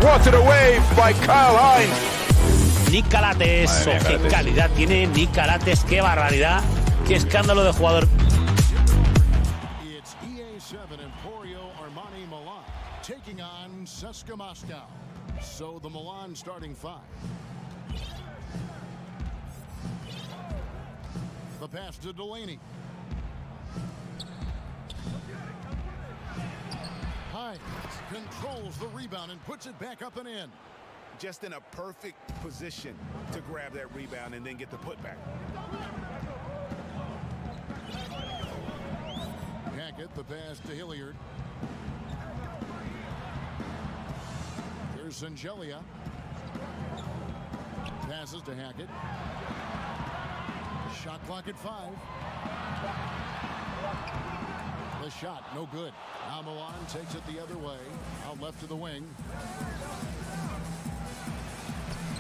swatted away by Kyle Hines. Nick Calates, qué calidad tiene Nick Calates, qué barbaridad, qué escándalo de jugador. It's EA7 Emporio Armani Milan taking on CSKA Moscow. So the Milan starting five. The pass to Delaney. Hines controls the rebound and puts it back up and in. Just in a perfect position to grab that rebound and then get the putback. Hackett, the pass to Hilliard. Here's Sangelia. Passes to Hackett. Shot clock at 5. The shot, no good. Now Milan takes it the other way. Out left to the wing.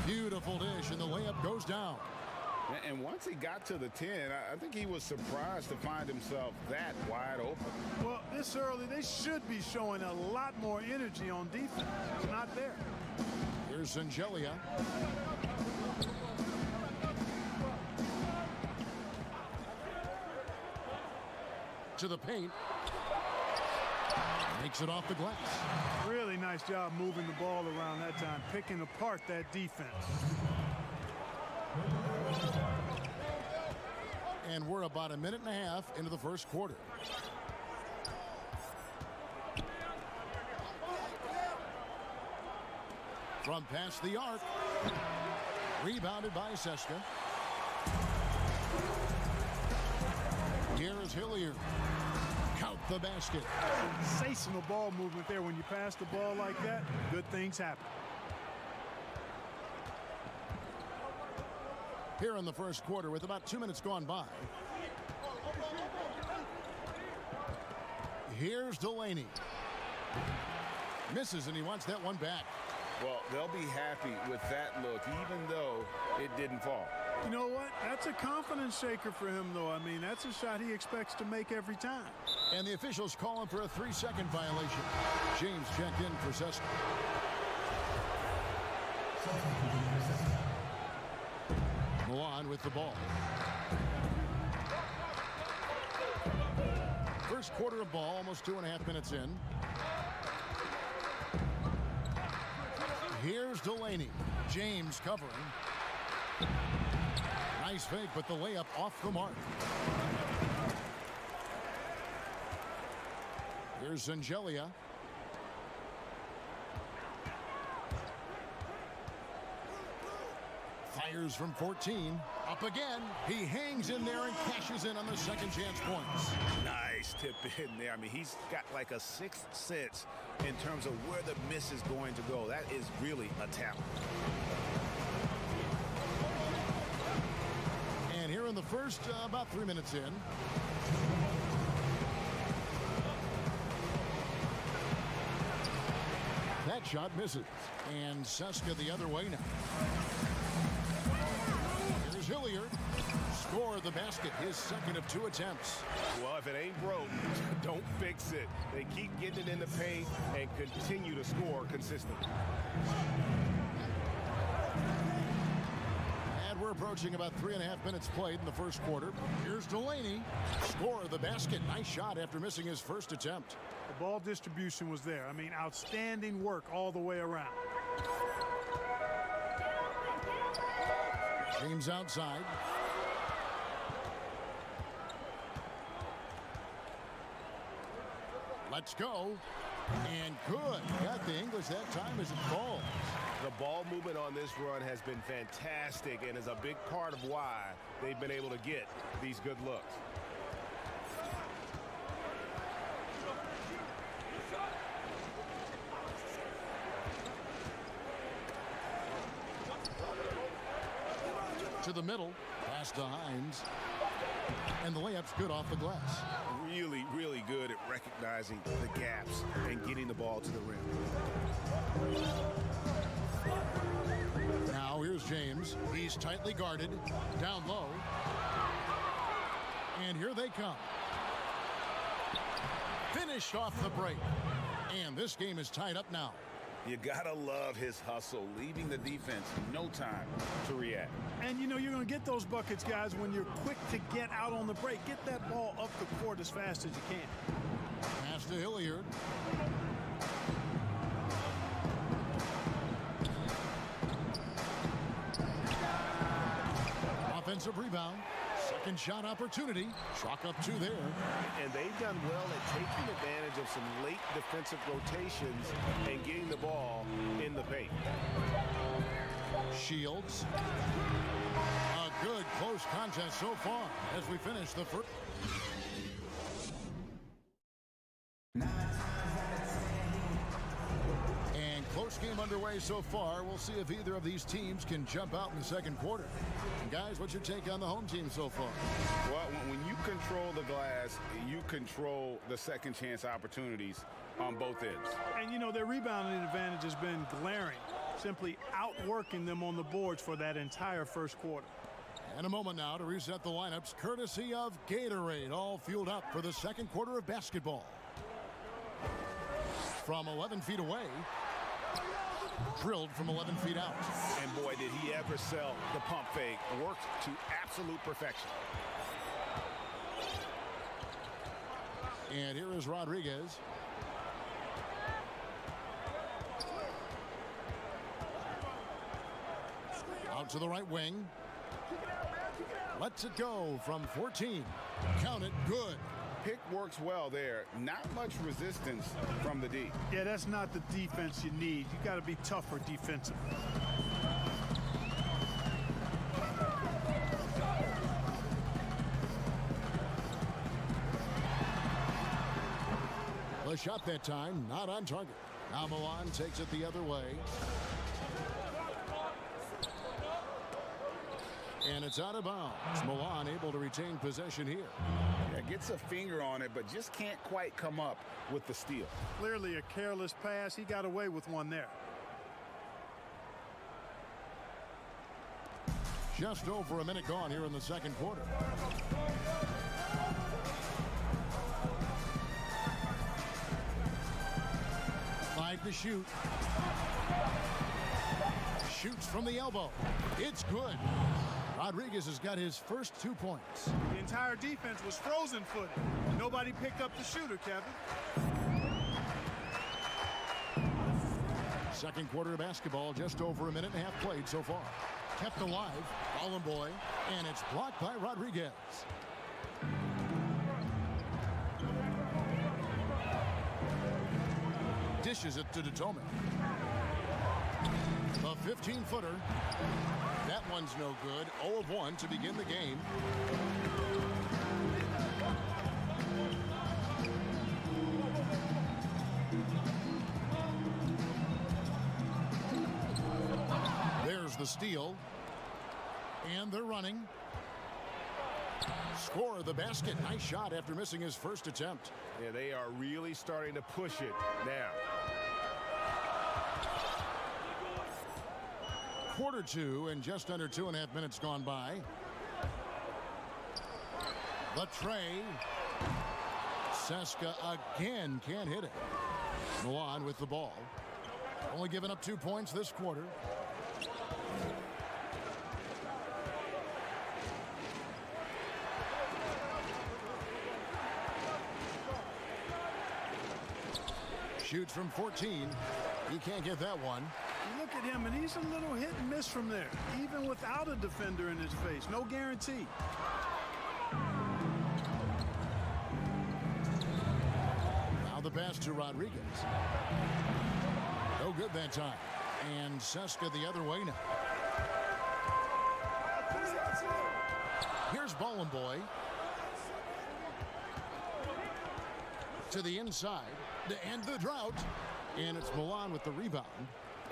Beautiful dish, and the layup goes down. And once he got to the 10, I think he was surprised to find himself that wide open. Well, this early, they should be showing a lot more energy on defense. It's not there. Here's Sangelia. To the paint. Makes it off the glass. Really nice job moving the ball around that time, picking apart that defense. And we're about a minute and a half into the first quarter. From past the arc. Rebounded by CSKA. Here is Hilliard. Count the basket. Sensational ball movement there. When you pass the ball like that, good things happen. Here in the first quarter with about 2 minutes gone by. Here's Delaney. Misses, and he wants that one back. Well, they'll be happy with that look, even though it didn't fall. You know what? That's a confidence shaker for him, though. I mean, that's a shot he expects to make every time. And the officials call him for a 3-second violation. James checked in for CSKA. Milan with the ball. First quarter of ball, almost 2.5 minutes in. Here's Delaney. James covering. Nice fake, but the layup off the mark. Here's Sangelia. Fires from 14. Up again. He hangs in there and cashes in on the second chance points. Nice tip in there. I mean, he's got like a sixth sense in terms of where the miss is going to go. That is really a talent. And here in the first, about 3 minutes in. That shot misses. And CSKA the other way now. Here's Hilliard. Score the basket, his second of 2 attempts. Well, if it ain't broke, don't fix it. They keep getting it in the paint and continue to score consistently. And we're approaching about 3.5 minutes played in the first quarter. Here's Delaney. Score the basket. Nice shot after missing his first attempt. The ball distribution was there. I mean, outstanding work all the way around. James outside. Let's go. And good. Got the English that time as it falls. The ball movement on this run has been fantastic and is a big part of why they've been able to get these good looks. To the middle. Pass to Hines. And the layup's good off the glass. Really, really good at recognizing the gaps and getting the ball to the rim. Now here's James. He's tightly guarded. Down low. And here they come. Finished off the break. And this game is tied up now. You gotta love his hustle, leaving the defense no time to react. And you know you're going to get those buckets, guys, when you're quick to get out on the break. Get that ball up the court as fast as you can. Pass to Hilliard. Offensive rebound. Second shot opportunity. Chalk up 2 there. And they've done well at taking advantage of some late defensive rotations and getting the ball in the paint. Shields. A good close contest so far as we finish the first. And close game underway so far. We'll see if either of these teams can jump out in the second quarter. And guys, what's your take on the home team so far? Well, when you control the glass, you control the second chance opportunities on both ends. And you know their rebounding advantage has been glaring, simply outworking them on the boards for that entire first quarter. And a moment now to reset the lineups courtesy of Gatorade, all fueled up for the second quarter of basketball. From 11 feet away, drilled from 11 feet out. And boy, did he ever sell the pump fake. Worked to absolute perfection. And here is Rodriguez. Out to the right wing. Lets it go from 14. Count it, good. Pick works well there. Not much resistance from the D. Yeah, that's not the defense you need. You got to be tougher defensively. The shot that time, not on target. Now Milan takes it the other way. And it's out of bounds. Milan able to retain possession here. Yeah, gets a finger on it, but just can't quite come up with the steal. Clearly a careless pass. He got away with one there. Just over a minute gone here in the second quarter. Five to shoot. Shoots from the elbow. It's good. Rodriguez has got his first 2 points. The entire defense was frozen-footed. Nobody picked up the shooter, Kevin. Second quarter of basketball, just over a minute and a half played so far. Kept alive, Boy, and it's blocked by Rodriguez. Dishes it to Datome. A 15-footer. That one's no good. 0 of 1 to begin the game. There's the steal. And they're running. Score the basket. Nice shot after missing his first attempt. Yeah, they are really starting to push it now. Quarter 2 and just under 2.5 minutes gone by. The tray. Seska again can't hit it. Milan with the ball. Only giving up 2 points this quarter. Shoots from 14. He can't get that one. You look at him, and he's a little hit and miss from there, even without a defender in his face. No guarantee. Now the pass to Rodriguez. No good that time. And Seska the other way now. Here's Boy. To the inside to end the drought. And it's Milan with the rebound.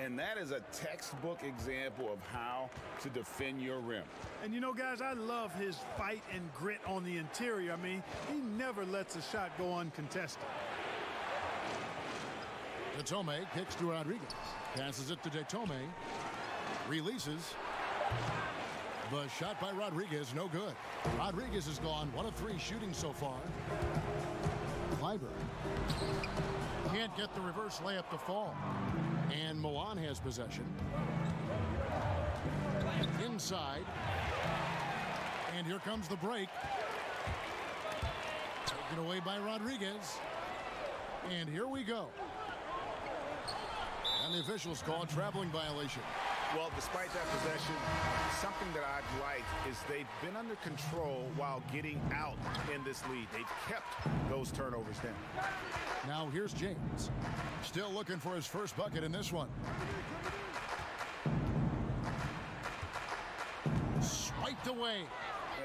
And that is a textbook example of how to defend your rim. And you know, guys, I love his fight and grit on the interior. I mean, he never lets a shot go uncontested. Datome kicks to Rodriguez. Passes it to Datome. Releases. The shot by Rodriguez, no good. Rodriguez has gone 1 of 3 shooting so far. Clyburn can't get the reverse layup to fall. And Milan has possession. Inside. And here comes the break. Taken away by Rodriguez. And here we go. And the officials call a traveling violation. Well, despite that possession, something that I've liked is they've been under control while getting out in this lead. They've kept those turnovers down. Now here's James. Still looking for his first bucket in this one. Swiped away.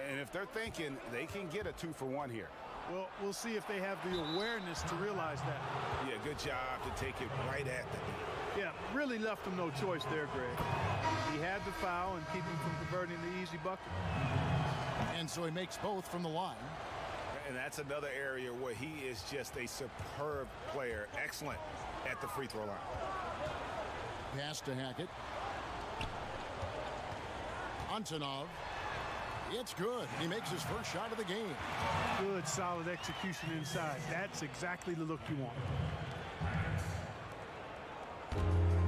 And if they're thinking they can get a 2-for-1 here. Well, we'll see if they have the awareness to realize that. Yeah, good job to take it right at the end. Yeah, really left him no choice there, Greg. He had the foul and keep him from converting the easy bucket. And so he makes both from the line. And that's another area where he is just a superb player. Excellent at the free throw line. Pass to Hackett. Antonov. It's good. He makes his first shot of the game. Good, solid execution inside. That's exactly the look you want.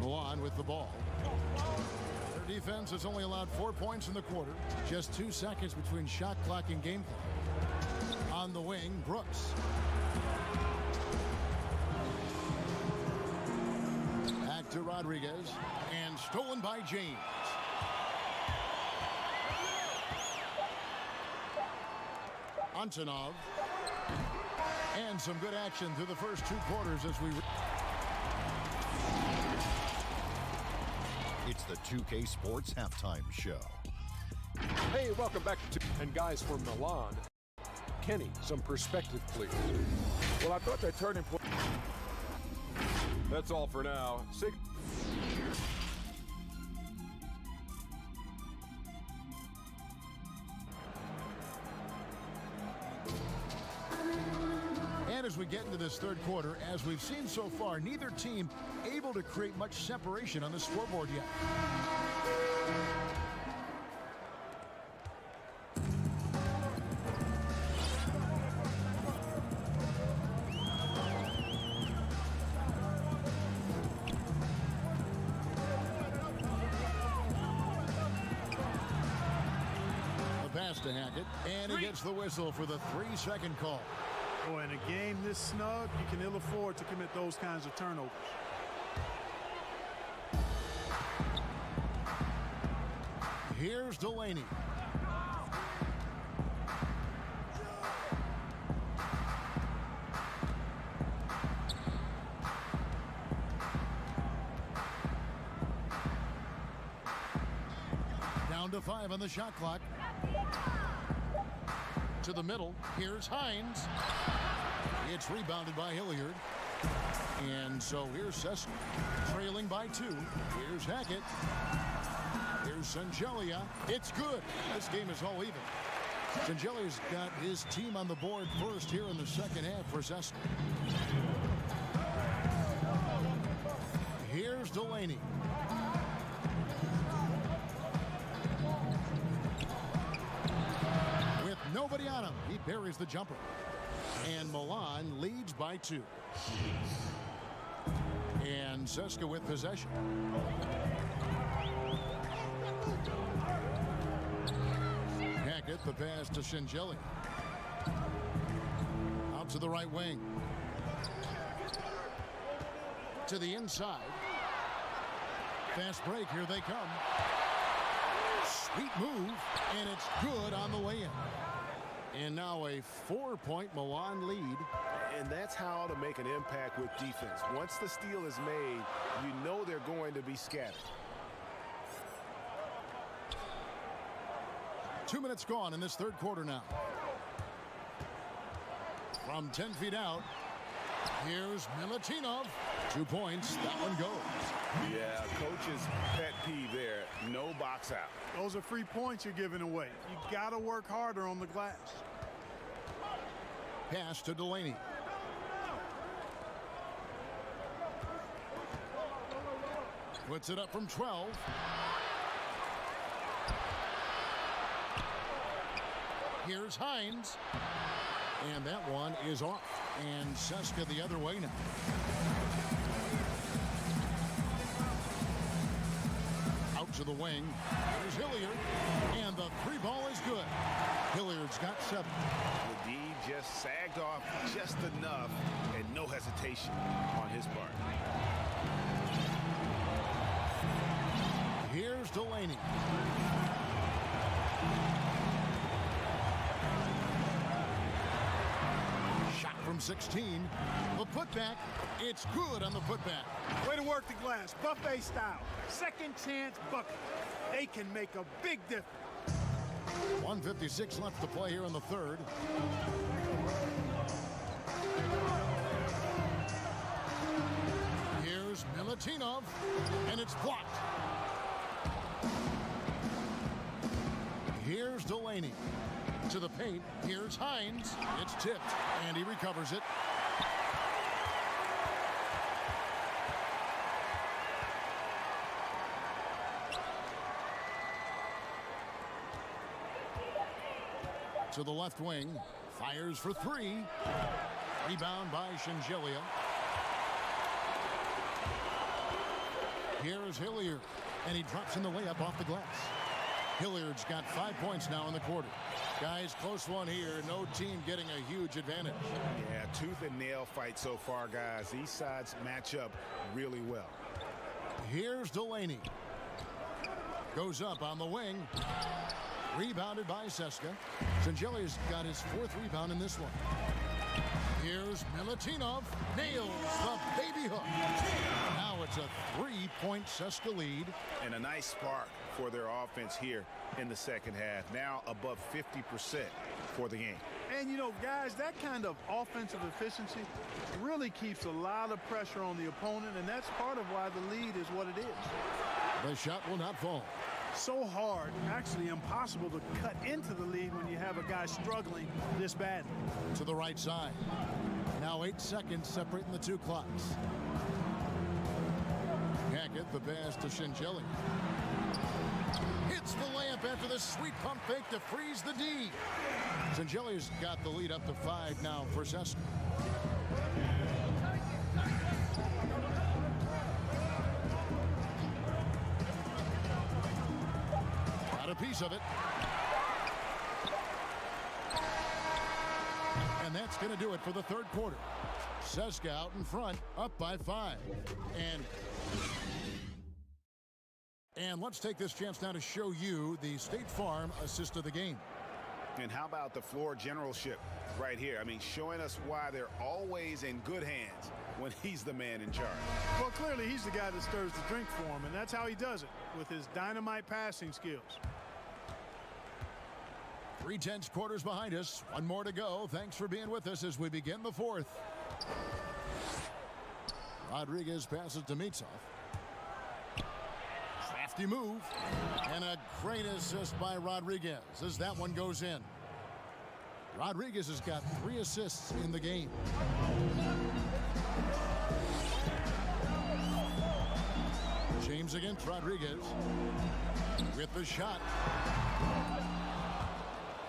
Milan with the ball. Their defense has only allowed 4 points in the quarter. Just 2 seconds between shot clock and game clock. On the wing, Brooks. Back to Rodriguez. And stolen by James. Antonov. And some good action through the first 2 quarters as we... It's the 2K Sports Halftime Show. Hey, welcome back to... And guys from Milan. Kenny, some perspective, please. Well, I thought that turning point... That's all for now. And as we get into this third quarter, as we've seen so far, neither team able to create much separation on the scoreboard yet. The pass to Hackett, and he gets the whistle for the 3-second call. Boy, in a game this snug, you can ill afford to commit those kinds of turnovers. Here's Delaney. Down to 5 on the shot clock. To the middle. Here's Hines. It's rebounded by Hilliard. And so here's Cessna, trailing by 2. Here's Hackett. Here's Sangelia. It's good. This game is all even. Sangelia's got his team on the board first here in the second half for Cessna. Here's Delaney. Nobody on him. He buries the jumper. And Milan leads by 2. And Seska with possession. Hackett, the pass to Shingelli. Out to the right wing. To the inside. Fast break. Here they come. Sweet move. And it's good on the way in. And now a 4-point Milan lead. And that's how to make an impact with defense. Once the steal is made, you know they're going to be scattered. 2 minutes gone in this third quarter now. From 10 feet out, here's Milutinov. 2 points. That one goes. Yeah, coach's pet peeve there. No box out. Those are free points you're giving away. You got to work harder on the glass. Pass to Delaney. Puts it up from 12. Here's Hines. And that one is off. And Seska the other way now. to the wing. Here's Hilliard, and the three ball is good. Hilliard's got 7. The D just sagged off just enough, and no hesitation on his part. Here's Delaney. Shot from 16. The putback. It's good on the putback. Way to work the glass, buffet style. Second chance bucket. They can make a big difference. 1:56 left to play here in the third. Here's Milutinov, and it's blocked. Here's Delaney. To the paint. Here's Hines. It's tipped, and he recovers it. To the left wing. Fires for 3. Rebound by Shingelia. Here's Hilliard, and he drops in the layup off the glass. Hilliard's got 5 points now in the quarter. Guys, close one here. No team getting a huge advantage. Yeah, tooth and nail fight so far, guys. These sides match up really well. Here's Delaney. Goes up on the wing. Rebounded by Seska. Singelia's got his 4th rebound in this one. Here's Milutinov. Nails the baby hook. Now it's a 3-point Seska lead. And a nice spark for their offense here in the second half. Now above 50% for the game. And, you know, guys, that kind of offensive efficiency really keeps a lot of pressure on the opponent, and that's part of why the lead is what it is. The shot will not fall. So hard, actually impossible to cut into the lead when you have a guy struggling this badly. To the right side. Now 8 seconds separating the two clocks. Hackett, the pass to Shingelia. Hits the layup after the sweet pump fake to freeze the D. Singelia's got the lead up to 5 now for Seska. Got a piece of it. And that's going to do it for the third quarter. Seska out in front, up by 5. And let's take this chance now to show you the State Farm assist of the game. And how about the floor generalship right here? I mean, showing us why they're always in good hands when he's the man in charge. Well, clearly he's the guy that stirs the drink for him, and that's how he does it, with his dynamite passing skills. 3/10 quarters behind us. One more to go. Thanks for being with us as we begin the fourth. Rodriguez passes to Mitsov. Crafty move. And a great assist by Rodriguez as that one goes in. Rodriguez has got 3 assists in the game. James against Rodriguez with the shot.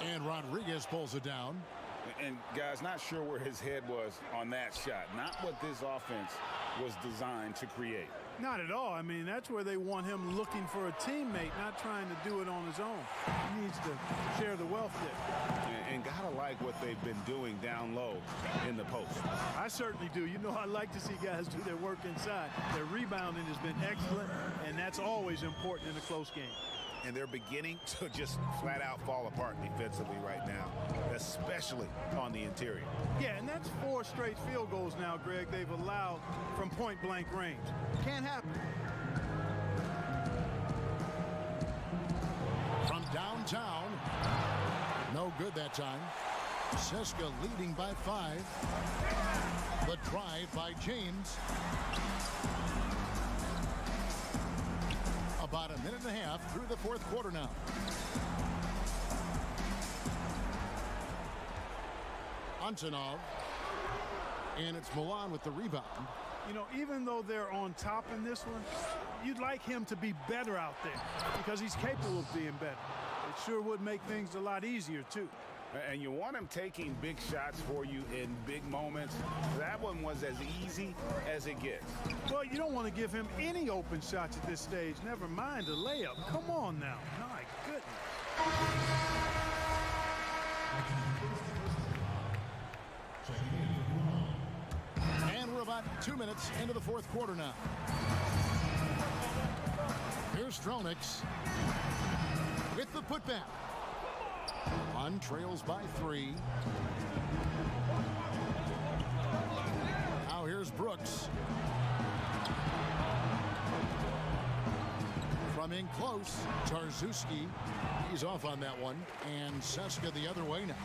And Rodriguez pulls it down. And guys, not sure where his head was on that shot. Not what this offense was designed to create. Not at all. I mean, that's where they want him looking for a teammate, not trying to do it on his own. He needs to share the wealth there. And gotta like what they've been doing down low in the post. I certainly do. You know, I like to see guys do their work inside. Their rebounding has been excellent, and that's always important in a close game. And they're beginning to just flat out fall apart defensively right now, especially on the interior. Yeah, and that's 4 straight field goals now, Greg, they've allowed from point-blank range. Can't happen. From downtown, no good that time. Seska leading by 5. The drive by James. About a minute and a half through the fourth quarter now. Antonov. And it's Milan with the rebound. You know, even though they're on top in this one, you'd like him to be better out there because he's capable of being better. It sure would make things a lot easier, too. And you want him taking big shots for you in big moments. That one was as easy as it gets. Well, you don't want to give him any open shots at this stage. Never mind a layup. Come on now. My goodness. And we're about 2 minutes into the fourth quarter now. Here's Stronix with the putback. On trails by 3. Now here's Brooks. From in close, Tarczewski. He's off on that one. And Seska the other way now.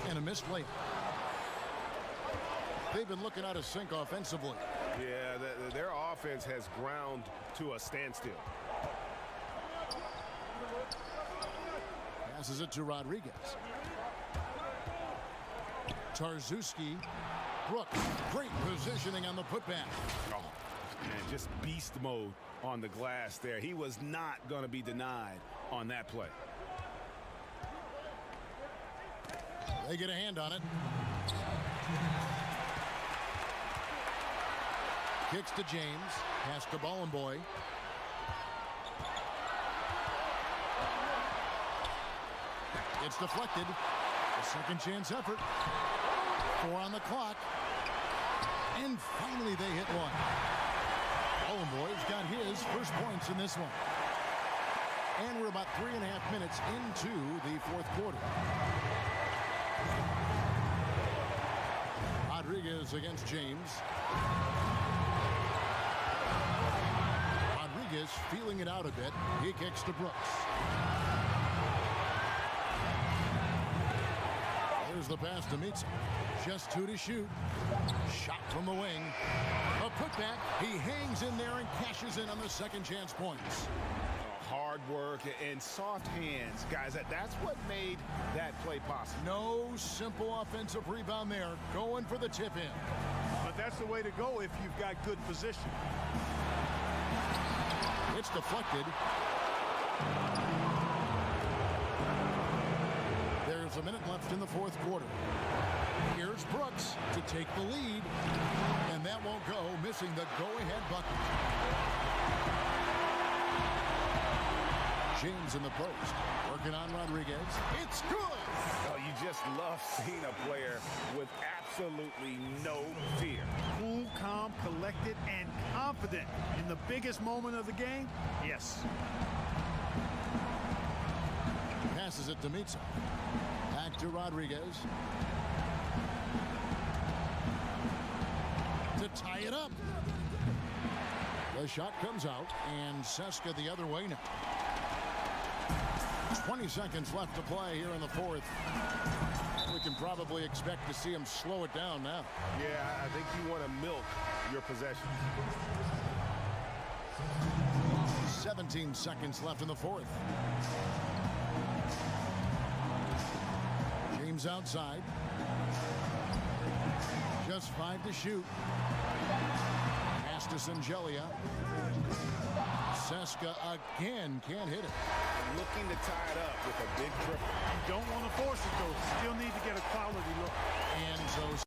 And a missed layup. They've been looking out of sync offensively. Yeah, their offense has ground to a standstill. Passes it to Rodriguez. Tarczewski. Brooks. Great positioning on the putback. Oh, man, just beast mode on the glass there. He was not going to be denied on that play. They get a hand on it. Kicks to James. Pass to Bollenboy. It's deflected. A second chance effort. 4 on the clock. And finally they hit one. Bollenboy's got his first points in this one. And we're about 3.5 minutes into the fourth quarter. Rodriguez against James. Rodriguez feeling it out a bit. He kicks to Brooks. There's the pass to Mitsa. Just 2 to shoot. Shot from the wing. A putback. He hangs in there and cashes in on the second chance points. Hard work and soft hands, guys. That's what made that play possible. No simple offensive rebound there. Going for the tip in. But that's the way to go if you've got good position. It's deflected. There's a minute left in the fourth quarter. Here's Brooks to take the lead. And that won't go, missing the go-ahead bucket. James in the post. Working on Rodriguez. It's good! Oh, you just love seeing a player with absolutely no fear. Cool, calm, collected, and confident in the biggest moment of the game. Yes. Passes it to Mitsa. Back to Rodriguez. To tie it up. The shot comes out, and Seska the other way now. 20 seconds left to play here in the fourth. We can probably expect to see him slow it down now. Yeah, I think you want to milk your possession. 17 seconds left in the fourth. James outside. Just 5 to shoot. Pass to Singelia. Seska again can't hit it. Looking to tie it up with a big triple. You don't want to force it, though. Still need to get a quality look. And so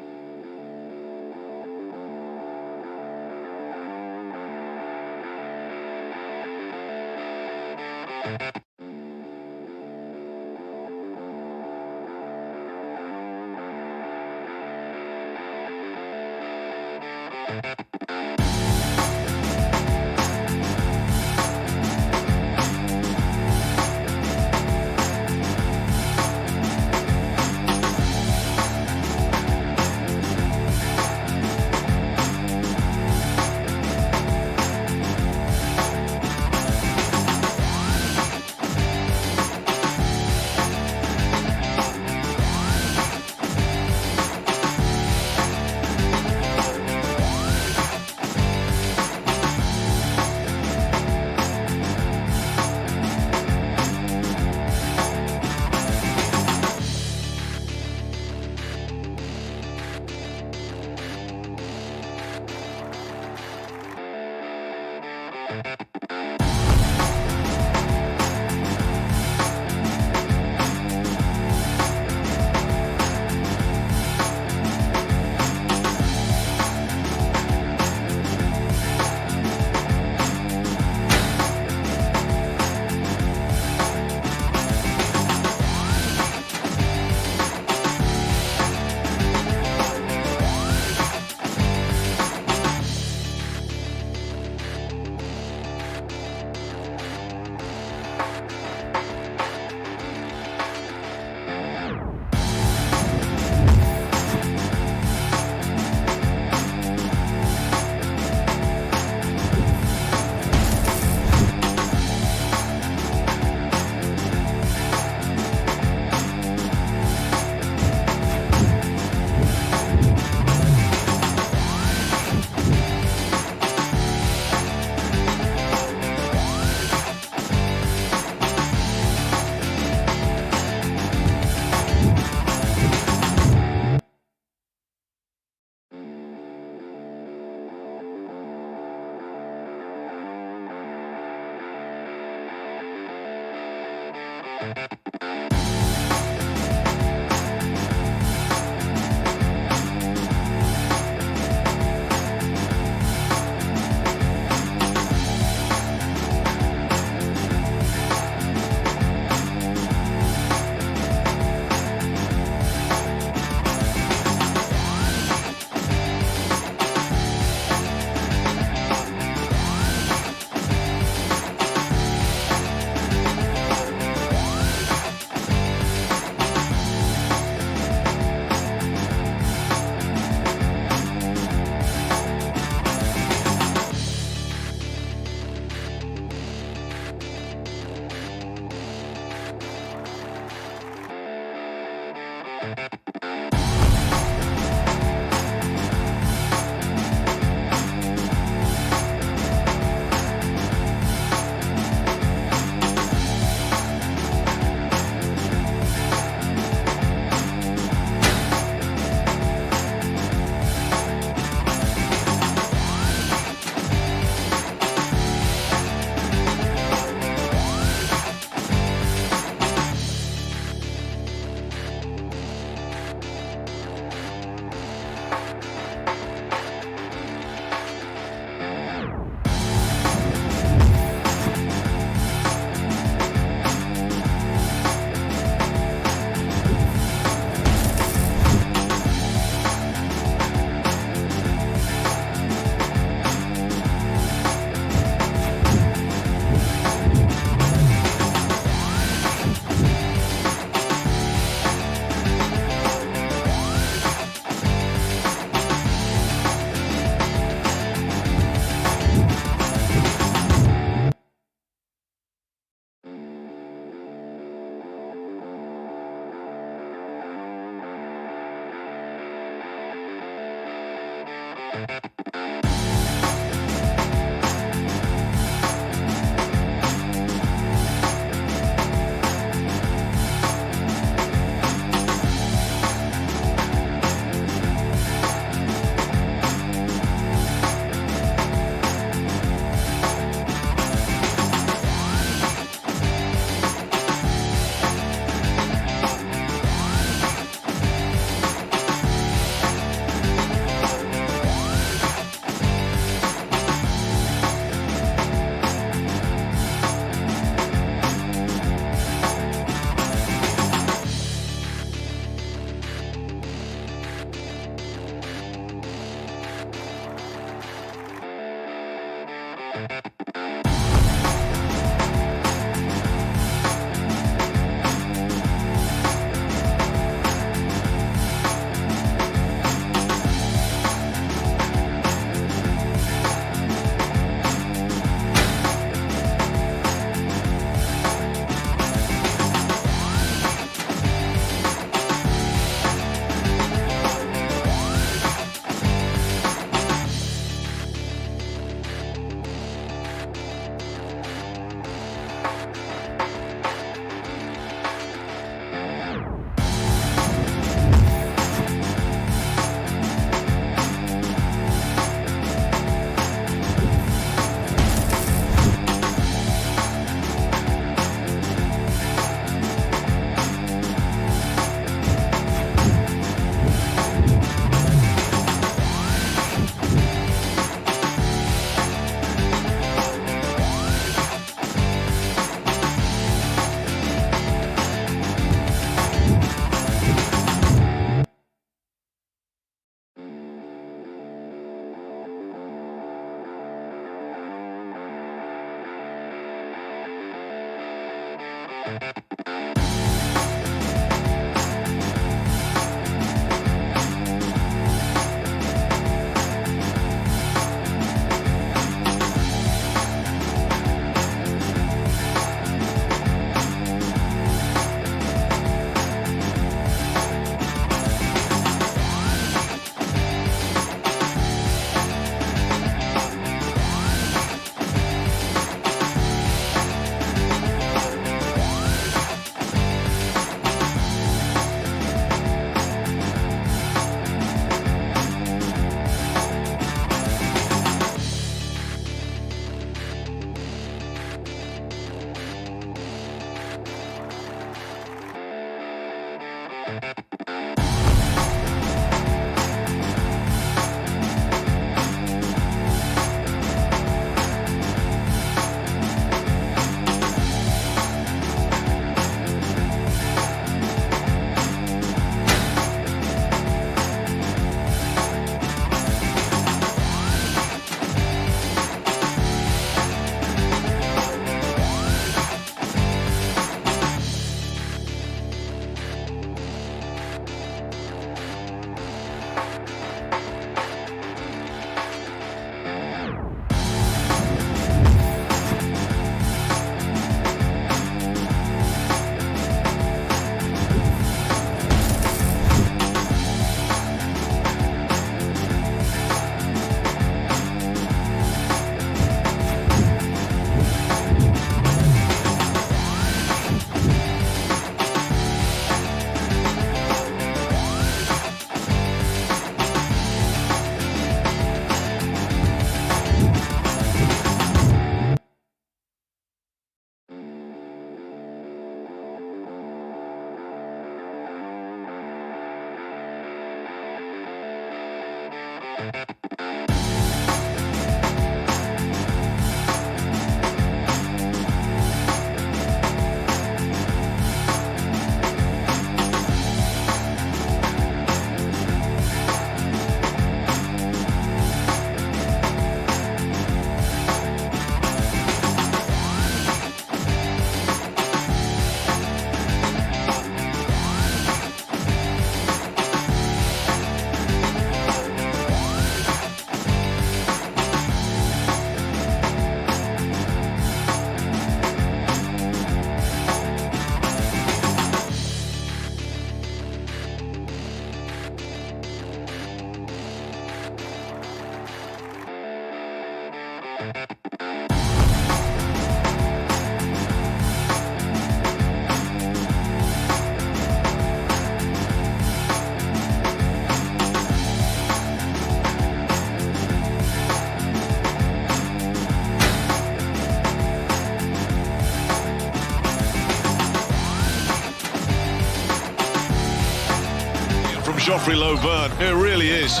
Joffrey Lauvergne. It really is.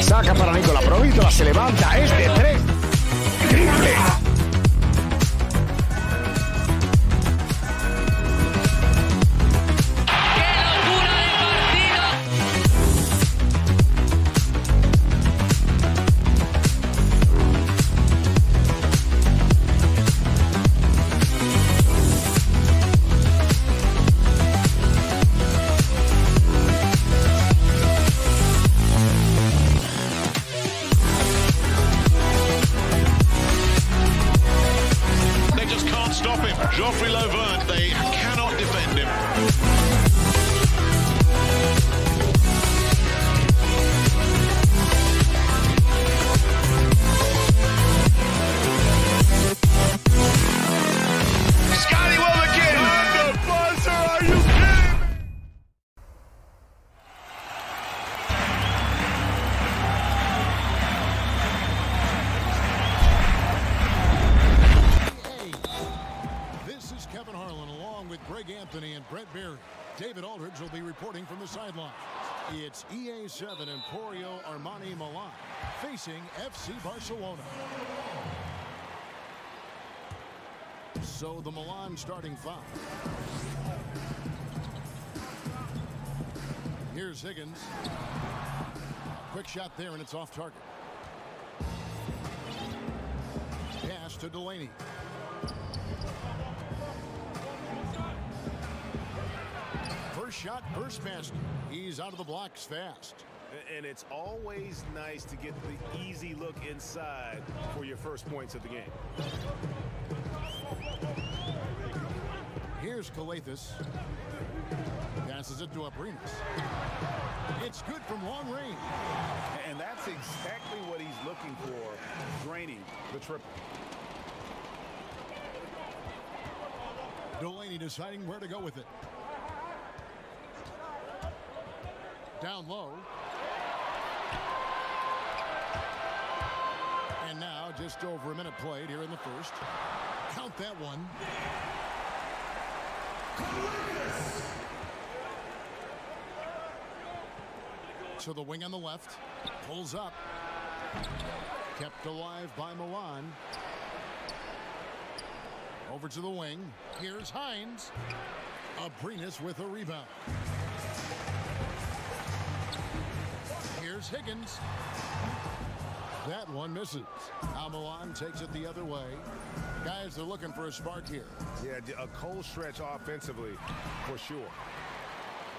Saca para Nicola Provítola, se levanta, es de 3. Triple. Barry. David Aldridge will be reporting from the sideline. It's EA7 Emporio Armani Milan facing FC Barcelona. So the Milan starting five. Here's Higgins. Quick shot there, and it's off target. Pass to Delaney. First shot, first basket. He's out of the blocks fast. And it's always nice to get the easy look inside for your first points of the game. Here's Calathis. Passes it to Abrinas. It's good from long range. And that's exactly what he's looking for, draining the triple. Delaney deciding where to go with it. Down low. And now just over a minute played here in the first. Count that one. To the wing on the left. Pulls up. Kept alive by Milan. Over to the wing. Here's Hines. Abrinas with a rebound. Here's Higgins. That one misses. Now Milan takes it the other way. Guys, they're looking for a spark here. Yeah, a cold stretch offensively for sure.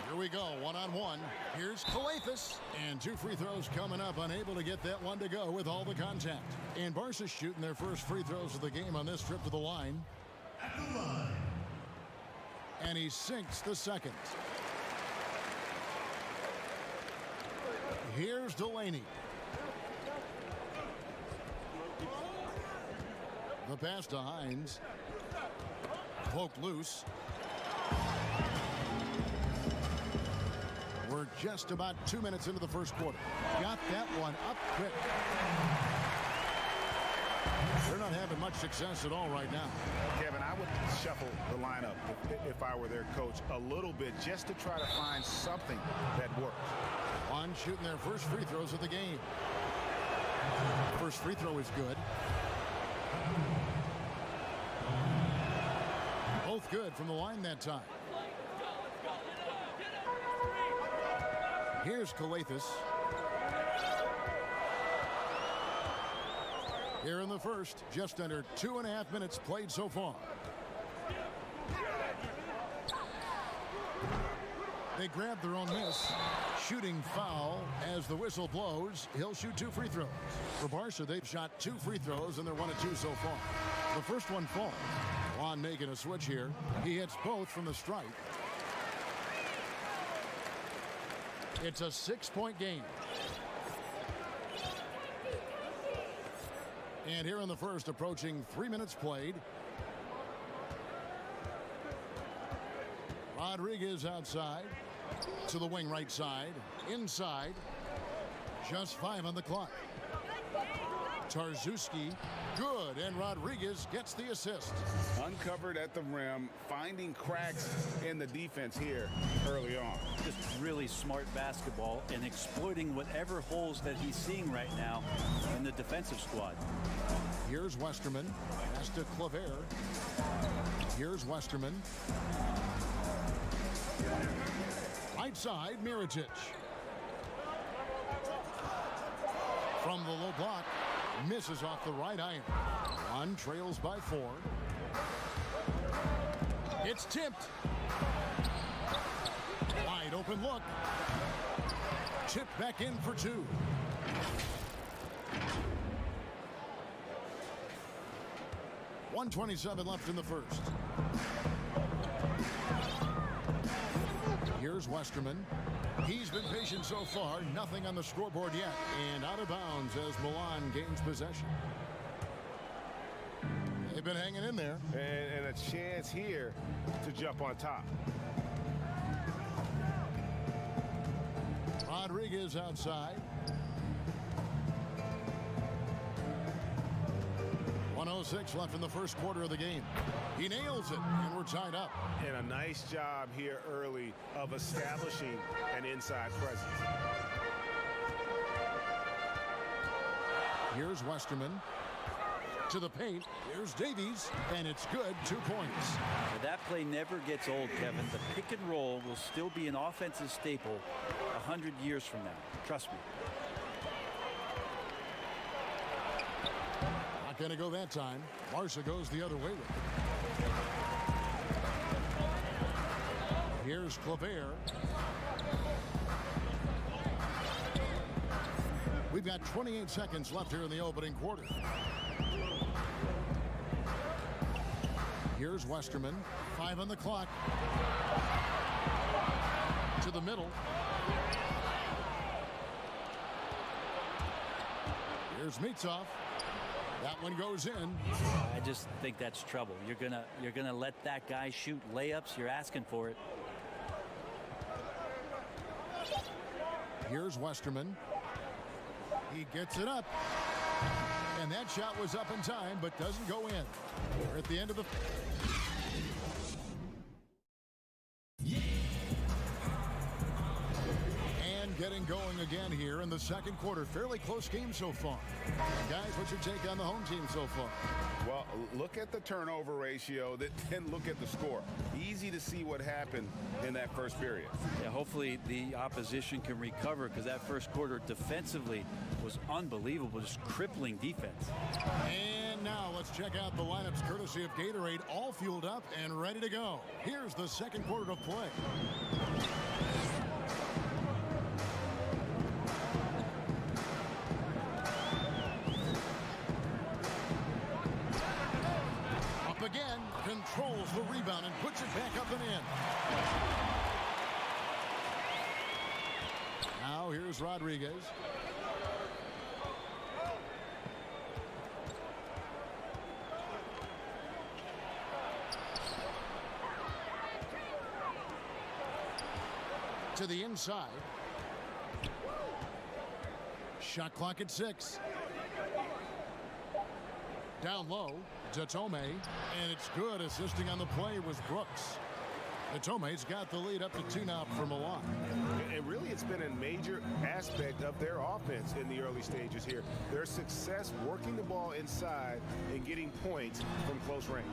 Here we go, one-on-one. Here's Calathis. And two free throws coming up, unable to get that one to go with all the contact. And Barca's shooting their first free throws of the game on this trip to the line. At the line. And he sinks the second. Here's Delaney. The pass to Hines. Poked loose. We're just about 2 minutes into the first quarter. Got that one up quick. They're not having much success at all right now. Kevin, I would shuffle the lineup if I were their coach a little bit just to try to find something that works. On shooting their first free throws of the game. First free throw is good. Both good from the line that time. Here's Calathis. Here in the first, just under 2.5 minutes played so far. They grab their own miss. Shooting foul as the whistle blows. He'll shoot two free throws. For Barca, they've shot two free throws, and they're 1 of 2 so far. The first one falls. Juan making a switch here. He hits both from the stripe. It's a 6-point game. And here in the first, approaching 3 minutes played. Rodriguez outside. To the wing right side. Inside. Just 5 on the clock. Tarzuski. Good. And Rodriguez gets the assist. Uncovered at the rim, finding cracks in the defense here early on. Just really smart basketball and exploiting whatever holes that he's seeing right now in the defensive squad. Here's Westerman. Pass to Claver. Here's Westerman. Right side, Mirotic. From the low block, misses off the right iron. On trails by 4. It's tipped. Wide open look. Tipped back in for 2. .127 left in the first. Here's Westerman. He's been patient so far. Nothing on the scoreboard yet. And out of bounds as Milan gains possession. They've been hanging in there. And a chance here to jump on top. Rodriguez outside. 1 1:06 left in the first quarter of the game. He nails it, and we're tied up. And a nice job here early of establishing an inside presence. Here's Westerman. To the paint. Here's Davies, and it's good. 2 points. Now, that play never gets old, Kevin. The pick and roll will still be an offensive staple 100 years from now. Trust me. Not going to go that time. Marcia goes the other way with it. Here's Kleber. We've got 28 seconds left here in the opening quarter. Here's Westerman. 5 on the clock. To the middle. Here's Mitsov. That one goes in. I just think that's trouble. You're gonna let that guy shoot layups. You're asking for it. Here's Westerman. He gets it up. And that shot was up in time, but doesn't go in. We're at the end of the... And getting going again here in the second quarter. Fairly close game so far. Guys, what's your take on the home team so far? Well, look at the turnover ratio, then look at the score. Easy to see what happened in that first period. Yeah, hopefully the opposition can recover, because that first quarter defensively was unbelievable, just crippling defense. And now let's check out the lineups courtesy of Gatorade, all fueled up and ready to go. Here's the second quarter of play. Again, controls the rebound and puts it back up and in. Now here's Rodriguez. To the inside. Shot clock at 6. Down low, Datome, and it's good. Assisting on the play was Brooks. Datome's got the lead up to 2 now for Milan. And really, it's been a major aspect of their offense in the early stages here. Their success working the ball inside and getting points from close range.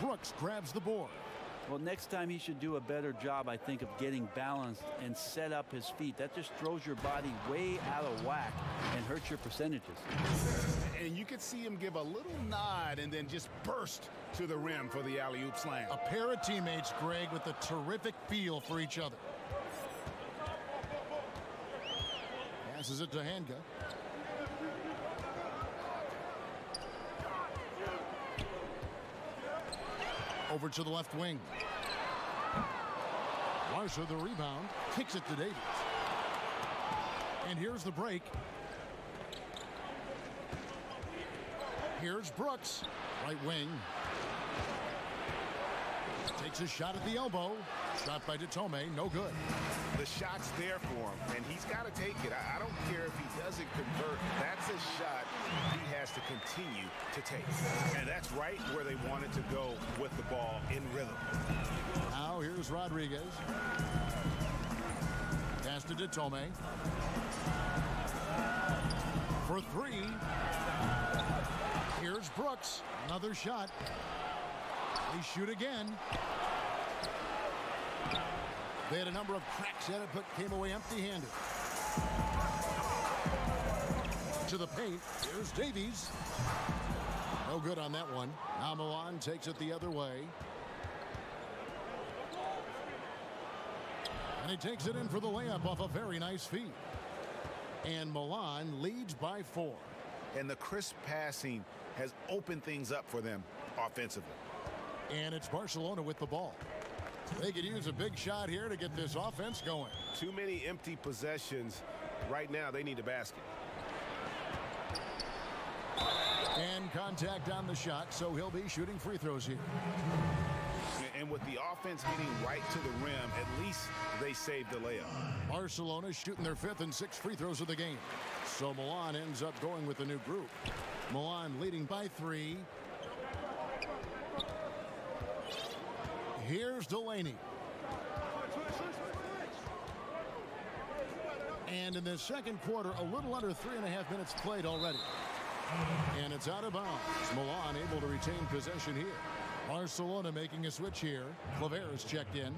Brooks grabs the board. Well, next time he should do a better job, I think, of getting balanced and set up his feet. That just throws your body way out of whack and hurts your percentages. And you could see him give a little nod and then just burst to the rim for the alley-oop slam. A pair of teammates, Greg, with a terrific feel for each other. Passes it to Hanga. Over to the left wing. Larsa, the rebound, kicks it to Davies. And here's the break. Here's Brooks, right wing. Takes a shot at the elbow. Shot by Datome, no good. The shot's there for him, and he's got to take it. I don't care if he doesn't convert. That's a shot he has to continue to take. And that's right where they wanted to go with the ball in rhythm. Now here's Rodriguez. Pass to Datome. For 3. Here's Brooks. Another shot. They shoot again. They had a number of cracks at it, but came away empty-handed. To the paint. Here's Davies. No good on that one. Now Milan takes it the other way. And he takes it in for the layup off a very nice feed. And Milan leads by 4. And the crisp passing has opened things up for them offensively. And it's Barcelona with the ball. They could use a big shot here to get this offense going. Too many empty possessions. Right now, they need a basket. And contact on the shot, so he'll be shooting free throws here. And with the offense getting right to the rim, at least they saved the layup. Barcelona shooting their 5th and 6th free throws of the game. So Milan ends up going with a new group. Milan leading by 3. Here's Delaney. And in the second quarter, a little under 3.5 minutes played already. And it's out of bounds. Milan able to retain possession here. Barcelona making a switch here. Claver is checked in.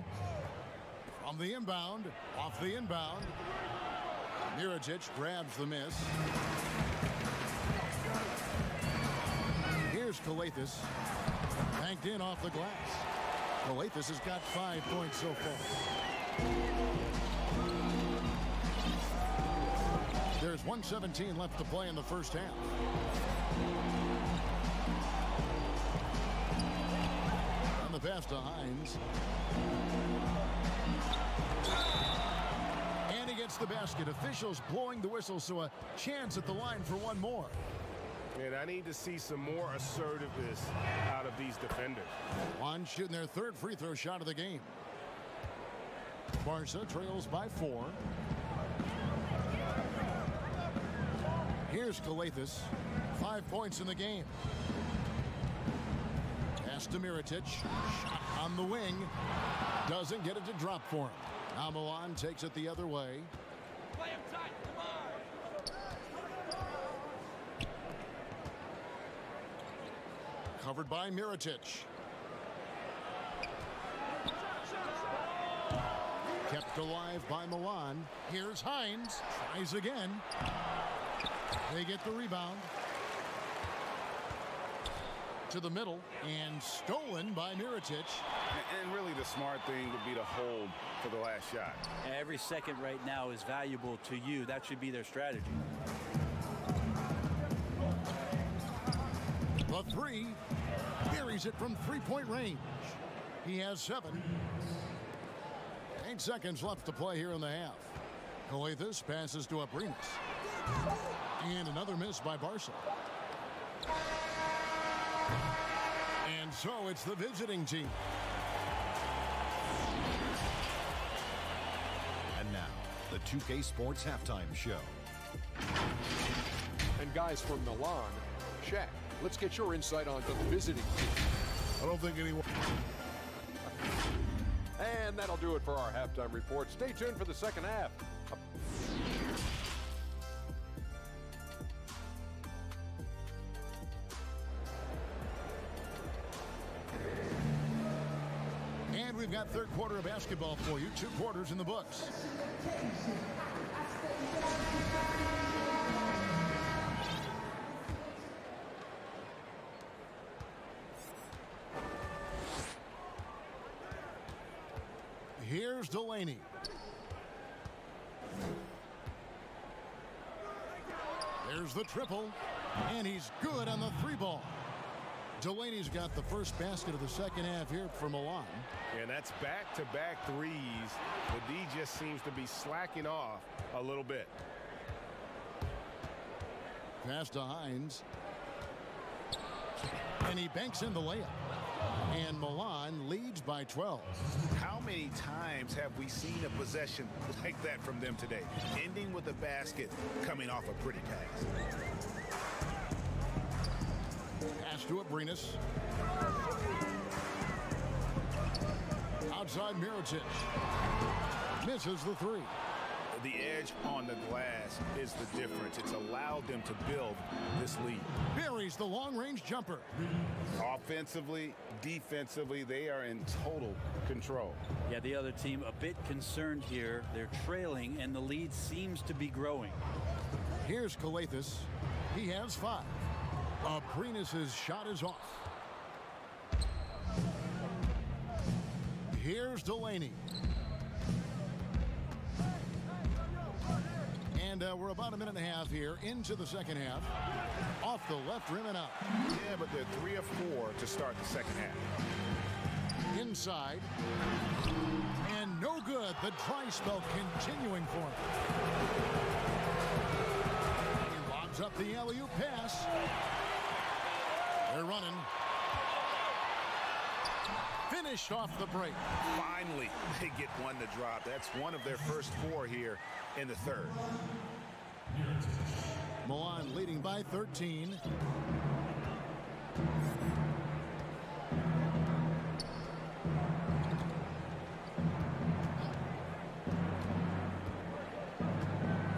From the inbound, off the inbound. Miričić grabs the miss. Here's Calathes. Banked in off the glass. Calathes has got 5 points so far. There's 1:17 left to play in the first half. And the pass to Hines. And he gets the basket. Officials blowing the whistle, so a chance at the line for one more. And I need to see some more assertiveness out of these defenders. Milan shooting their third free throw shot of the game. Barca trails by 4. Here's Calathes. 5 points in the game. Pass to Miričić. Shot on the wing. Doesn't get it to drop for him. Now Milan takes it the other way. Play him tight. Come on. Covered by Miričić. Kept alive by Milan. Here's Hines. Tries again. They get the rebound. To the middle. And stolen by Miričić. And really the smart thing would be to hold for the last shot. Every second right now is valuable to you. That should be their strategy. The 3. Buries it from 3-point range. He has 7. 8 seconds left to play here in the half. Calathes passes to Abrinas. And another miss by Barca. And so it's the visiting team. And now, the 2K Sports Halftime Show. And guys from Milan, Shaq, let's get your insight on the visiting team. I don't think anyone... And that'll do it for our halftime report. Stay tuned for the second half. And we've got third quarter of basketball for you. 2 quarters in the books. Here's Delaney. There's the triple. And he's good on the 3 ball. Delaney's got the first basket of the second half here for Milan. And that's back-to-back threes. The D just seems to be slacking off a little bit. Pass to Hines. And he banks in the layup. And Milan leads by 12. How many times have we seen a possession like that from them today? Ending with a basket, coming off a pretty pass. Pass to Abrinas. Outside Miričić. Misses the 3. The edge on the glass is the difference. It's allowed them to build this lead. Buries the long-range jumper. Offensively, defensively, they are in total control. Yeah, the other team a bit concerned here. They're trailing, and the lead seems to be growing. Here's Calathes. He has 5. Abrinas' shot is off. Here's Delaney. And we're about a minute and a half here into the second half. Off the left rim and out. Yeah, but they're 3 of 4 to start the second half. Inside. And no good. The dry spell continuing for him. He lobs up the alley-oop pass. They're running. Finished off the break. Finally, they get one to drop. That's one of their first 4 here in the third. Milan leading by 13.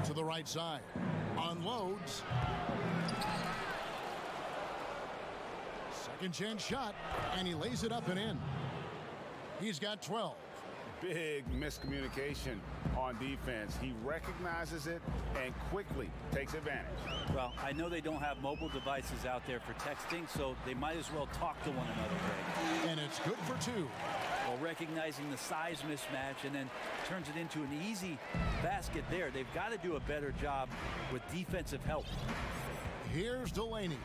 To the right side. Unloads. Second chance shot, and he lays it up and in. He's got 12. Big miscommunication on defense. He recognizes it and quickly takes advantage. Well, I know they don't have mobile devices out there for texting, so they might as well talk to one another, Greg. And it's good for two. Well, recognizing the size mismatch and then turns it into an easy basket there. They've got to do a better job with defensive help. Here's Delaney.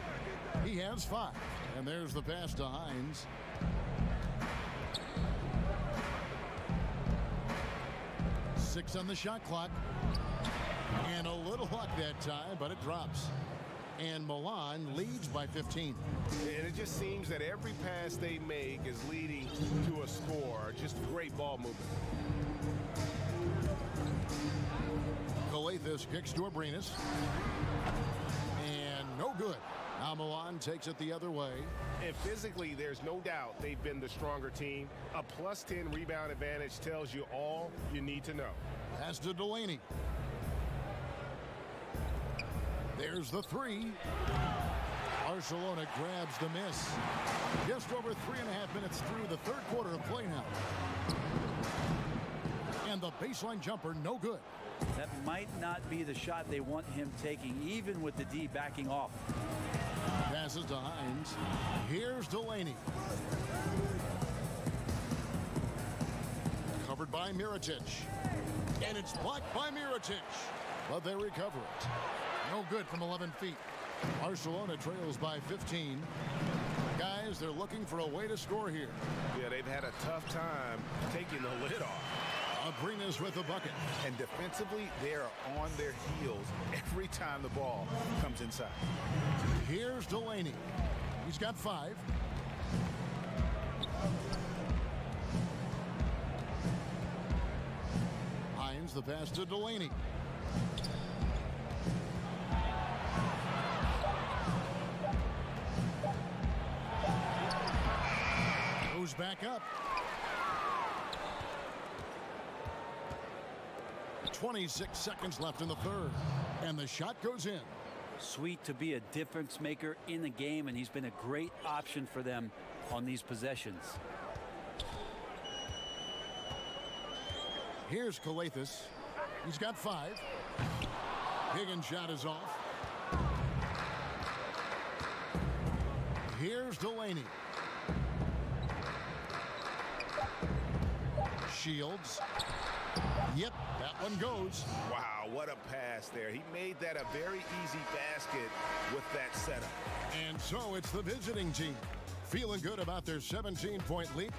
He has 5. And there's the pass to Hines. Six on the shot clock. And a little luck that time, but it drops. And Milan leads by 15. And it just seems that every pass they make is leading to a score. Just great ball movement. Calathes kicks to Abrinas. And no good. Now Milan takes it the other way. And physically, there's no doubt they've been the stronger team. A +10 rebound advantage tells you all you need to know. Pass to Delaney. There's the 3. Barcelona grabs the miss. Just over 3.5 minutes through the third quarter of play now. And the baseline jumper, no good. That might not be the shot they want him taking, even with the D backing off. Passes to Hines. Here's Delaney. Covered by Mirotic. And it's blocked by Mirotic. But they recover it. No good from 11 feet. Barcelona trails by 15. Guys, they're looking for a way to score here. Yeah, they've had a tough time taking the lid off. Abrinas with the bucket. And defensively, they're on their heels every time the ball comes inside. Here's Delaney. He's got 5. Hines the pass to Delaney. Goes back up. 26 seconds left in the third. And the shot goes in. Sweet to be a difference maker in the game, and he's been a great option for them on these possessions. Here's Calathes. He's got 5. Higgins' shot is off. Here's Delaney. Shields. Yep, that one goes. Wow, what a pass there. He made that a very easy basket with that setup. And so it's the visiting team feeling good about their 17-point lead.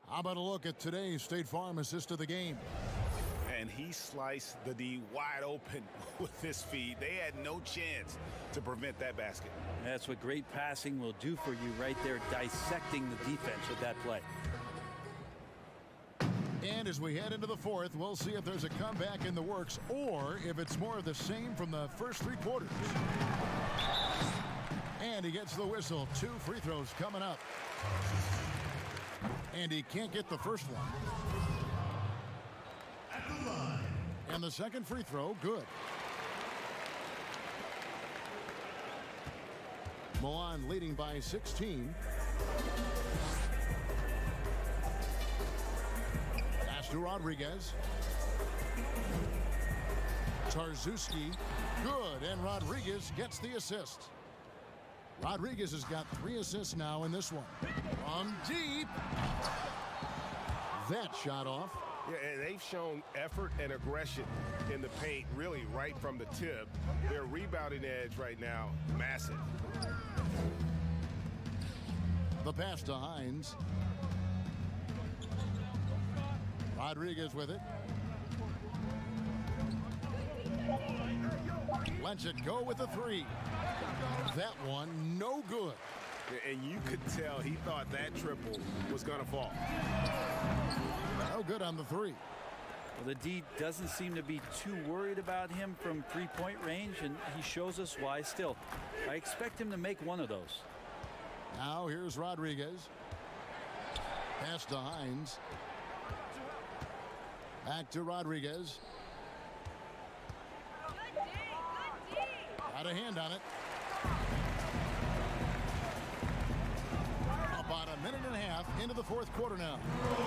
How about a look at today's State Farm assist of the game? And he sliced the D wide open with his feet. They had no chance to prevent that basket. That's what great passing will do for you right there, dissecting the defense with that play. And as we head into the fourth, we'll see if there's a comeback in the works or if it's more of the same from the first 3 quarters. And he gets the whistle. 2 free throws coming up. And he can't get the first one. And the second free throw, good. Milan leading by 16. Pass to Rodriguez. Tarczewski, good, and Rodriguez gets the assist. Rodriguez has got 3 assists now in this one. From deep. That shot off. Yeah, and they've shown effort and aggression in the paint, really right from the tip. Their rebounding edge right now, massive. The pass to Hines. Rodriguez with it. Lets it go with a 3. That one, no good. And you could tell he thought that triple was going to fall. No good on the 3. Well, the D doesn't seem to be too worried about him from three-point range, and he shows us why still. I expect him to make one of those. Now here's Rodriguez. Pass to Hines. Back to Rodriguez. Got a hand on it. About a minute and a half into the fourth quarter now.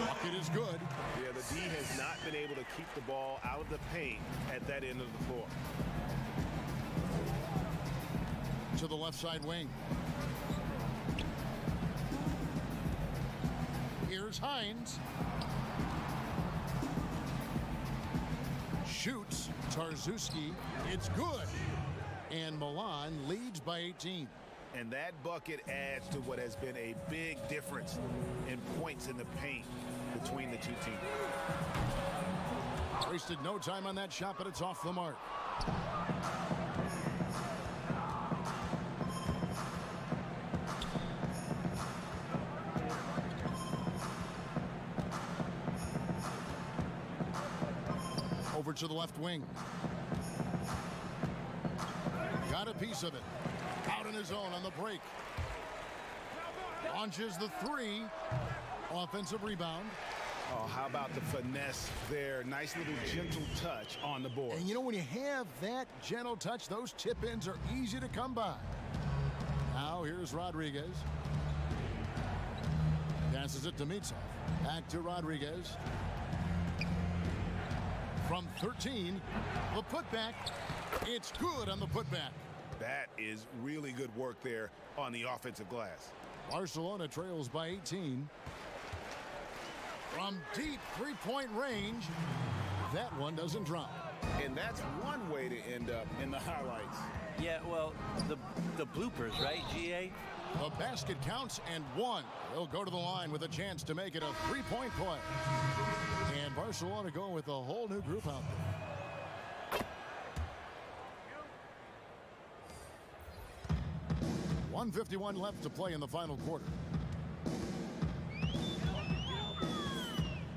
Bucket is good. Yeah, the D has not been able to keep the ball out of the paint at that end of the floor. To the left side wing. Here's Hines. Shoots. Tarzuski. It's good. And Milan leads by 18. And that bucket adds to what has been a big difference in points in the paint between the two teams. Wasted no time on that shot, but it's off the mark. Over to the left wing. Got a piece of it. Out in his own on the break. Launches the three. Offensive rebound. Oh, how about the finesse there? Nice little gentle touch on the board. And you know, when you have that gentle touch, those tip-ins are easy to come by. Now here's Rodriguez. Passes it to Mitsov. Back to Rodriguez. From 13, the putback. It's good on the putback. That is really good work there on the offensive glass. Barcelona trails by 18. From deep three-point range, that one doesn't drop. And that's one way to end up in the highlights. Yeah, well, the bloopers, right, GA? The basket counts and one. They'll go to the line with a chance to make it a three-point play. And Barcelona go with a whole new group out there. 1:51 left to play in the final quarter.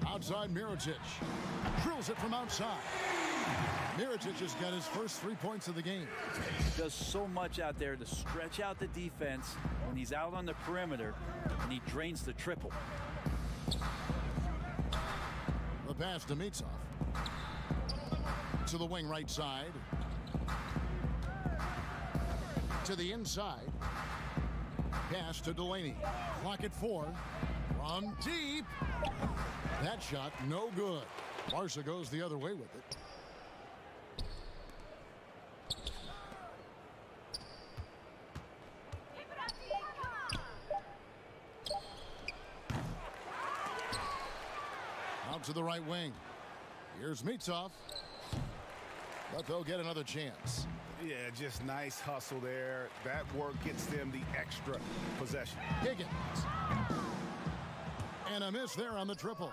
Outside Mirotic. Drills it from outside. Mirotic has got his first 3 points of the game. Does so much out there to stretch out the defense when he's out on the perimeter, and he drains the triple. The pass to Mitsov. To the wing right side. To the inside. Pass to Delaney. Clock at 4. From deep. That shot no good. Barca goes the other way with it. Out to the right wing. Here's Mitsov. But they'll get another chance. Yeah, just nice hustle there. That work gets them the extra possession. Higgins. And a miss there on the triple.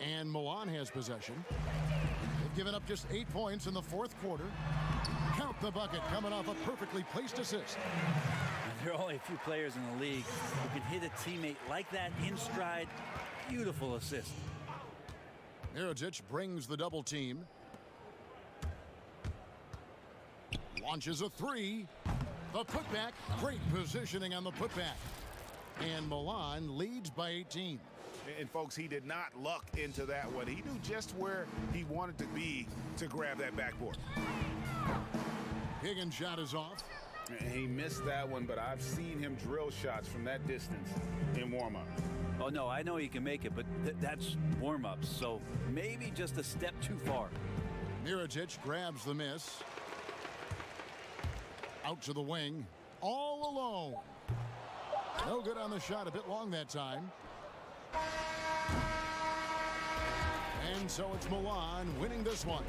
And Milan has possession. They've given up just 8 points in the fourth quarter. Count the bucket coming off a perfectly placed assist. There are only a few players in the league who can hit a teammate like that in stride. Beautiful assist. Mirotic brings the double team. Launches a three. The putback. Great positioning on the putback. And Milan leads by 18. And folks, he did not luck into that one. He knew just where he wanted to be to grab that backboard. Higgins' shot is off. He missed that one, but I've seen him drill shots from that distance in warm-up. Oh, no, I know he can make it, but that's warm-ups, so maybe just a step too far. Mirotic grabs the miss. Out to the wing. All alone. No good on the shot. A bit long that time. And so it's Milan winning this one.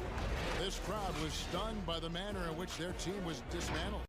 This crowd was stunned by the manner in which their team was dismantled.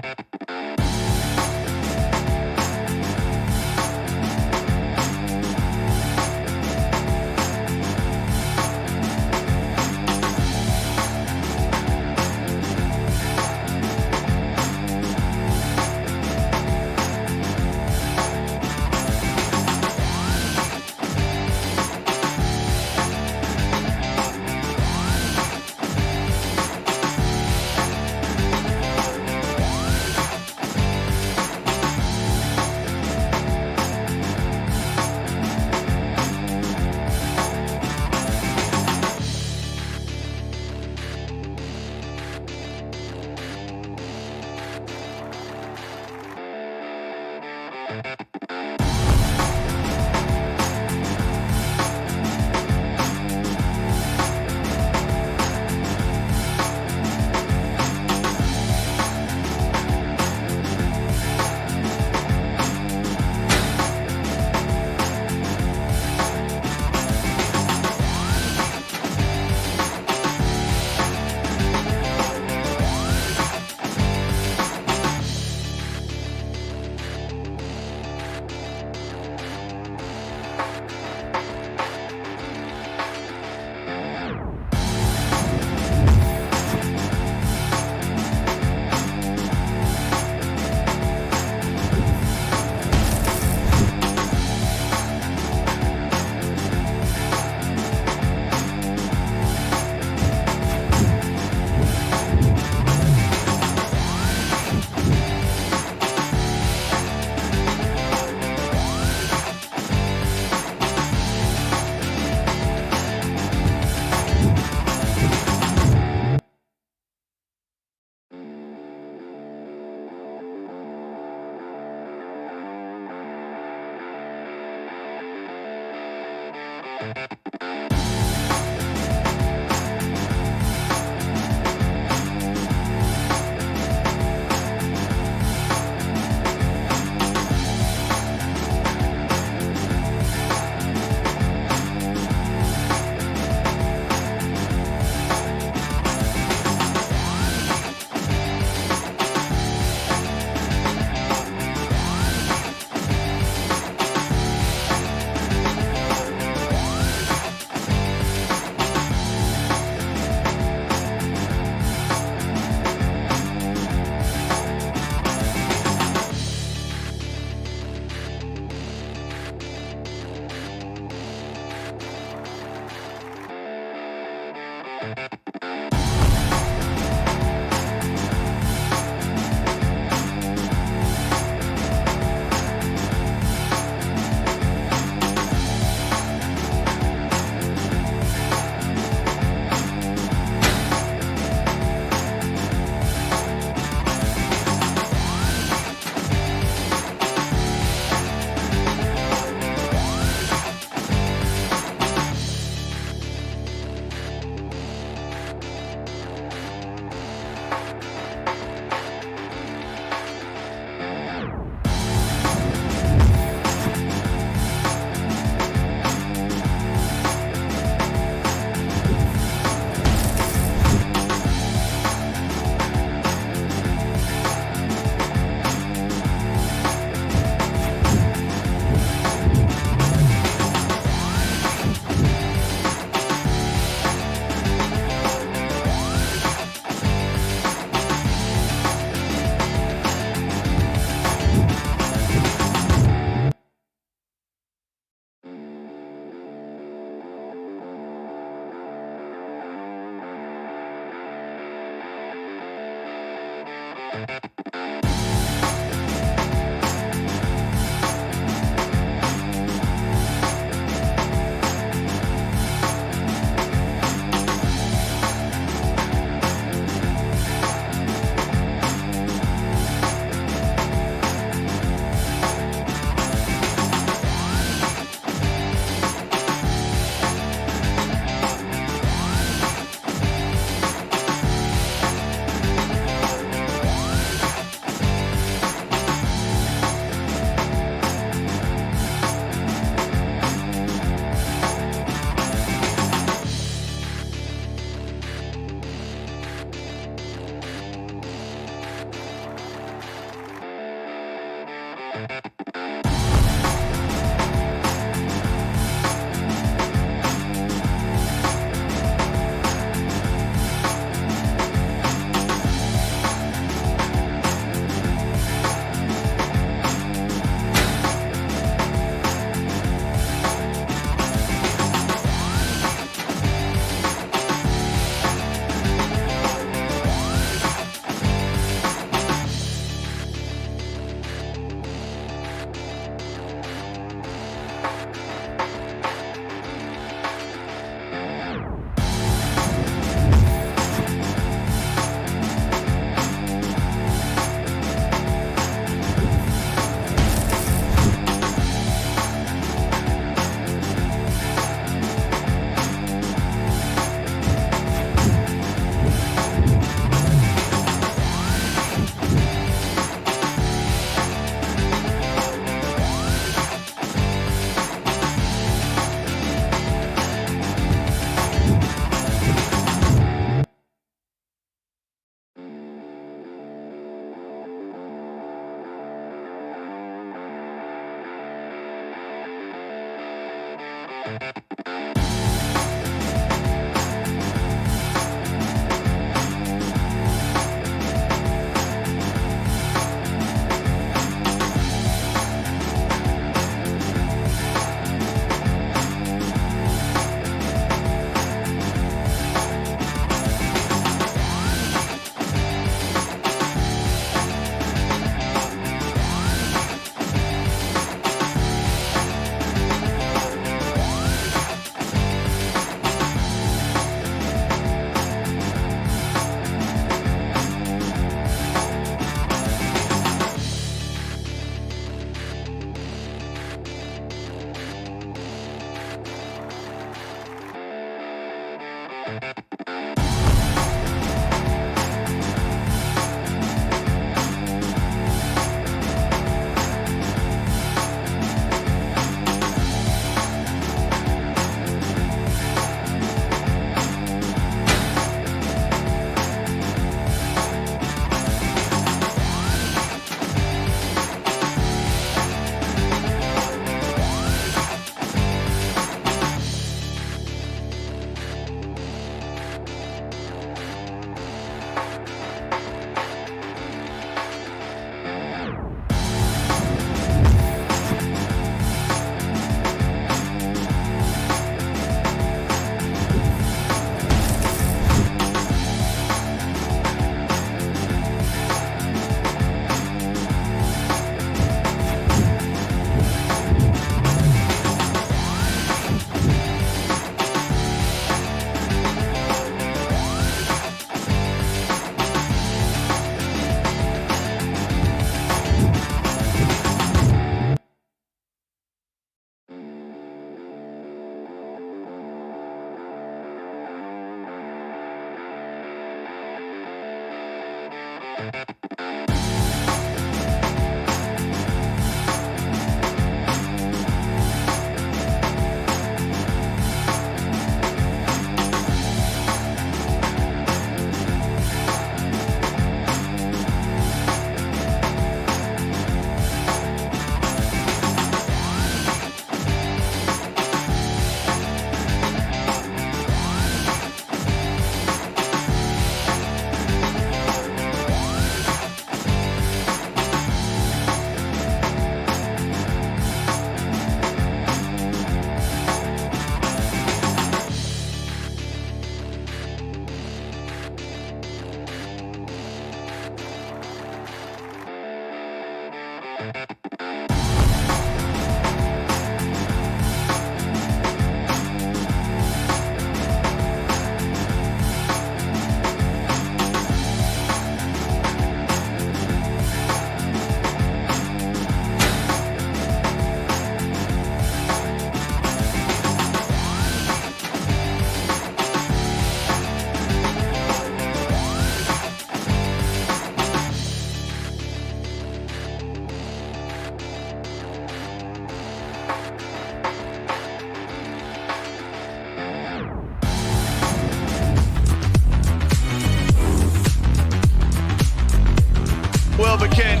Ken.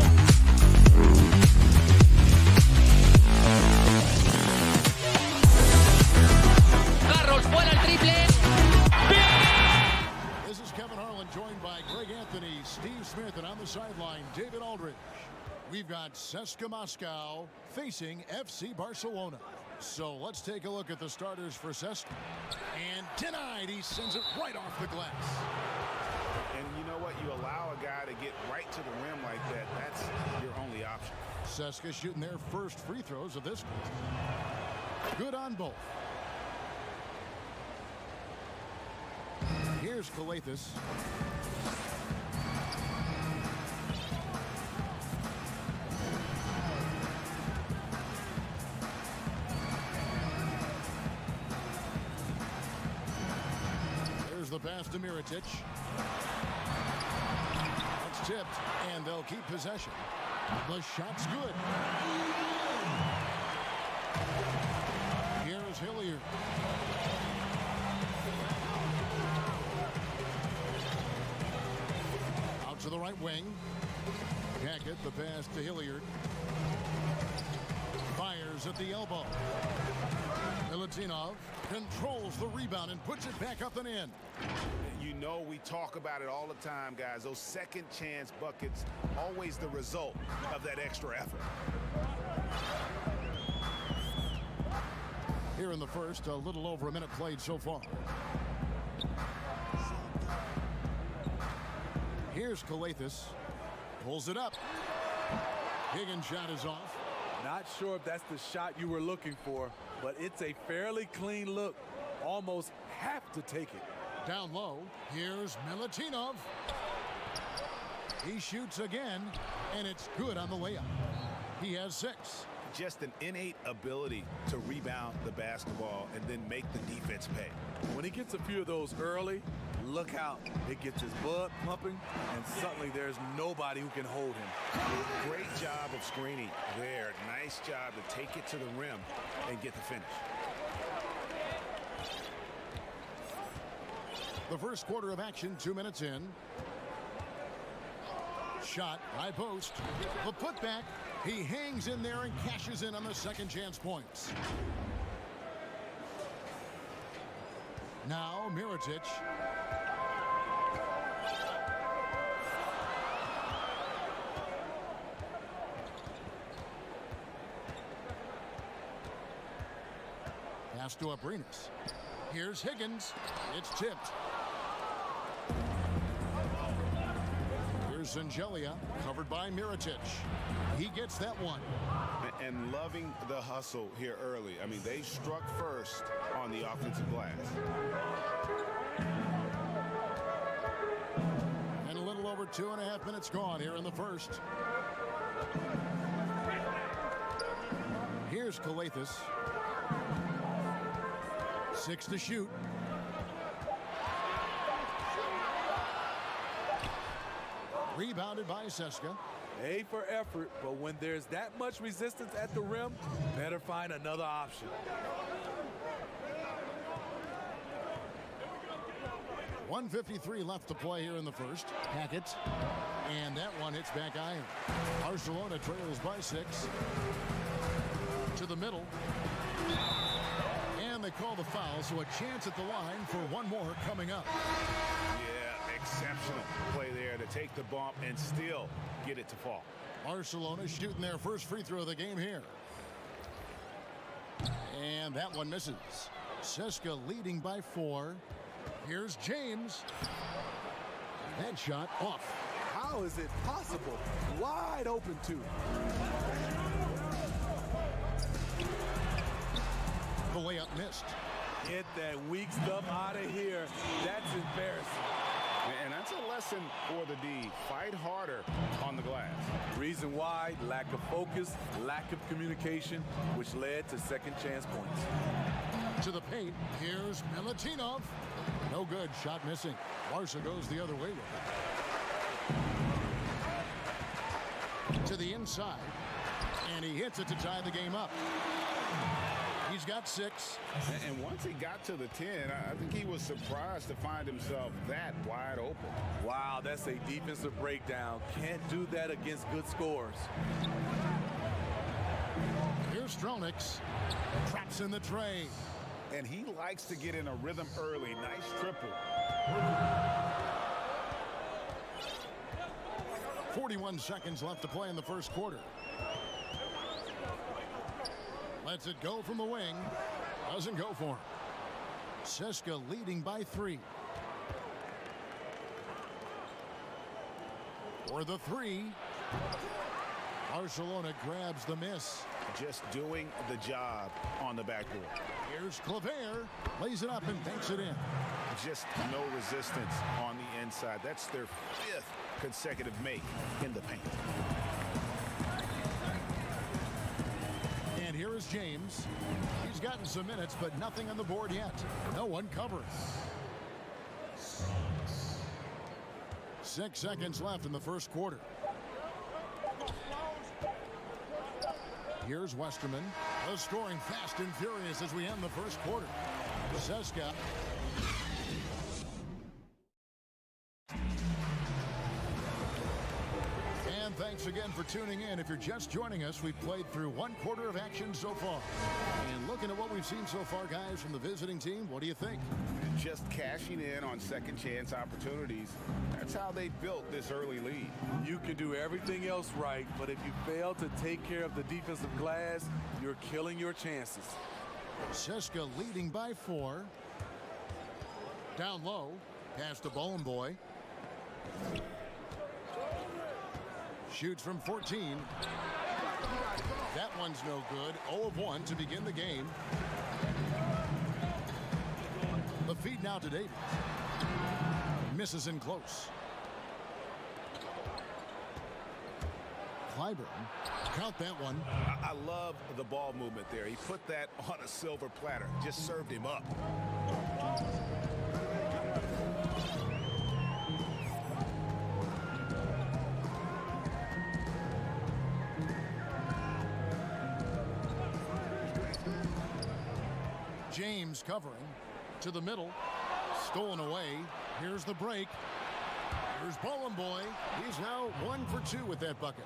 Garros, vuela el triple. This is Kevin Harlan joined by Greg Anthony, Steve Smith, and on the sideline, David Aldridge. We've got CSKA Moscow facing FC Barcelona. So let's take a look at the starters for CSKA. And denied, he sends it right off the glass. And you know what? You allow a guy to get right to the rim like that. That's your only option. CSKA shooting their first free throws of this one. Good on both. Here's Calathis. There's the pass to Mirotic. That's tipped, and they'll keep possession. The shot's good. Here's Hilliard. Out to the right wing. Hackett, the pass to Hilliard. Fires at the elbow. Milutinov controls the rebound and puts it back up and in. You know, we talk about it all the time, guys. Those second chance buckets, always the result of that extra effort. Here in the first, a little over a minute played so far. Here's CLA. Pulls it up. Higgins' shot is off. Not sure if that's the shot you were looking for, but it's a fairly clean look. Almost have to take it. Down low, here's Milutinov. He shoots again, and it's good on the layup. He has 6. Just an innate ability to rebound the basketball and then make the defense pay. When he gets a few of those early, look out. It gets his blood pumping, and suddenly there's nobody who can hold him. Great job of screening there. Nice job to take it to the rim and get the finish. The first quarter of action, 2 minutes in. Shot, high post. The putback. He hangs in there and cashes in on the second chance points. Now Mirotic. Pass to Abrinas. Here's Higgins. It's tipped. Here's Zangelia, covered by Mirotic. He gets that one. And loving the hustle here early. I mean, they struck first on the offensive glass. And a little over 2.5 minutes gone here in the first. Here's CLA. 6 to shoot. Rebounded by Seska. A for effort, but when there's that much resistance at the rim, better find another option. .153 left to play here in the first. Hackett. And that one hits back iron. Barcelona trails by 6. To the middle. And they call the foul, so a chance at the line for one more coming up. Yeah, exceptional play there to take the bump and still get it to fall. Barcelona shooting their first free throw of the game here. And that one misses. Seska leading by 4. Here's James. That shot off. How is it possible? Wide open too. The layup missed. Get that weak stuff out of here. That's embarrassing. And that's a lesson for the D. Fight harder on the glass. Reason why, lack of focus, lack of communication, which led to second chance points. To the paint, here's Milutinov. No good, shot missing. Barca goes the other way with it. To the inside, and he hits it to tie the game up. He's got 6. And once he got to the 10, I think he was surprised to find himself that wide open. Wow, that's a defensive breakdown. Can't do that against good scores. Here's Stronix. Traps in the tray. And he likes to get in a rhythm early. Nice triple. 41 seconds left to play in the first quarter. Lets it go from the wing. Doesn't go for him. Seska leading by 3. For the 3. Barcelona grabs the miss. Just doing the job on the backboard. Here's Claver. Lays it up and banks it in. Just no resistance on the inside. That's their 5th consecutive make in the paint. And here is James. He's gotten some minutes, but nothing on the board yet. No one covers. 6 seconds left in the first quarter. Here's Westerman. The scoring fast and furious as we end the first quarter. Seska. And thanks Thanks again for tuning in. If you're just joining us, we've played through one quarter of action so far. And looking at what we've seen so far, guys, from the visiting team, what do you think? Just cashing in on second chance opportunities. That's how they built this early lead. You can do everything else right, but if you fail to take care of the defensive glass, you're killing your chances. Seska leading by 4. Down low, pass to Boy. Shoots from 14. That one's no good. 0 of 1 to begin the game. The feed now to Davies. Misses in close. Clyburn. Count that one. I love the ball movement there. He put that on a silver platter. Just served him up. James covering to the middle. Stolen away. Here's the break. Here's Boy. He's now 1 for 2 with that bucket.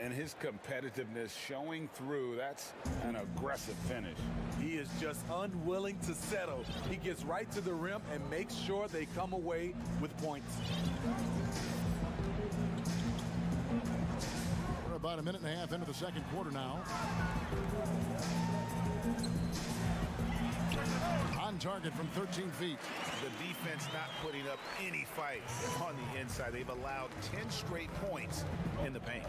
And his competitiveness showing through. That's an aggressive finish. He is just unwilling to settle. He gets right to the rim and makes sure they come away with points. We're about a minute and a half into the second quarter now. On target from 13 feet. The defense not putting up any fight on the inside. They've allowed 10 straight points in the paint.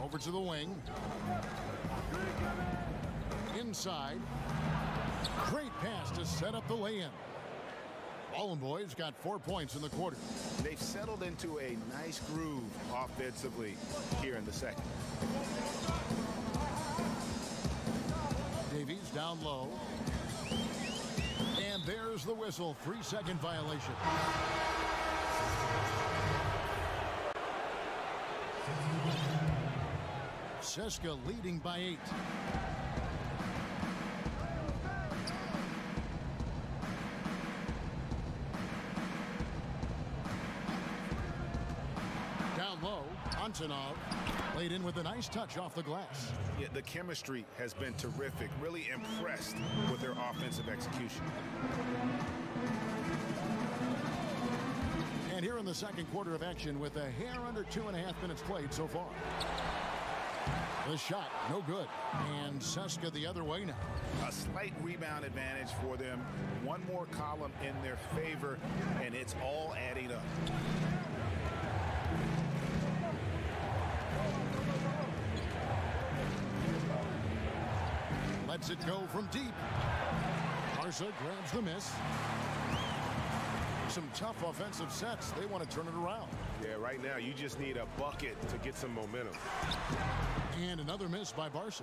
Over to the wing. Inside. Great pass to set up the lay-in. Boy's got 4 points in the quarter. They've settled into a nice groove offensively here in the second. Davies down low. And there's the whistle. 3-second violation. Seska leading by 8. Down low, Antonov laid in with a nice touch off the glass. Yeah, the chemistry has been terrific. Really impressed with their offensive execution. And here in the second quarter of action with a hair under 2.5 minutes played so far. The shot, no good. And Seska the other way now. A slight rebound advantage for them. One more column in their favor, and it's all adding up. Lets it go from deep. Barca grabs the miss. Some tough offensive sets. They want to turn it around. Yeah, right now you just need a bucket to get some momentum. And another miss by Barca.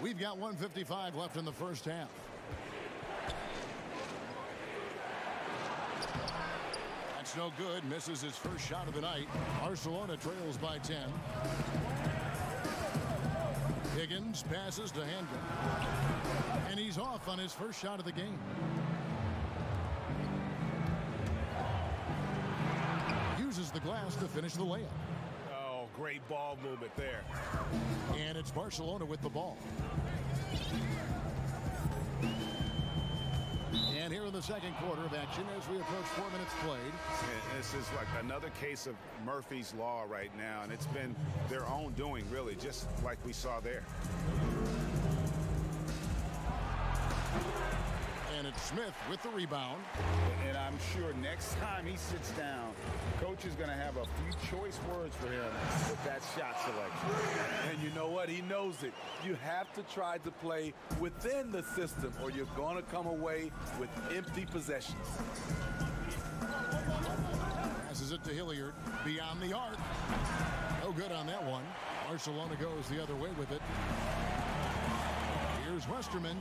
We've got 1:55 left in the first half. That's no good. Misses his first shot of the night. Barcelona trails by 10. Higgins passes to Handel. And he's off on his first shot of the game. Uses the glass to finish the layup. Oh, great ball movement there. And it's Barcelona with the ball. And here in the second quarter of action as we approach 4 minutes played. And this is like another case of Murphy's Law right now, and it's been their own doing, really, just like we saw there. And it's Smith with the rebound. And I'm sure next time he sits down, coach is going to have a few choice words for him with that shot selection. And you know what? He knows it. You have to try to play within the system or you're going to come away with empty possessions. Passes it to Hilliard beyond the arc. No good on that one. Barcelona goes the other way with it. Here's Westerman.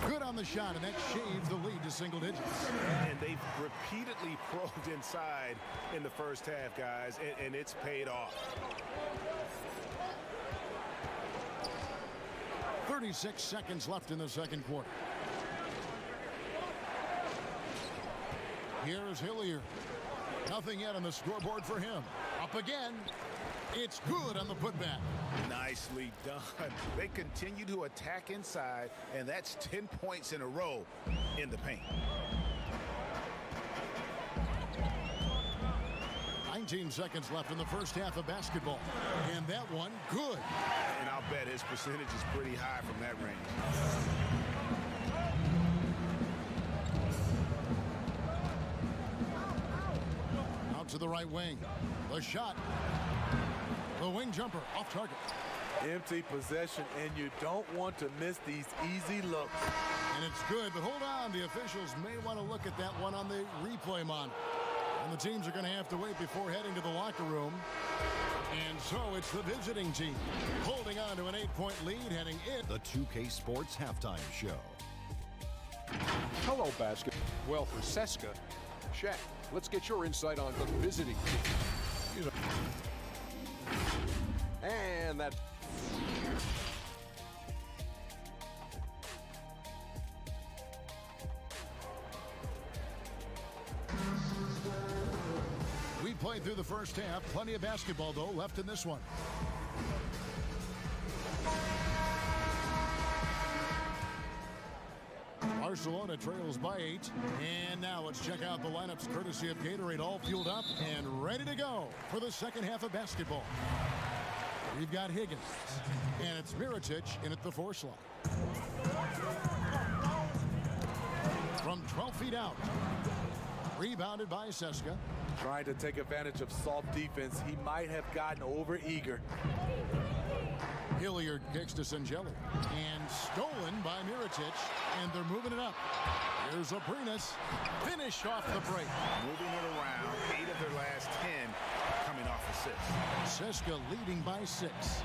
Good on the shot, and that shaves the lead to single digits. And they've repeatedly probed inside in the first half, guys, and it's paid off. 36 seconds left in the second quarter. Here's Hilliard. Nothing yet on the scoreboard for him. Up again. It's good on the putback. Nicely done. They continue to attack inside, and that's 10 points in a row in the paint. 19 seconds left in the first half of basketball. And that one, good. And I'll bet his percentage is pretty high from that range. Out to the right wing. The shot. The wing jumper off target. Empty possession, and you don't want to miss these easy looks. And it's good, but hold on. The officials may want to look at that one on the replay monitor. And the teams are going to have to wait before heading to the locker room. And so it's the visiting team holding on to an 8-point lead heading in. The 2K Sports Halftime Show. Hello, basket. Well, for Seska, Shaq, let's get your insight on the visiting team. And that. We played through the first half. Plenty of basketball, though, left in this one. Barcelona trails by 8. And now let's check out the lineups courtesy of Gatorade, all fueled up and ready to go for the second half of basketball. We've got Higgins, and it's Mirotic in at the 4 slot. From 12 feet out. Rebounded by Seska. Trying to take advantage of soft defense. He might have gotten over eager. Hilliard kicks to Sangelli. And stolen by Mirotic. And they're moving it up. Here's Aprinas. Finish off the break. Moving it around. 8 of their last 10 coming off assists. Seska leading by 6.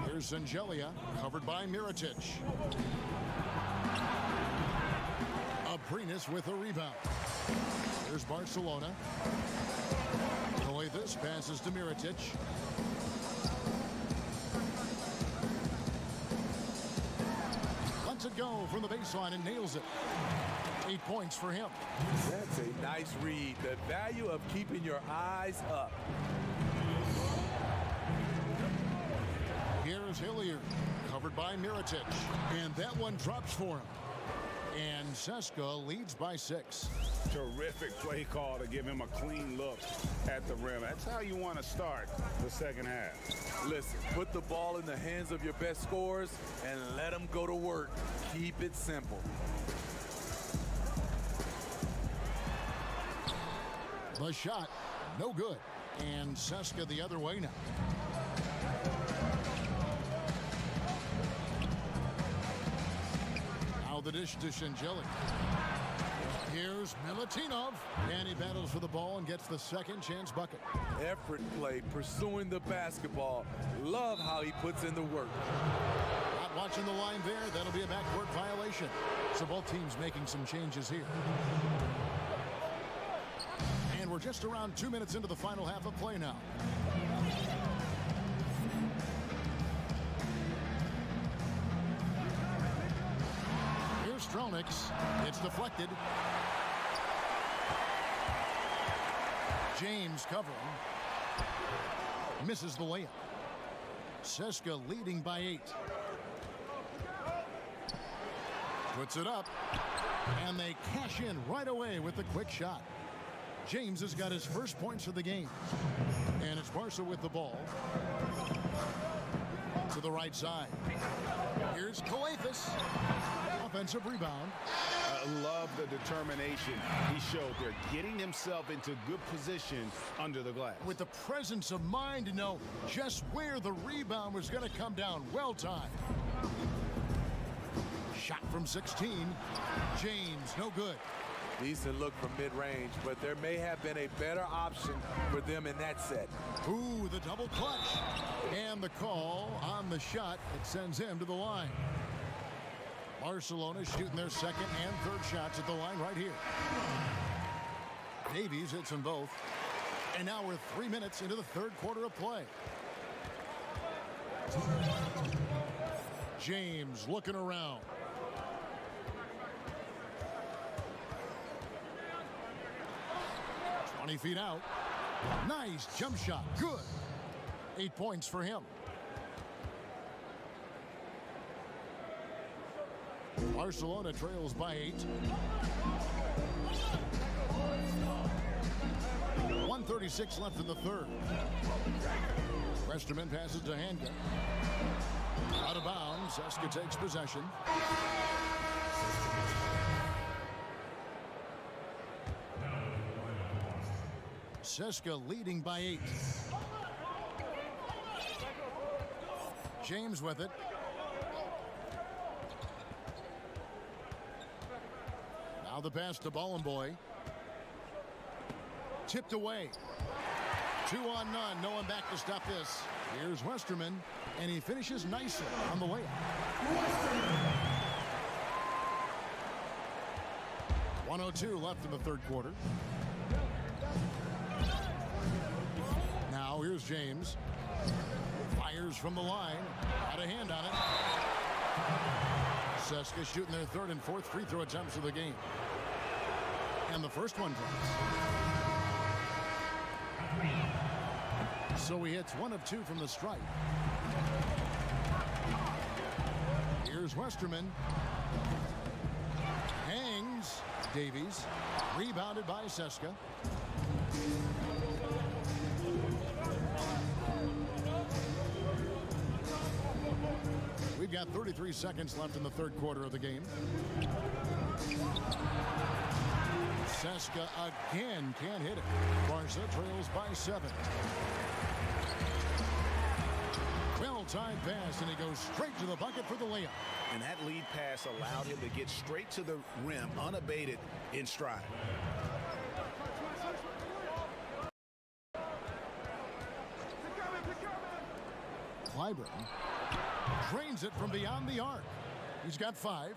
Here's Zangelia, covered by Mirotic. Aprinas with a rebound. Here's Barcelona. This passes to Mirotic. Lets it go from the baseline and nails it. 8 points for him. That's a nice read. The value of keeping your eyes up. Here's Hilliard, covered by Mirotic. And that one drops for him. And Seska leads by 6. Terrific play call to give him a clean look at the rim. That's how you want to start the second half. Listen, put the ball in the hands of your best scorers and let them go to work. Keep it simple. The shot, no good. And Seska the other way now. The dish to Shingelli. Here's Milutinov, and he battles for the ball and gets the second chance bucket. Effort play, pursuing the basketball. Love how he puts in the work. Not watching the line there. That'll be a backcourt violation. So both teams making some changes here. And we're just around 2 minutes into the final half of play now. Stronix. It's deflected. James covering. Misses the layup. Seska leading by 8. Puts it up. And they cash in right away with the quick shot. James has got his first points of the game. And it's Barca with the ball. To the right side. Here's Coathis. Offensive rebound. I love the determination he showed there, getting himself into good position under the glass. With the presence of mind to know just where the rebound was going to come down. Well timed. Shot from 16. James, no good. Decent look from mid-range, but there may have been a better option for them in that set. Ooh, the double clutch. And the call on the shot. It sends him to the line. Barcelona shooting their second and third shots at the line right here. Davies hits them both. And now we're 3 minutes into the third quarter of play. James looking around. "20 feet out. Nice jump shot. Good. 8 points for him. Barcelona trails by 8. 1:36 left in the third. Westerman passes to Hanga. Out of bounds. Seska takes possession. Seska leading by 8. James with it. Now the pass to Bollenboy. Tipped away. 2-on-none. No one back to stop this. Here's Westerman, and he finishes nicely on the layup. 1:02 left in the third quarter. Now here's James. Fires from the line. Got a hand on it. Seska shooting their third and fourth free throw attempts of the game. And the first one drops. So he hits 1 of 2 from the stripe. Here's Westerman. Hangs. Davies. Rebounded by Seska. We've got 33 seconds left in the third quarter of the game. Seska again can't hit it. Barca trails by 7. Well-timed pass, and he goes straight to the bucket for the layup. And that lead pass allowed him to get straight to the rim, unabated in stride. Clyburn drains it from beyond the arc. He's got 5.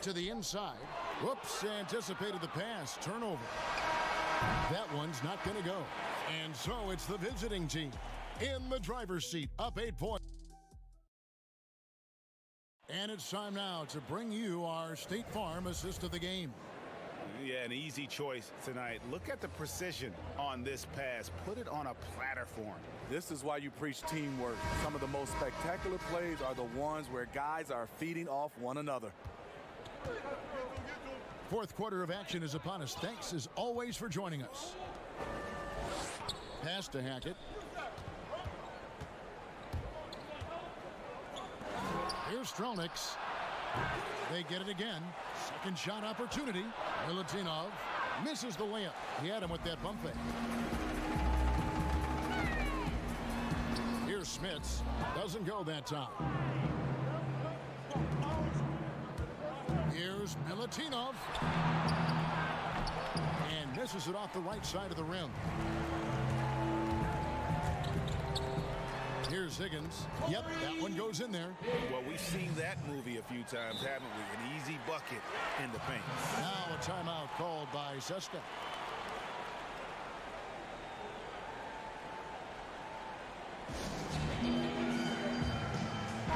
To the inside. Whoops, anticipated the pass. Turnover. That one's not going to go. And so it's the visiting team in the driver's seat, up 8 points. And it's time now to bring you our State Farm assist of the game. Yeah, an easy choice tonight. Look at the precision on this pass. Put it on a platter for him. This is why you preach teamwork. Some of the most spectacular plays are the ones where guys are feeding off one another. Fourth quarter of action is upon us. Thanks as always for joining us. Pass to Hackett. Here's Strelniks. They get it again. Second shot opportunity. Milutinov misses the layup. He had him with that bump fake. Here's Smits. Doesn't go that time. Here's Milutinov. And misses it off the right side of the rim. Here's Higgins. Yep, that one goes in there. Well, we've seen that movie a few times, haven't we? An easy bucket in the paint. Now a timeout called by Seska.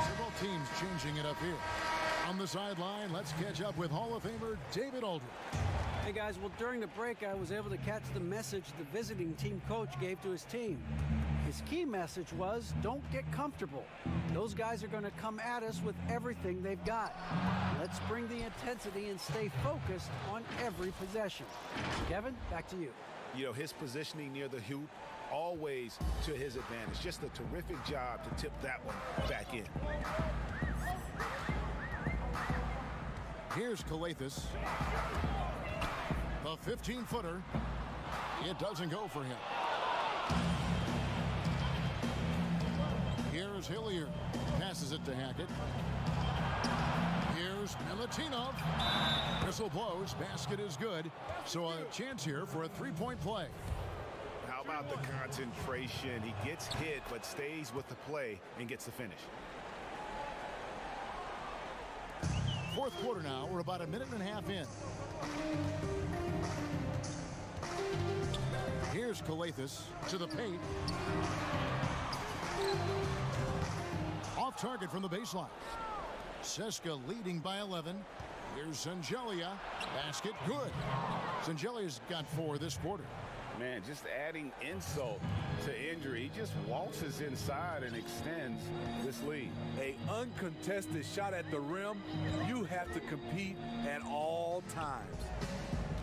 Several teams changing it up here. On the sideline, let's catch up with Hall of Famer David Aldridge. Hey guys, well during the break I was able to catch the message the visiting team coach gave to his team. His key message was, don't get comfortable. Those guys are going to come at us with everything they've got. Let's bring the intensity and stay focused on every possession. Kevin, back to you. You know, his positioning near the hoop, always to his advantage. Just a terrific job to tip that one back in. Here's Calathis. The 15-footer. It doesn't go for him. Here's Hilliard. Passes it to Hackett. Here's Milutinov. Whistle blows. Basket is good. So a chance here for a three-point play. How about the concentration? He gets hit, but stays with the play and gets the finish. Fourth quarter now. We're about a minute and a half in. Here's Kalathis to the paint. Off target from the baseline. Seska leading by 11. Here's Sangelia. Basket good. Sangelia's got 4 this quarter. Man, just adding insult to injury. He just waltzes inside and extends this lead. An uncontested shot at the rim, you have to compete at all times.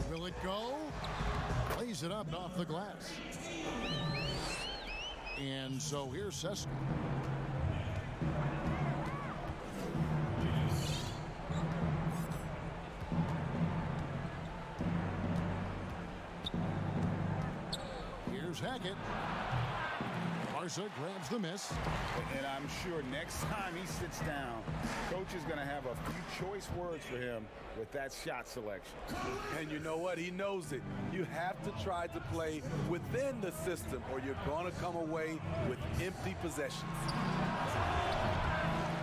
Will it go? Plays it up and off the glass. And so here's Seska. Hackett. Barca grabs the miss. And I'm sure next time he sits down, coach is going to have a few choice words for him with that shot selection. And you know what? He knows it. You have to try to play within the system or you're going to come away with empty possessions.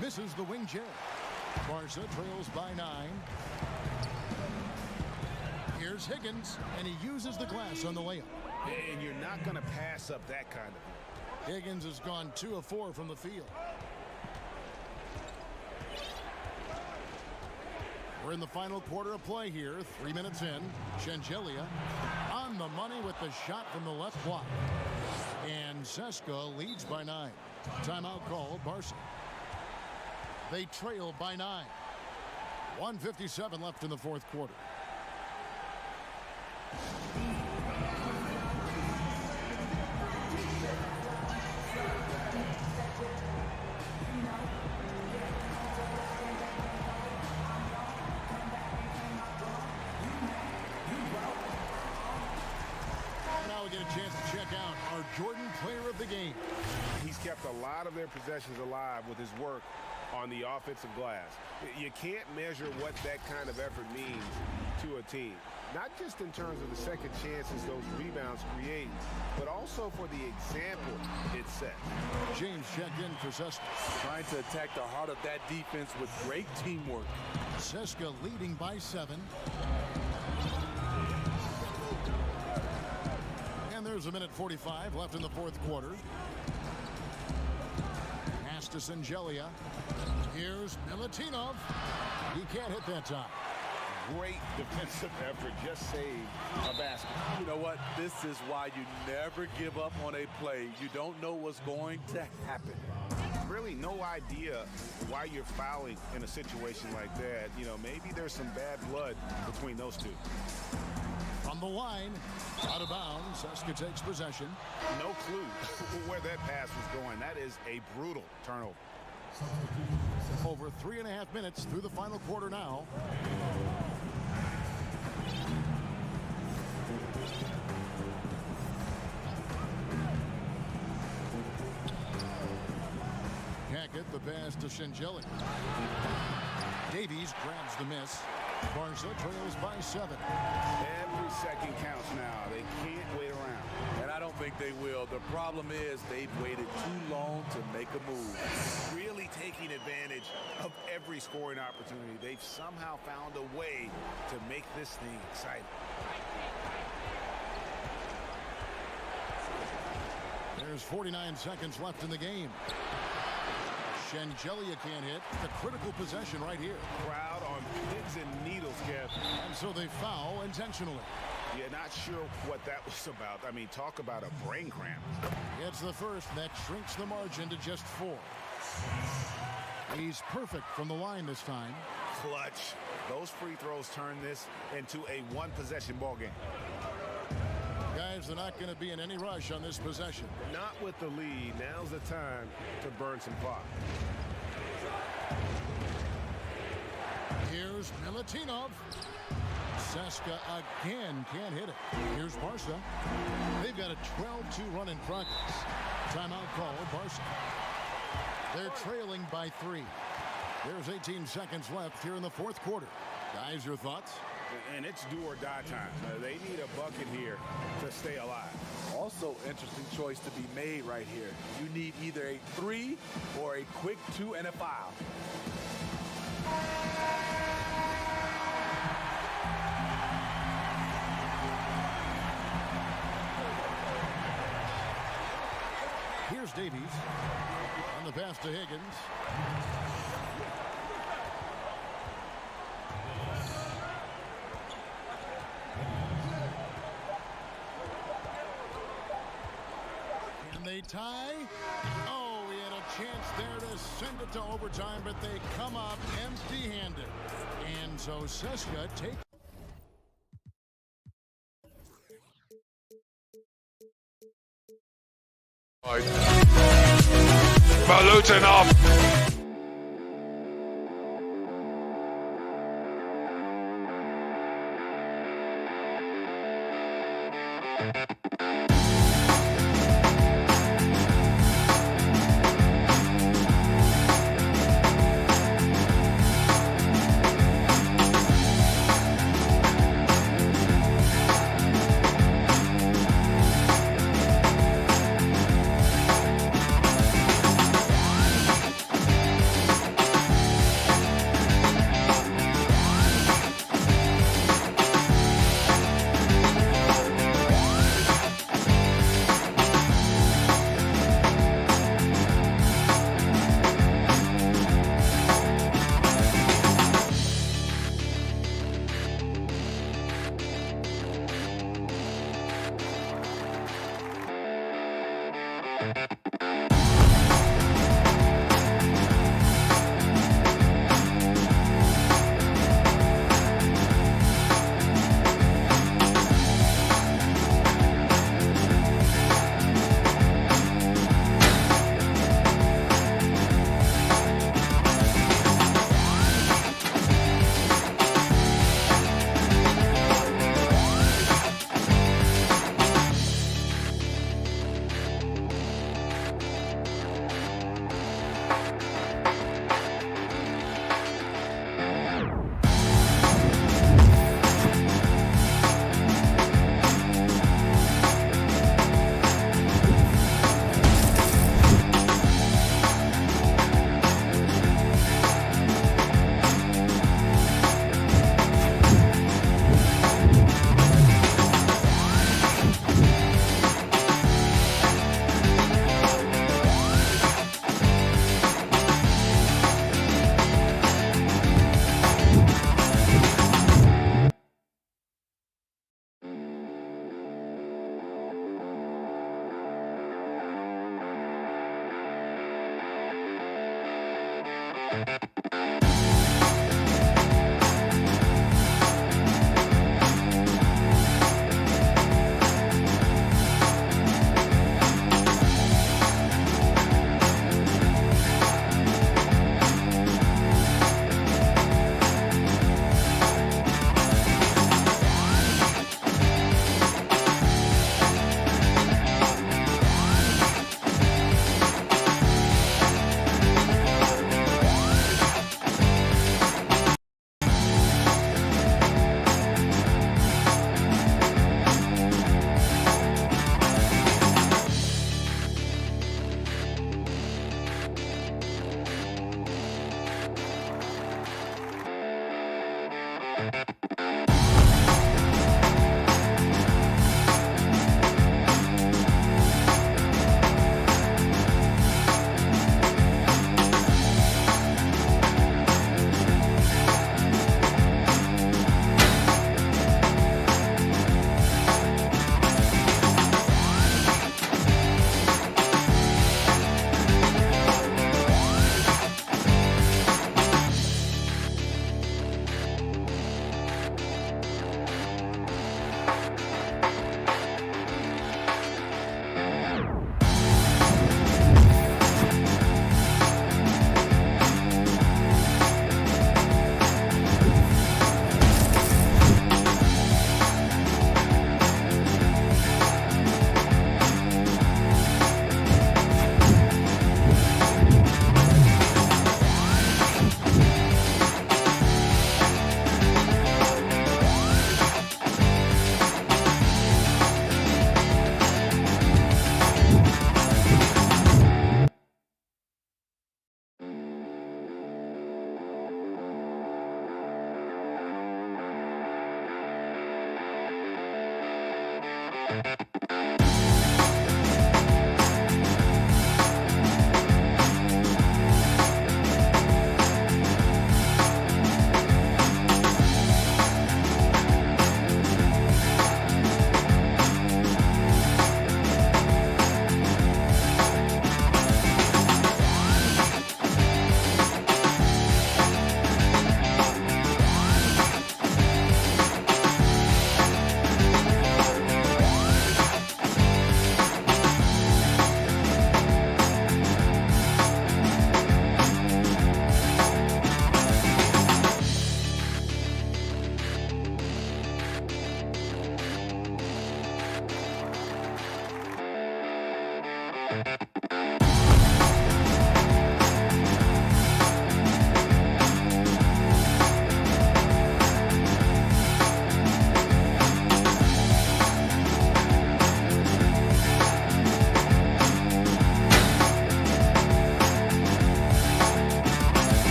Misses the wing chair. Barca trails by 9. Here's Higgins, and he uses the glass on the layup. And you're not going to pass up that kind of thing. Higgins has gone 2 of 4 from the field. We're in the final quarter of play here. 3 minutes in. Sangelia on the money with the shot from the left block. And Seska leads by 9. Timeout called Barca. They trail by 9. 1:57 left in the fourth quarter. Now we get a chance to check out our Jordan Player of the Game. He's kept a lot of their possessions alive with his work on the offensive glass. You can't measure what that kind of effort means to a team. Not just in terms of the second chances those rebounds create, but also for the example it sets. James checked in for Seska. Trying to attack the heart of that defense with great teamwork. Seska leading by 7. And there's a minute 45 left in the fourth quarter. Pass to Sangelia. Here's Milutinov. He can't hit that time. Great defensive effort, just saved a basket. You know what? This is why you never give up on a play. You don't know what's going to happen. Really no idea why you're fouling in a situation like that. You know, maybe there's some bad blood between those two. From the line, out of bounds, Seska takes possession. No clue where that pass was going. That is a brutal turnover. Over 3.5 minutes through the final quarter now. Hackett, the pass to Sangelia. Davies grabs the miss. Barca trails by 7. Every second counts now. They can't wait around. And I don't think they will. The problem is they've waited too long to make a move. Really taking advantage of every scoring opportunity. They've somehow found a way to make this thing exciting. There's 49 seconds left in the game. Sangelia can't hit. The critical possession right here. Crowd on pins and needles, Kev. And so they foul intentionally. Yeah, not sure what that was about. I mean, talk about a brain cramp. It's the first that shrinks the margin to just 4. He's perfect from the line this time. Clutch. Those free throws turn this into a one-possession ball game. Guys, they're not going to be in any rush on this possession. Not with the lead. Now's the time to burn some clock. Here's Milutinov. Seska again can't hit it. Here's Barca. They've got a 12-2 run in progress. Timeout call, Barca. They're trailing by 3. There's 18 seconds left here in the fourth quarter. Guys, your thoughts? and it's do or die time. They need a bucket here to stay alive. Also, interesting choice to be made right here. You need either a 3 or a quick 2 and a foul. Here's Davies on the pass to Higgins. Can they tie? Oh, he had a chance there to send it to overtime, but they come up empty-handed. And so Seska takes. Maluten off.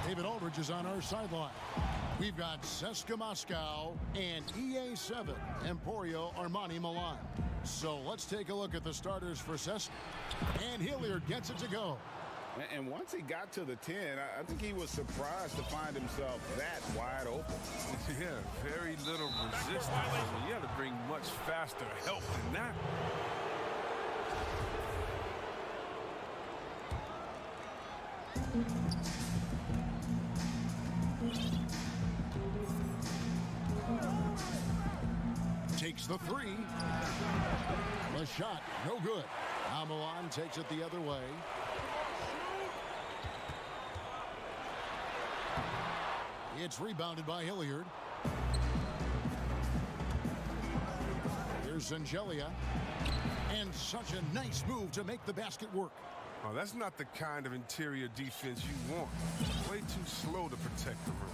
David Aldridge is on our sideline. We've got CSKA Moscow and EA7 Emporio Armani Milan. So let's take a look at the starters for CSKA. And Hilliard gets it to go. And once he got to the 10, I think he was surprised to find himself that wide open. Yeah, very little resistance. You got to bring much faster help than that. Takes the three. The shot, no good. Now Milan takes it the other way. It's rebounded by Hilliard. Here's Angelia. And such a nice move to make the basket work. Oh, that's not the kind of interior defense you want. Way too slow to protect the rim.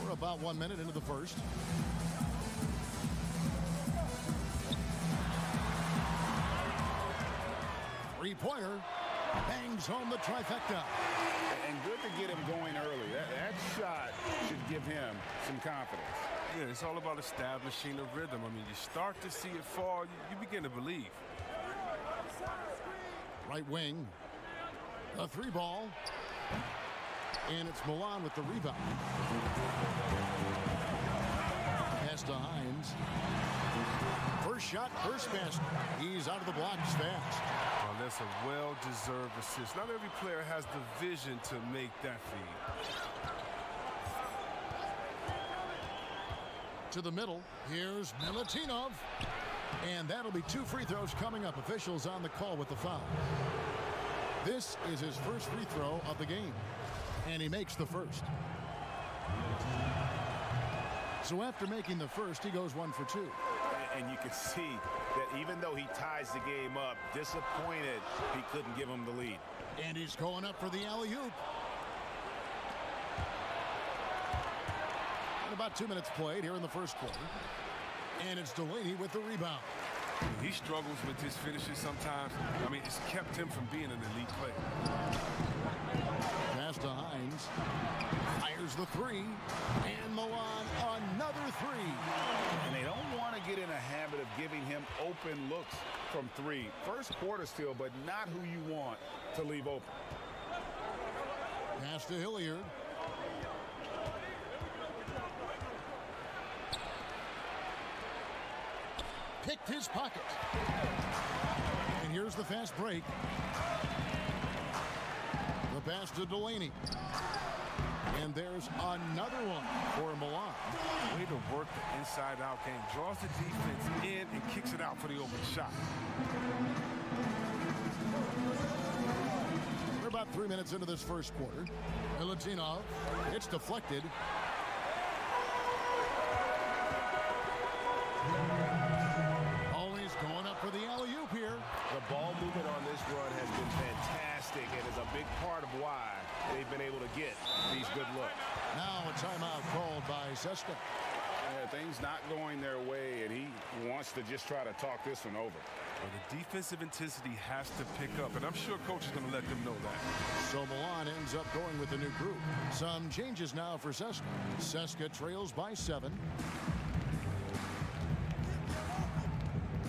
We're about 1 minute into the first. Three-pointer. Bangs home the trifecta. And good to get him going early. That shot should give him some confidence. Yeah, it's all about establishing a rhythm. I mean, you start to see it fall, you begin to believe. Right wing. A three ball. And it's Milan with the rebound. Pass to Hines. First shot, first basket. He's out of the blocks fast. Oh, that's a well-deserved assist. Not every player has the vision to make that feed. To the middle. Here's Milutinov. And that'll be 2 free throws coming up. Officials on the call with the foul. This is his first free throw of the game. And he makes the first. So after making the first, he goes 1 for 2. And you can see that even though he ties the game up, disappointed he couldn't give him the lead. And he's going up for the alley-oop. About 2 minutes played here in the first quarter. And it's Delaney with the rebound. He struggles with his finishes sometimes. I mean, it's kept him from being an elite player. Pass to Hines. Fires the three. And Milan another three. And they don't want to get in a habit of giving him open looks from three. First quarter still, but not who you want to leave open. Pass to Hilliard. Picked his pocket. And here's the fast break. The pass to Delaney. And there's another one for Milan. Way to work the inside-out game. Draws the defense in and kicks it out for the open shot. We're about 3 minutes into this first quarter. Milutinov. It's deflected. Going up for the alley-oop here. The ball movement on this run has been fantastic and is a big part of why they've been able to get these good looks. Now a timeout called by Seska. Things not going their way, and he wants to just try to talk this one over. Well, the defensive intensity has to pick up, and I'm sure coach is going to let them know that. So Milan ends up going with a new group. Some changes now for Seska. Seska trails by 7.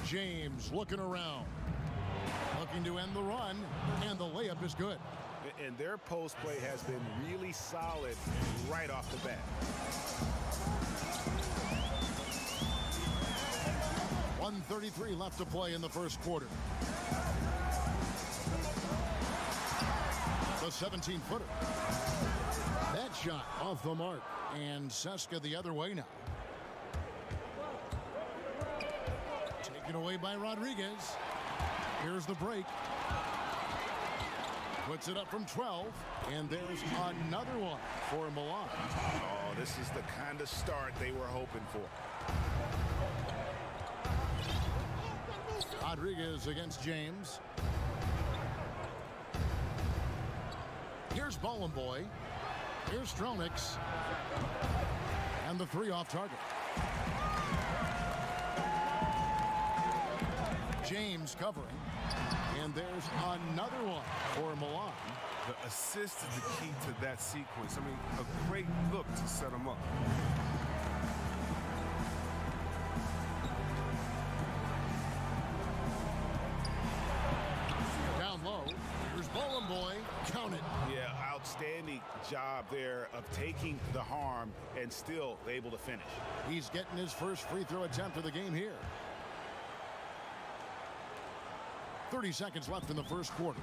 James looking around, looking to end the run, and the layup is good. And their post play has been really solid right off the bat. 1:33 left to play in the first quarter. The 17-footer. That shot off the mark, and Seska the other way now. Taken away by Rodriguez. Here's the break. Puts it up from 12, and there's another one for Milan. Oh, this is the kind of start they were hoping for. Rodriguez against James. Here's Boy. Here's Stronix. And the three off target. James covering. And there's another one for Milan. The assist is the key to that sequence. I mean, a great look to set him up. boy. Count it. Yeah, outstanding job there of taking the harm and still able to finish. He's getting his first free throw attempt of the game here. 30 seconds left in the first quarter.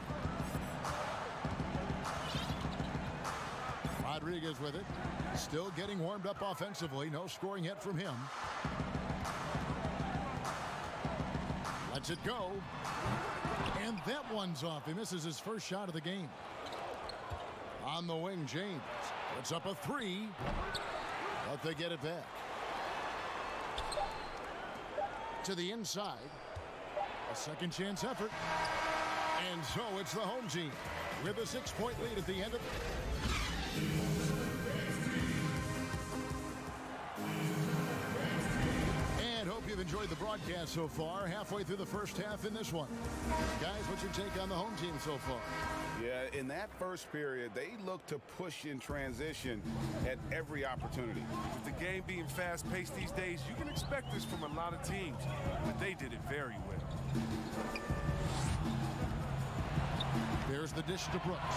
Rodriguez with it. Still getting warmed up offensively. No scoring yet from him. Lets it go. And that one's off. He misses his first shot of the game. On the wing, James puts up a three. But they get it back. To the inside. A second chance effort. And so it's the home team with a 6-point lead at the end of it. And hope you've enjoyed the broadcast so far. Halfway through the first half in this one. Guys, what's your take on the home team so far? Yeah, in that first period, they looked to push in transition at every opportunity. With the game being fast-paced these days, you can expect this from a lot of teams, but they did it very well. There's the dish to Brooks.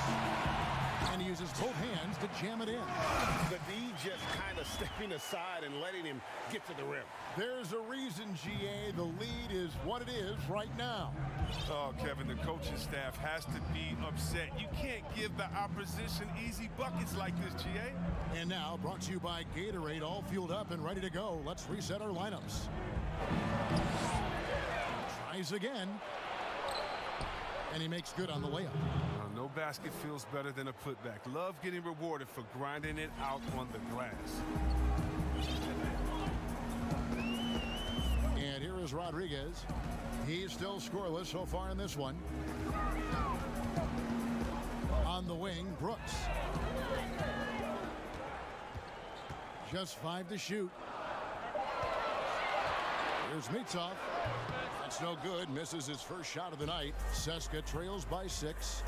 And he uses both hands to jam it in. The D just kind of stepping aside and letting him get to the rim. There's a reason, GA, the lead is what it is right now. Oh, Kevin, the coaching staff has to be upset. You can't give the opposition easy buckets like this, GA. And now, brought to you by Gatorade, all fueled up and ready to go. Let's reset our lineups. Tries again. And he makes good on the layup. No basket feels better than a putback. Love getting rewarded for grinding it out on the glass. And here is Rodriguez. He's still scoreless so far in this one. On the wing, Brooks. Just 5 to shoot. Here's Mitov. That's no good. Misses his first shot of the night. Seska trails by 6.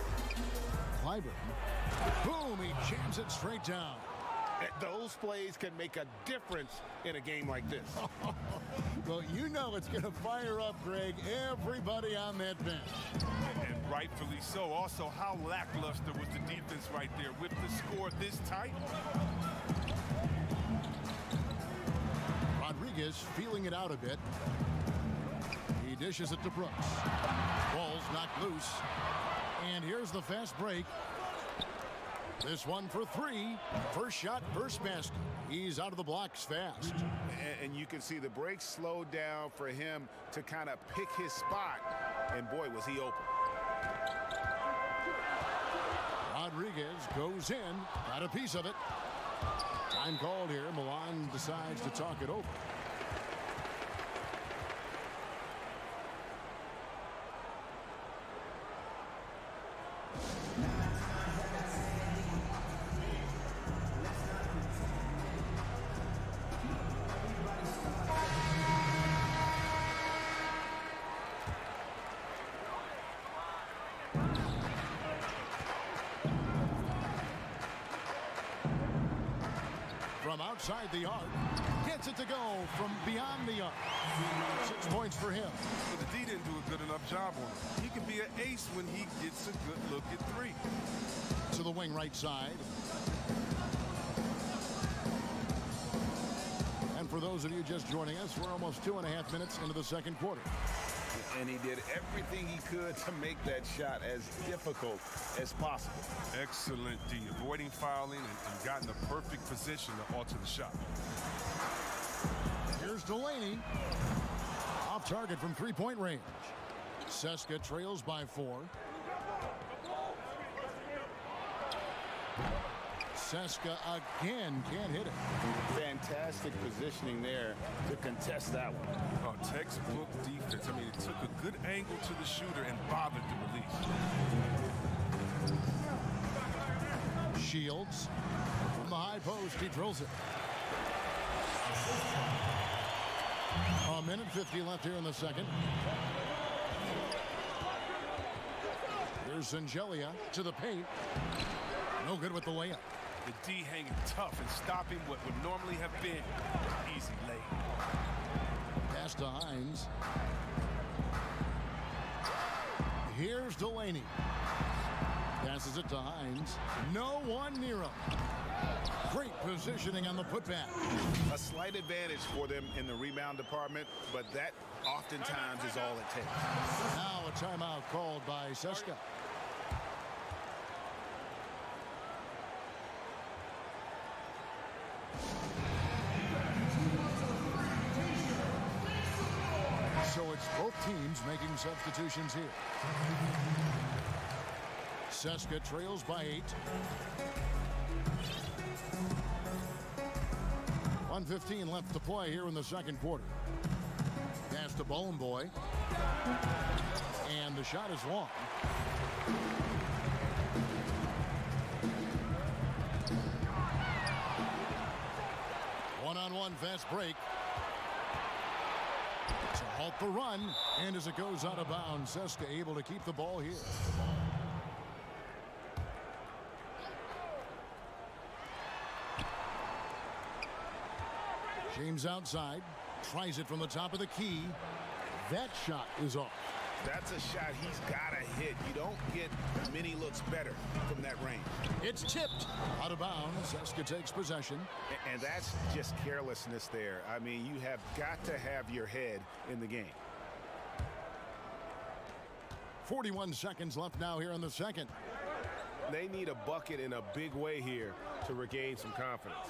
Clyburn. Boom! He jams it straight down. Those plays can make a difference in a game like this. Well, you know it's going to fire up, Greg, everybody on that bench. And rightfully so. Also, how lackluster was the defense right there with the score this tight? Rodriguez feeling it out a bit. He dishes it to Brooks. Ball's knocked loose. And here's the fast break. This one for 3. First shot, first basket. He's out of the blocks fast. And you can see the break slowed down for him to kind of pick his spot. And boy, was he open. Rodriguez goes in. Got a piece of it. Time called here. Milan decides to talk it over. From outside the arc, gets it to go from beyond the arc. 6 points for him. But the D didn't do a good enough job on him. He can be an ace when he gets a good look at 3. To the wing right side. And for those of you just joining us, we're almost 2.5 minutes into the second quarter. And he did everything he could to make that shot as difficult as possible. Excellent D, avoiding fouling and got in the perfect position to alter the shot. Here's Delaney. Off target from 3-point range. Seska trails by 4. Seska again can't hit it. Fantastic positioning there to contest that one. Oh, textbook defense. I mean, it took a good angle to the shooter and bothered the release. Shields from the high post. He drills it. 1:50 left here in the second. Here's Zangelia to the paint. No good with the layup. The D hanging tough and stopping what would normally have been an easy lay. Pass to Hines. Here's Delaney. Passes it to Hines. No one near him. Great positioning on the putback. A slight advantage for them in the rebound department, but that oftentimes is all it takes. Now a timeout called by Seska. So it's both teams making substitutions here. Seska trails by 8. 1:15 left to play here in the second quarter. Pass to Bowling Boy. And the shot is long. One-on-one fast break. To halt the run, and as it goes out of bounds, Seska able to keep the ball here. James outside, tries it from the top of the key. That shot is off. That's a shot he's got to hit. You don't get many looks better from that range. It's tipped out of bounds. Seska takes possession. And that's just carelessness there. I mean, you have got to have your head in the game. 41 seconds left now here in the second. They need a bucket in a big way here to regain some confidence.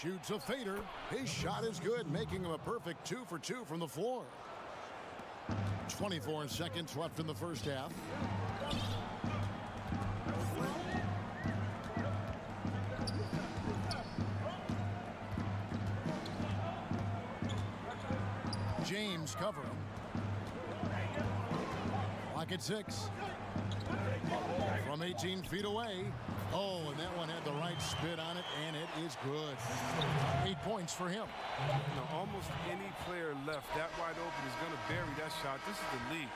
Shoots a fader. His shot is good, making him a perfect 2 for 2 from the floor. 24 seconds left in the first half. James covering. Clock at 6. From 18 feet away. Oh, and that one had the right spit on it, and it is good. 8 points for him. You know, almost any player left that wide open is going to bury that shot. This is the lead.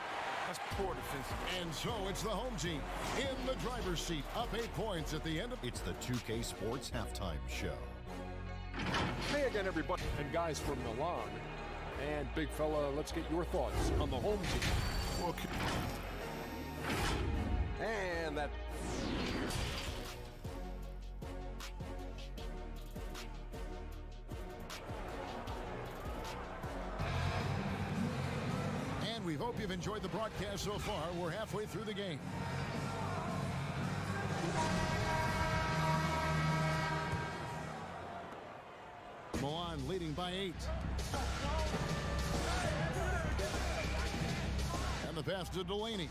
That's poor defensive. And so it's the home team in the driver's seat, up 8 points at the end of. It's the 2K Sports Halftime Show. Hey again, everybody. And guys from Milan. And big fella, let's get your thoughts on the home team. Well, and that. And we hope you've enjoyed the broadcast so far. We're halfway through the game. Milan leading by 8. And the pass to Delaney.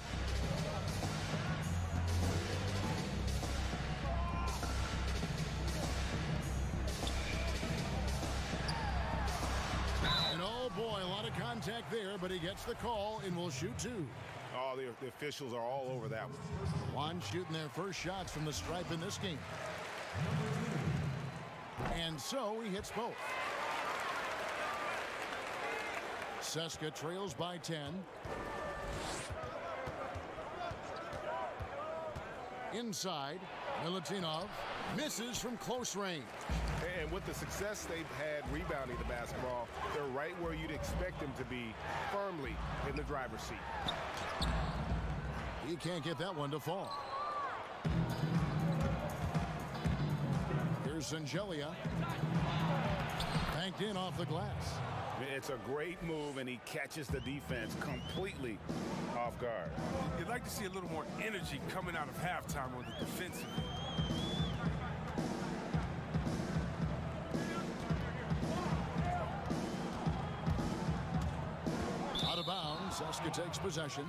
And oh boy, a lot of contact there, but he gets the call and will shoot 2. Oh, the officials are all over that one. Juan shooting their first shots from the stripe in this game. And so he hits both. Seska trails by 10. Inside, Milutinov misses from close range. And with the success they've had rebounding the basketball, they're right where you'd expect them to be, firmly in the driver's seat. He can't get that one to fall. Here's Sangelia. Banked in off the glass. It's a great move, and he catches the defense completely off guard. You'd like to see a little more energy coming out of halftime on the defensive end. Out of bounds, Seska takes possession.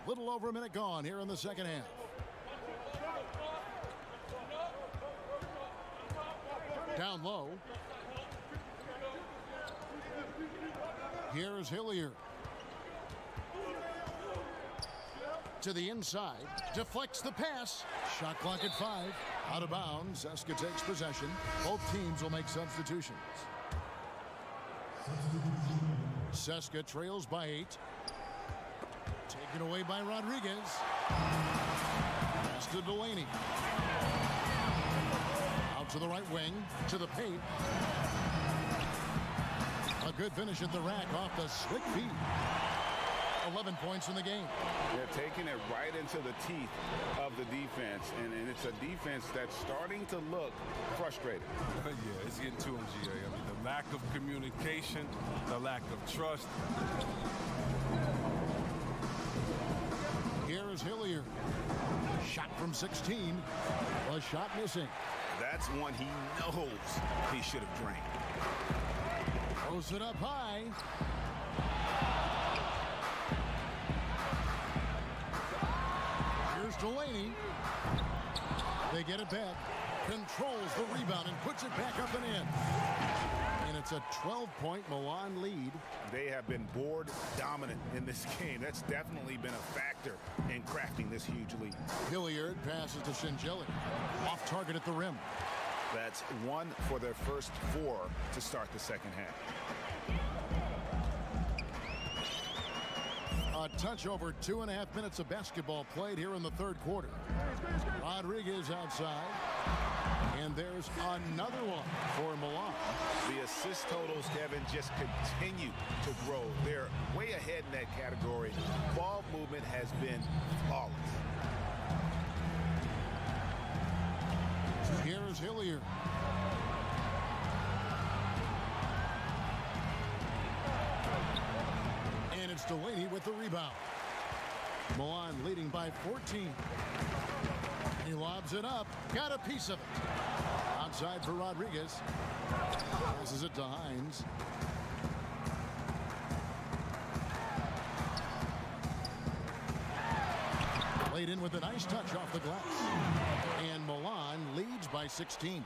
A little over a minute gone here in the second half. Down low. Here's Hilliard. To the inside. Deflects the pass. Shot clock at 5. Out of bounds. Seska takes possession. Both teams will make substitutions. Seska trails by 8. Taken away by Rodriguez. Pass to Delaney. Out to the right wing, to the paint. A good finish at the rack off the slick feet. 11 points in the game. They're taking it right into the teeth of the defense, and it's a defense that's starting to look frustrated. Yeah, it's getting to him, GA. I mean, the lack of communication, the lack of trust. Here's Hilliard. Shot from 16. A shot missing. That's one he knows he should have drained. Throws it up high. Here's Delaney. They get it back. Controls the rebound and puts it back up and in. And it's a 12-point Milan lead. They have been board dominant in this game. That's definitely been a factor in crafting this huge lead. Hilliard passes to Shingeli. Off target at the rim. That's one for their first 4 to start the second half. A touch over 2.5 minutes of basketball played here in the third quarter. Rodriguez outside. And there's another one for Milan. The assist totals, Kevin, just continue to grow. They're way ahead in that category. Ball movement has been flawless. Here's Hilliard. And it's Delaney with the rebound. Milan leading by 14. He lobs it up. Got a piece of it. Outside for Rodriguez. Passes it to Hines. Laid in with a nice touch off the glass. And Milan leads by 16.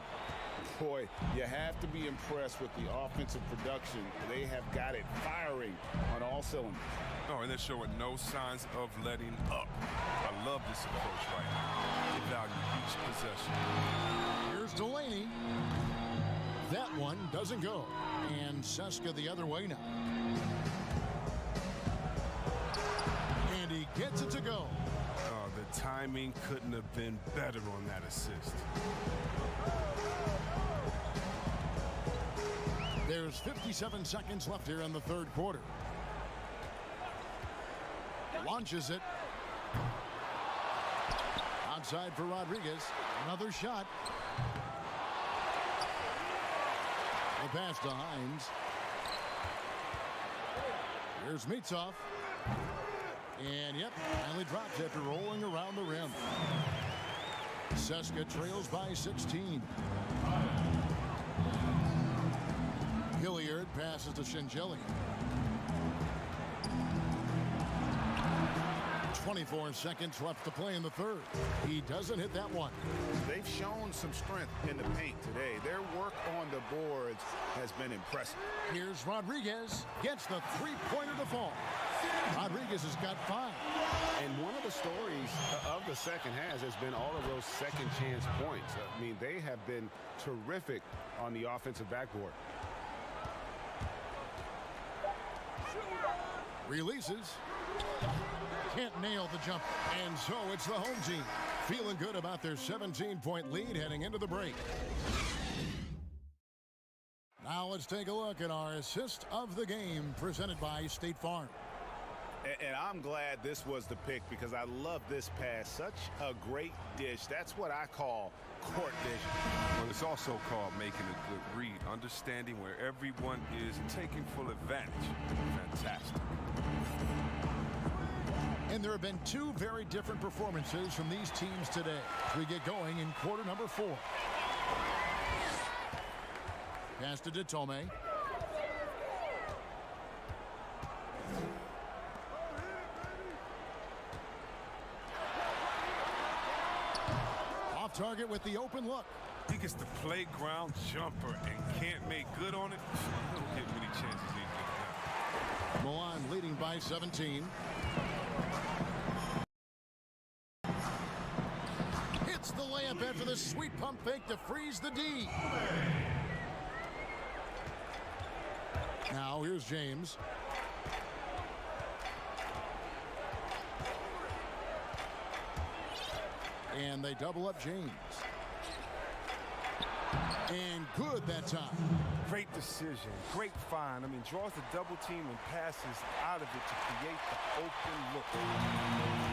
Boy, you have to be impressed with the offensive production. They have got it firing on all cylinders. Oh, and they're showing no signs of letting up. I love this approach right now. They value each possession. Here's Delaney. That one doesn't go. And Seska the other way now. And he gets it to go. Oh, the timing couldn't have been better on that assist. There's 57 seconds left here in the third quarter. Launches it. Outside for Rodriguez. Another shot. The pass to Hines. Here's Mitsov. And yep, finally drops after rolling around the rim. Seska trails by 16. Hilliard passes to Shingeli. 24 seconds left to play in the third. He doesn't hit that one. They've shown some strength in the paint today. Their work on the boards has been impressive. Here's Rodriguez. Gets the three-pointer to fall. Rodriguez has got 5. And one of the stories of the second half has been all of those second chance points. I mean, they have been terrific on the offensive backboard. Releases. Can't nail the jump. And so it's the home team feeling good about their 17-point lead heading into the break. Now let's take a look at our assist of the game presented by State Farm. And I'm glad this was the pick because I love this pass. Such a great dish. That's what I call court vision. Well, it's also called making a good read, understanding where everyone is and taking full advantage. Fantastic. And there have been 2 very different performances from these teams today as we get going in quarter number 4. Pass to Ditome. Off target with the open look. He gets the playground jumper and can't make good on it. He don't get many chances he can. Milan leading by 17. Hits the layup after the sweet pump fake to freeze the D. Now here's James. And they double up James. And good that time. Great decision. Great find. I mean, draws the double team and passes out of it to create the open look.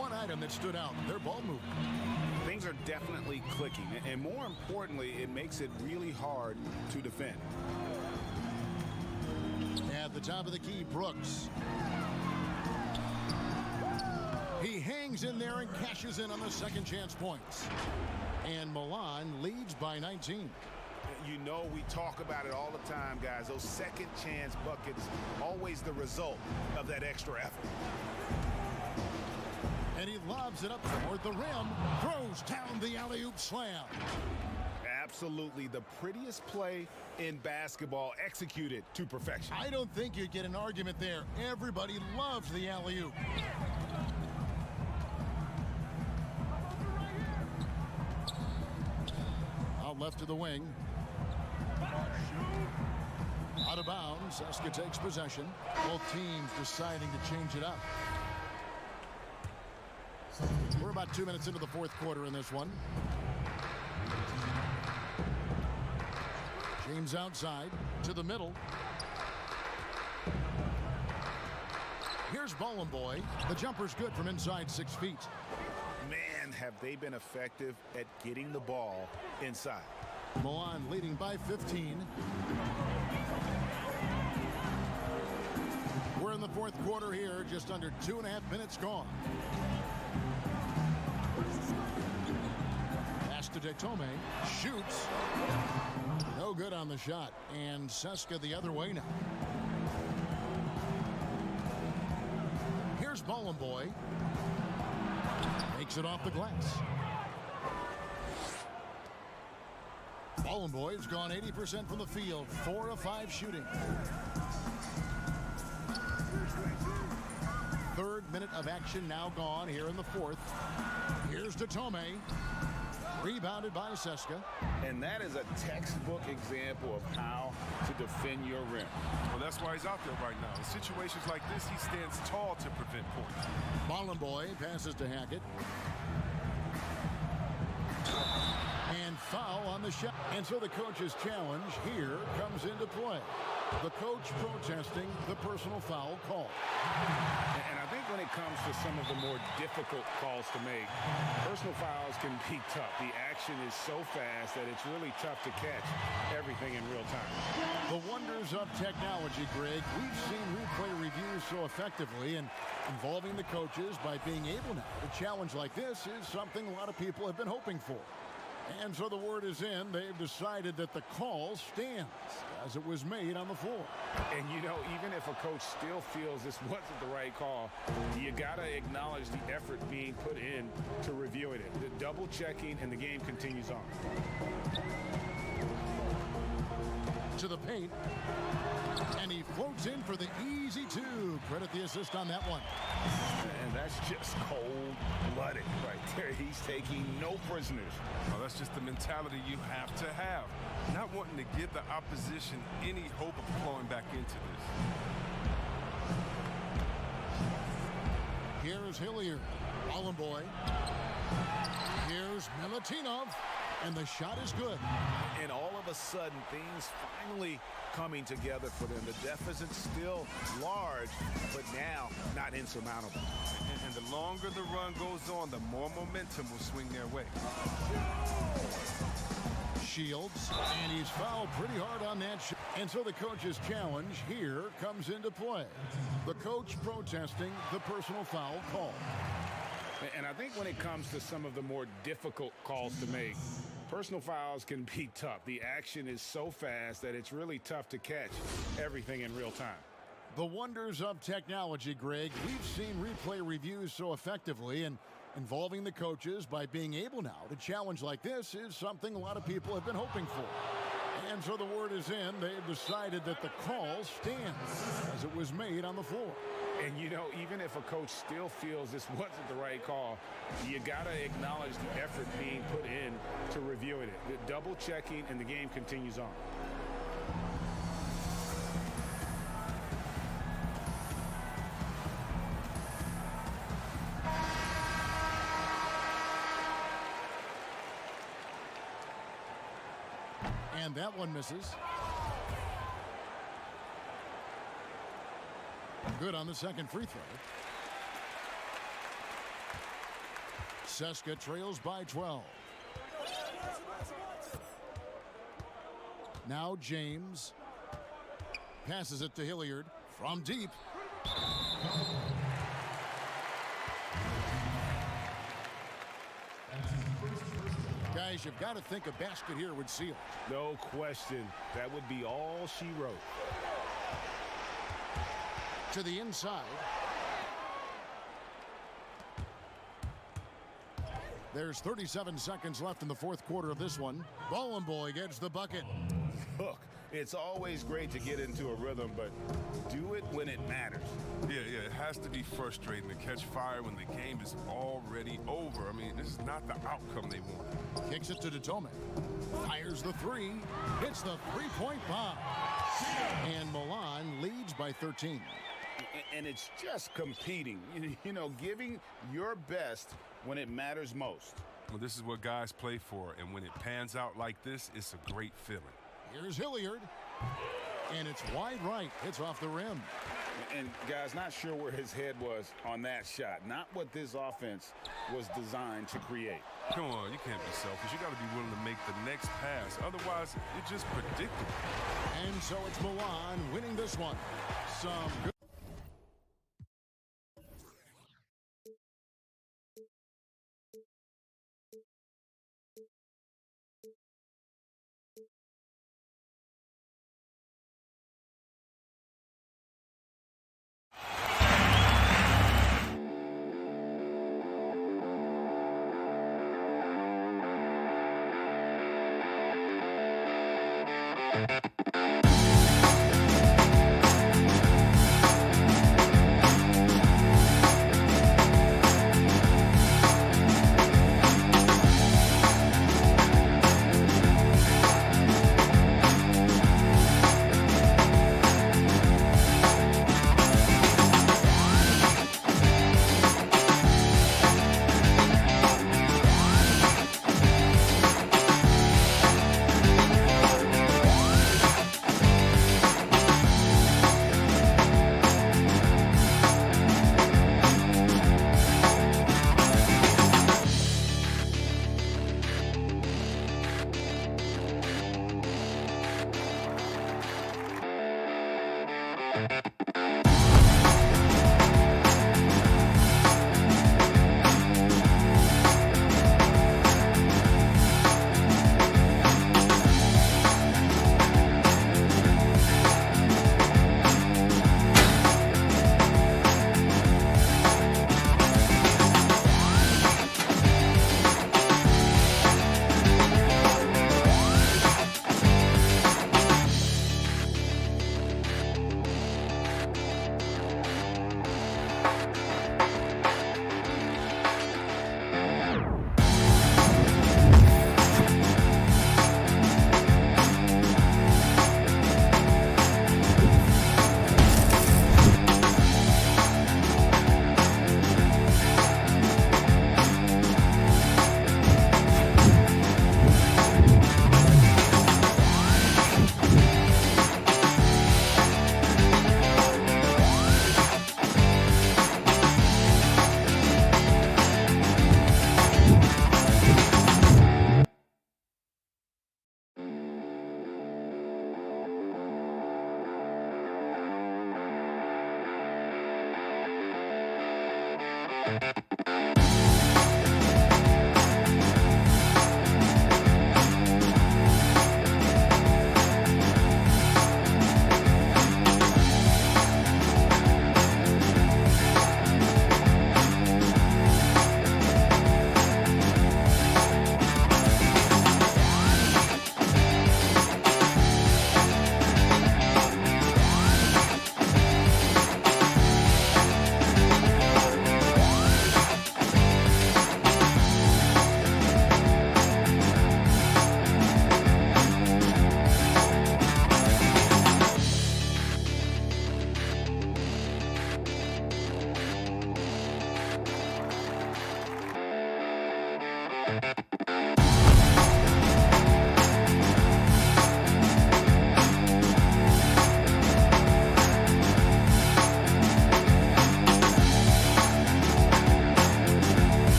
One item that stood out, their ball movement. Things are definitely clicking. And more importantly, it makes it really hard to defend. At the top of the key, Brooks. He hangs in there and cashes in on the second chance points. And Milan leads by 19. You know, we talk about it all the time, guys. Those second chance buckets, always the result of that extra effort. And he lobs it up toward the rim. Throws down the alley-oop slam. Absolutely the prettiest play in basketball, executed to perfection. I don't think you'd get an argument there. Everybody loves the alley-oop. Out left to the wing. Out of bounds. Seska takes possession. Both teams deciding to change it up. We're about 2 minutes into the fourth quarter in this one. James outside to the middle. Here's Ballin' Boy. The jumper's good from inside 6 feet. Man, have they been effective at getting the ball inside. Milan leading by 15. We're in the fourth quarter here, just under 2.5 minutes gone. Pass to Tome. Shoots. No good on the shot. And Seska the other way now. Here's Ballin' Boy. Makes it off the glass. Ballin' Boy's gone 80% from the field. 4 of 5 shooting. Third minute of action now gone here in the fourth. Here's Tome. Rebounded by Seska. And that is a textbook example of how to defend your rim. Well, that's why he's out there right now. In situations like this, he stands tall to prevent points. Ballin' Boy passes to Hackett. And foul on the shot. And so the coach's challenge here comes into play. The coach protesting the personal foul call. And I think when it comes to some of the more difficult calls to make, personal fouls can be tough. The action is so fast that it's really tough to catch everything in real time. The wonders of technology, Greg. We've seen replay reviews so effectively, and involving the coaches by being able now to challenge like this is something a lot of people have been hoping for. And so the word is in. They've decided that the call stands as it was made on the floor. And, you know, even if a coach still feels this wasn't the right call, you got to acknowledge the effort being put in to reviewing it. The double checking, and the game continues on. To the paint. And he floats in for the easy two. Credit the assist on that one. And that's just cold-blooded right there. He's taking no prisoners. Well, that's just the mentality you have to have. Not wanting to give the opposition any hope of flowing back into this. Here's Hilliard. Ballin' Boy. Here's Milutinov. And the shot is good. And all of a sudden, things finally coming together for them. The deficit's still large, but now not insurmountable. And the longer the run goes on, the more momentum will swing their way. Shields, and he's fouled pretty hard on that shot. And so the coach's challenge here comes into play. The coach protesting the personal foul call. And I think when it comes to some of the more difficult calls to make, personal fouls can be tough. The action is so fast that it's really tough to catch everything in real time. The wonders of technology, Greg. We've seen replay reviews so effectively, and involving the coaches by being able now to challenge like this is something a lot of people have been hoping for. And so the word is in. They've decided that the call stands as it was made on the floor. And, you know, even if a coach still feels this wasn't the right call, you got to acknowledge the effort being put in to reviewing it. The double checking, and the game continues on. And that one misses. Good on the second free throw. Seska trails by 12. Now James passes it to Hilliard from deep. Guys, you've got to think a basket here would seal. No question. That would be all she wrote. To the inside. There's 37 seconds left in the fourth quarter of this one. Bowen Boy gets the bucket. Look, it's always great to get into a rhythm, but do it when it matters. Yeah, it has to be frustrating to catch fire when the game is already over. I mean, this is not the outcome they want. Kicks it to Datome. Fires the three. Hits the three-point bomb. And Milan leads by 13. And it's just competing, you know, giving your best when it matters most. Well, this is what guys play for, and when it pans out like this, it's a great feeling. Here's Hilliard, and it's wide right. It's off the rim. And guys, not sure where his head was on that shot. Not what this offense was designed to create. Come on, you can't be selfish. You got to be willing to make the next pass. Otherwise, it's just predictable. And so it's Milan winning this one. Some good.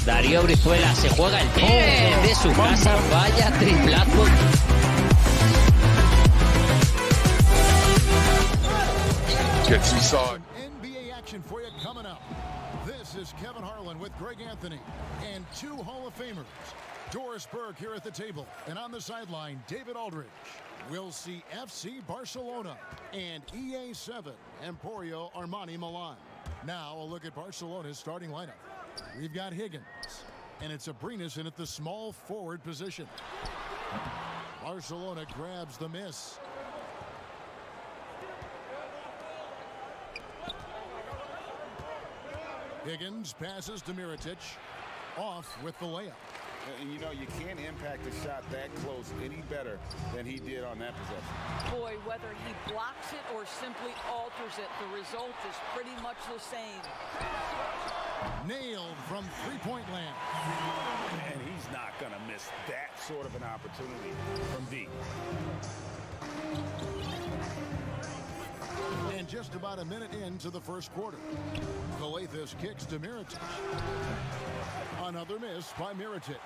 Darío Brizuela se juega el tiro de su casa. Vaya triplazo. NBA action for you coming up. This is Kevin Harlan with Greg Anthony and two Hall of Famers. Doris Burke here at the table, and on the sideline, David Aldridge. We'll see FC Barcelona and EA7 Emporio Armani Milan. Now a look at Barcelona's starting lineup. We've got Higgins, and it's Abrinas in at the small forward position. Barcelona grabs the miss. Higgins passes to Mirotic, off with the layup. And you know, you can't impact a shot that close any better than he did on that possession. Boy, whether he blocks it or simply alters it, the result is pretty much the same. Nailed from three-point land. And he's not going to miss that sort of an opportunity from deep. And just about a minute into the first quarter. Calathes kicks to Mirotic. Another miss by Mirotic.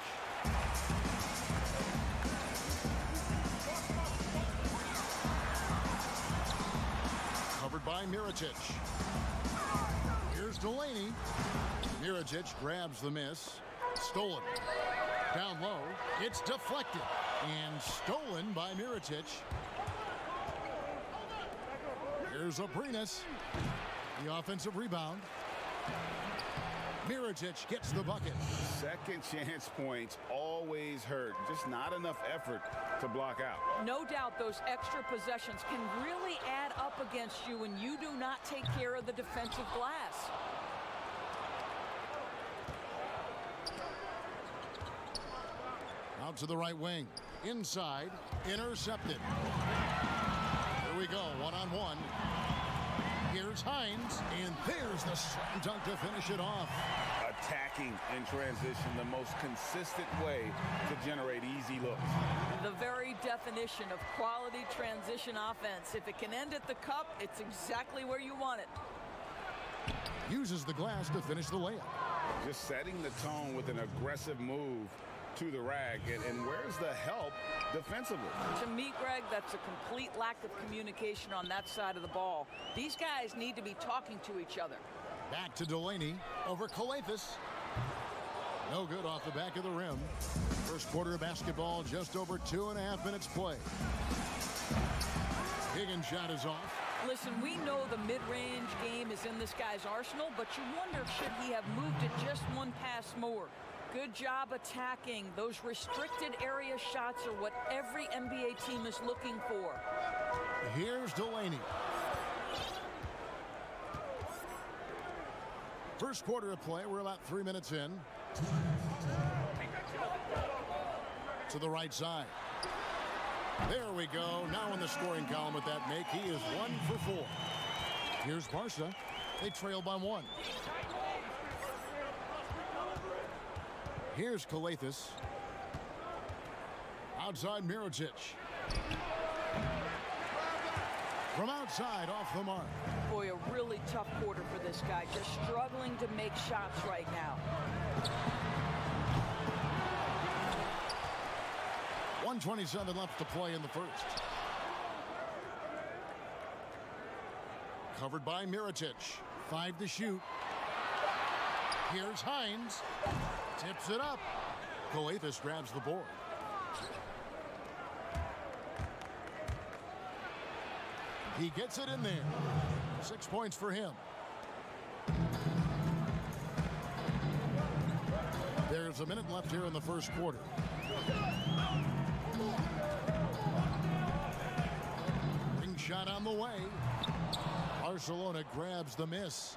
Covered by Mirotic. Here's Delaney. Mirotic grabs the miss. Stolen. Down low. It's deflected. And stolen by Mirotic. Here's Abrinas. The offensive rebound. Mirotic gets the bucket. Second chance points always hurt. Just not enough effort to block out. No doubt those extra possessions can really add up against you when you do not take care of the defensive glass. Out to the right wing. Inside. Intercepted. Here we go. One-on-one. Here's Hines, and there's the slam dunk to finish it off. Attacking in transition, the most consistent way to generate easy looks. The very definition of quality transition offense. If it can end at the cup, it's exactly where you want it. Uses the glass to finish the layup. Just setting the tone with an aggressive move to the rack, and where's the help defensively? To me, Greg, that's a complete lack of communication on that side of the ball. These guys need to be talking to each other. Back to Delaney over Calathes. No good off the back of the rim. First quarter of basketball, just over 2.5 minutes play. Higgins' shot is off. Listen, we know the mid-range game is in this guy's arsenal, but you wonder, should he have moved it just one pass more? Good job attacking. Those restricted area shots are what every NBA team is looking for. Here's Delaney. First quarter of play, we're about 3 minutes in. To the right side. There we go. Now in the scoring column with that make. He is 1 for 4. Here's Barca. They trail by 1. Here's Calathes. Outside Mirotic. From outside, off the mark. Boy, a really tough quarter for this guy. Just struggling to make shots right now. 1:27 left to play in the first. Covered by Mirotic. 5 to shoot. Here's Hines. Tips it up. Calathes grabs the board. He gets it in there. 6 points for him. There's a minute left here in the first quarter. Ring shot on the way. Barcelona grabs the miss.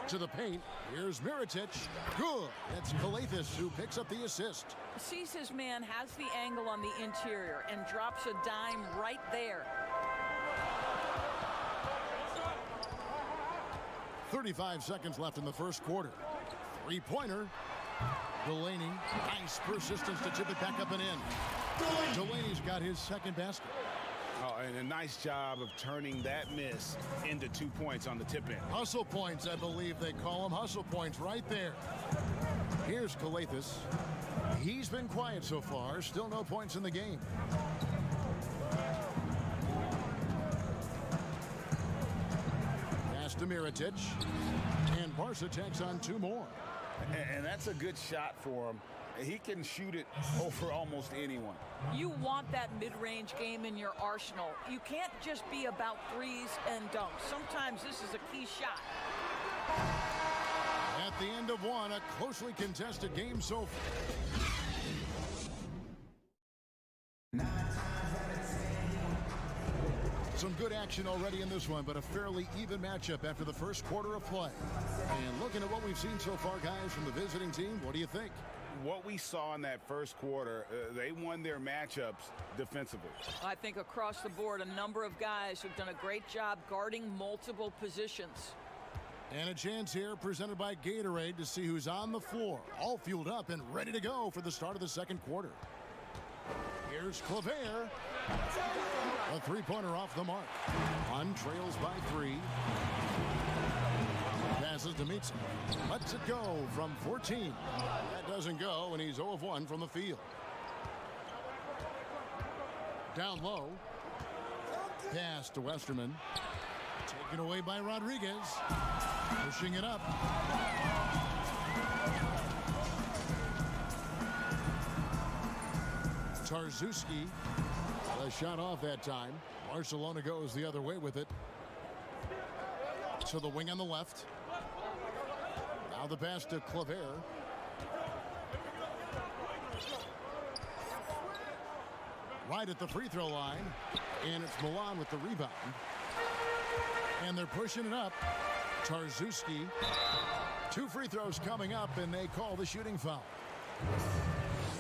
To the paint. Here's Mirotic. Good. It's Calathes who picks up the assist. Sees his man, has the angle on the interior, and drops a dime right there. 35 seconds left in the first quarter. Three-pointer. Delaney. Nice persistence to tip it back up and in. Delaney's got his second basket. Oh, and a nice job of turning that miss into 2 points on the tip in. Hustle points, I believe they call them. Hustle points right there. Here's Calathes. He's been quiet so far. Still no points in the game. Pass to Mirotic. And Barca takes on 2 more. And that's a good shot for him. He can shoot it over almost anyone. You want that mid-range game in your arsenal. You can't just be about threes and dunks. Sometimes this is a key shot. At the end of one, a closely contested game so far. Some good action already in this one, but a fairly even matchup after the first quarter of play. And looking at what we've seen so far, guys, from the visiting team, what do you think? What we saw in that first quarter, they won their matchups defensively. I think across the board, a number of guys have done a great job guarding multiple positions. And a chance here presented by Gatorade to see who's on the floor, all fueled up and ready to go for the start of the second quarter. Here's Claver. A three-pointer off the mark. One trails by 3. Passes to Mitzi. Lets it go from 14. That doesn't go, and he's 0 of 1 from the field. Down low. Pass to Westerman. Taken away by Rodriguez. Pushing it up. Tarczewski. A shot off that time. Barcelona goes the other way with it. To the wing on the left. Now the pass to Claver. Right at the free throw line. And it's Milan with the rebound. And they're pushing it up. Tarczewski. 2 free throws coming up, and they call the shooting foul.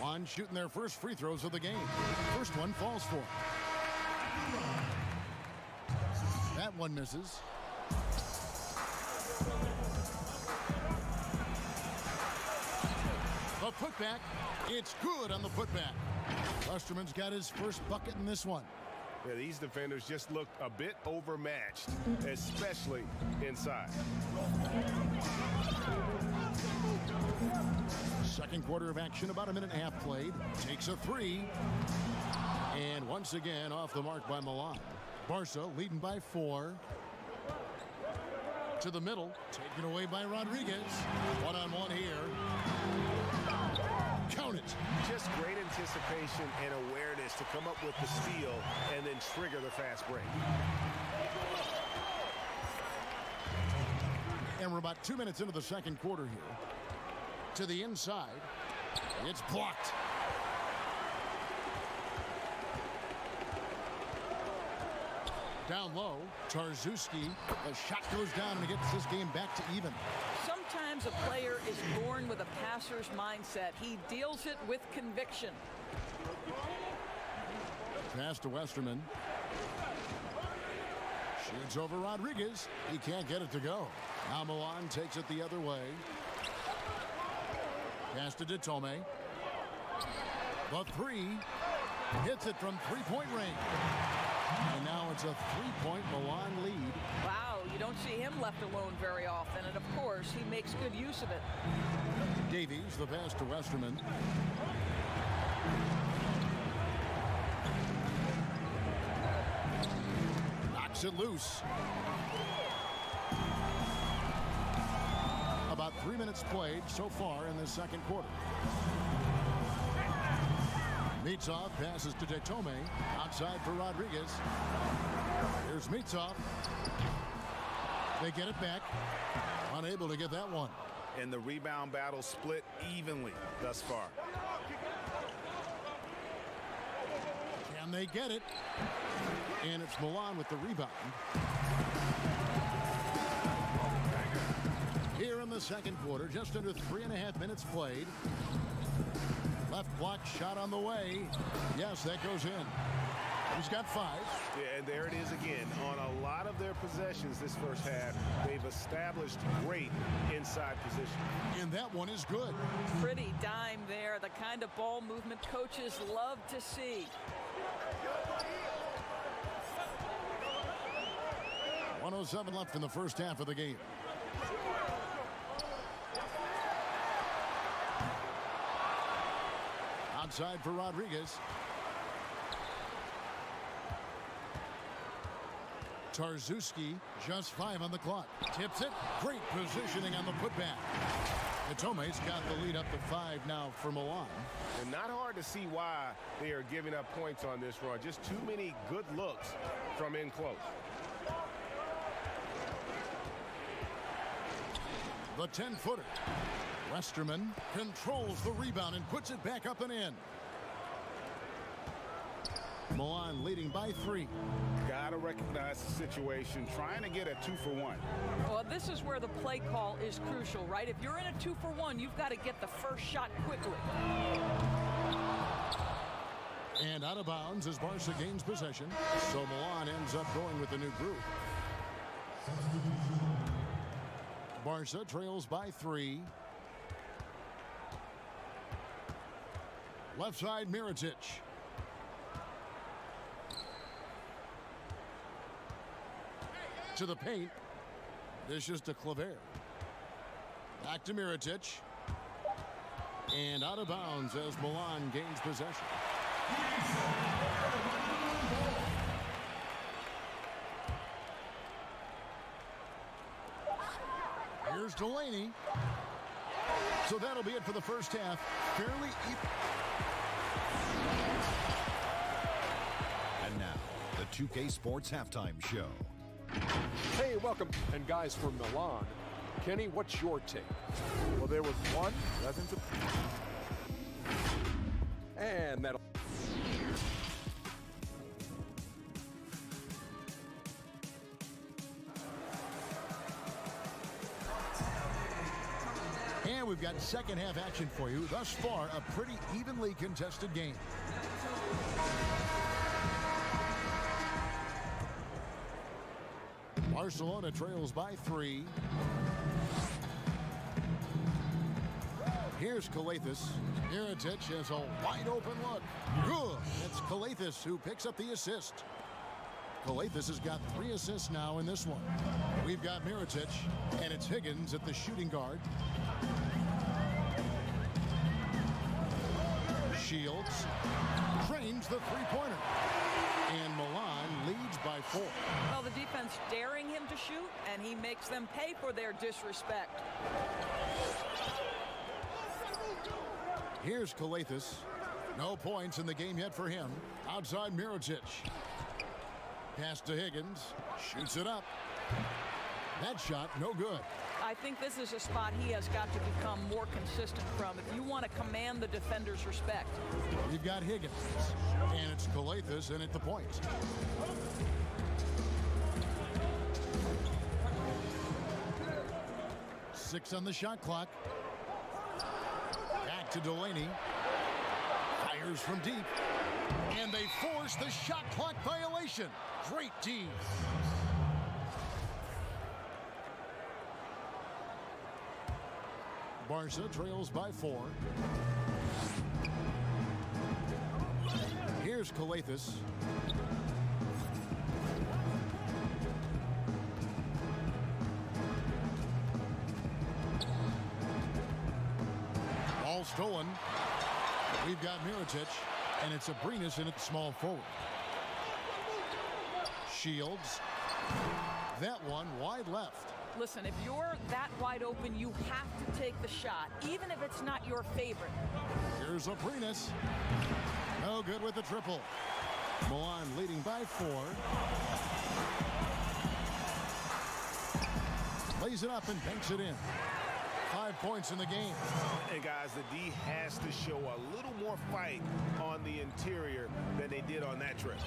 One shooting their first free throws of the game. First one falls for. That one misses. The putback. It's good on the putback. Westerman's got his first bucket in this one. Yeah, these defenders just looked a bit overmatched, especially inside. Second quarter of action, about a minute and a half played. Takes a 3. And once again, off the mark by Milan. Barca leading by 4. To the middle, taken away by Rodriguez. One-on-one here. Count it. Just great anticipation and awareness to come up with the steal and then trigger the fast break. And we're about 2 minutes into the second quarter here. To the inside. It's blocked. Down low, Tarzuski. The shot goes down and it gets this game back to even. Sometimes a player is born with a passer's mindset. He deals it with conviction. Pass to Westerman. Shoots over Rodriguez. He can't get it to go. Now Milan takes it the other way. Pass to Detome. The three. Hits it from three-point range. And now it's a three-point Milan lead. Wow, you don't see him left alone very often. And, of course, he makes good use of it. Davies, the pass to Westerman. Knocks it loose. About 3 minutes played so far in the second quarter. Mitsov passes to Detome. Outside for Rodriguez. Here's Mitsov. They get it back. Unable to get that one. And the rebound battle split evenly thus far. Can they get it? And it's Milan with the rebound. Here in the second quarter, just under 3.5 minutes played. Left block shot on the way. Yes, that goes in. He's got 5. Yeah, and there it is again. On a lot of their possessions this first half, they've established great inside position. And that one is good. Pretty dime there. The kind of ball movement coaches love to see. .107 left in the first half of the game. Outside for Rodriguez. Tarzuski, just 5 on the clock. Tips it. Great positioning on the putback. Itome's got the lead up to 5 now for Milan. And not hard to see why they are giving up points on this run. Just too many good looks from in close. The 10-footer. Westerman controls the rebound and puts it back up and in. Milan leading by 3. Gotta recognize the situation, trying to get a 2-for-1. Well, this is where the play call is crucial, right? If you're in a 2-for-1, you've got to get the first shot quickly. And out of bounds as Barca gains possession. So Milan ends up going with the new group. Barca trails by 3. Left side, Mirotic. To the paint. Dishes to Claver. Back to Mirotic. And out of bounds as Milan gains possession. Here's Delaney. So that'll be it for the first half. Fairly even. And now, the 2K Sports Halftime Show. Hey, welcome. And guys from Milan, Kenny, what's your take? Well, there was one doesn't. And that'll. And we've got second half action for you. Thus far, a pretty evenly contested game. Barcelona trails by 3. Here's Calathis. Mirotic has a wide open look. Good. It's Calathis who picks up the assist. Calathis has got 3 assists now in this one. We've got Mirotic, and it's Higgins at the shooting guard. Shields trains the three-pointer. And Milan leads by 4. Well, the defense daring him to shoot, and he makes them pay for their disrespect. Here's Kalathis. No points in the game yet for him. Outside Mirotic. Pass to Higgins. Shoots it up. That shot, no good. I think this is a spot he has got to become more consistent from if you want to command the defender's respect. You've got Higgins, and it's Kalathis in at the point. Six on the shot clock. Back to Delaney. Fires from deep. And they force the shot clock violation. Great D. Barca trails by 4. Here's Kalathis. Ball stolen. We've got Mirotic, and it's Abrinas in at small forward. Shields. That one wide left. Listen, if you're that wide open, you have to take the shot, even if it's not your favorite. Here's Abrinas. No good with the triple. Milan leading by 4. Lays it up and banks it in. 5 points in the game. And guys, the D has to show a little more fight on the interior than they did on that trip.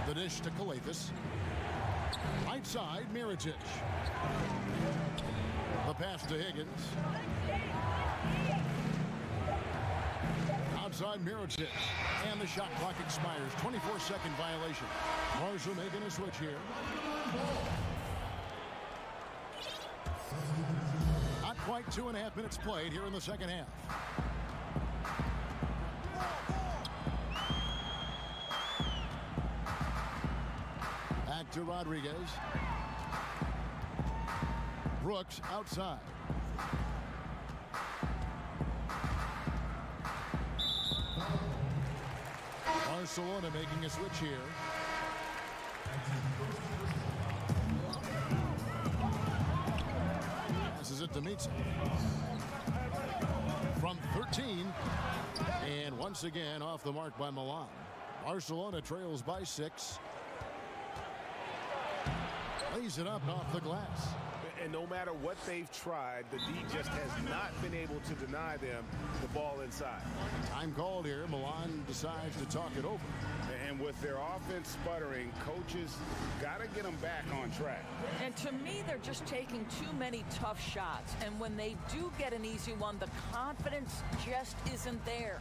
The dish to Kalathis. Right side, Mirotic. The pass to Higgins. Outside Mirotic. And the shot clock expires. 24-second violation. Marshall making a switch here. Not quite 2.5 minutes played here in the second half. Back to Rodriguez. Brooks outside. Barcelona making a switch here. Passes it to Mitsa. From 13. And once again off the mark by Milan. Barcelona trails by 6. Lays it up off the glass. And no matter what they've tried, the D just has not been able to deny them the ball inside. Time called here. Milan decides to talk it over. And with their offense sputtering, coaches got to get them back on track. And to me, they're just taking too many tough shots. And when they do get an easy one, the confidence just isn't there.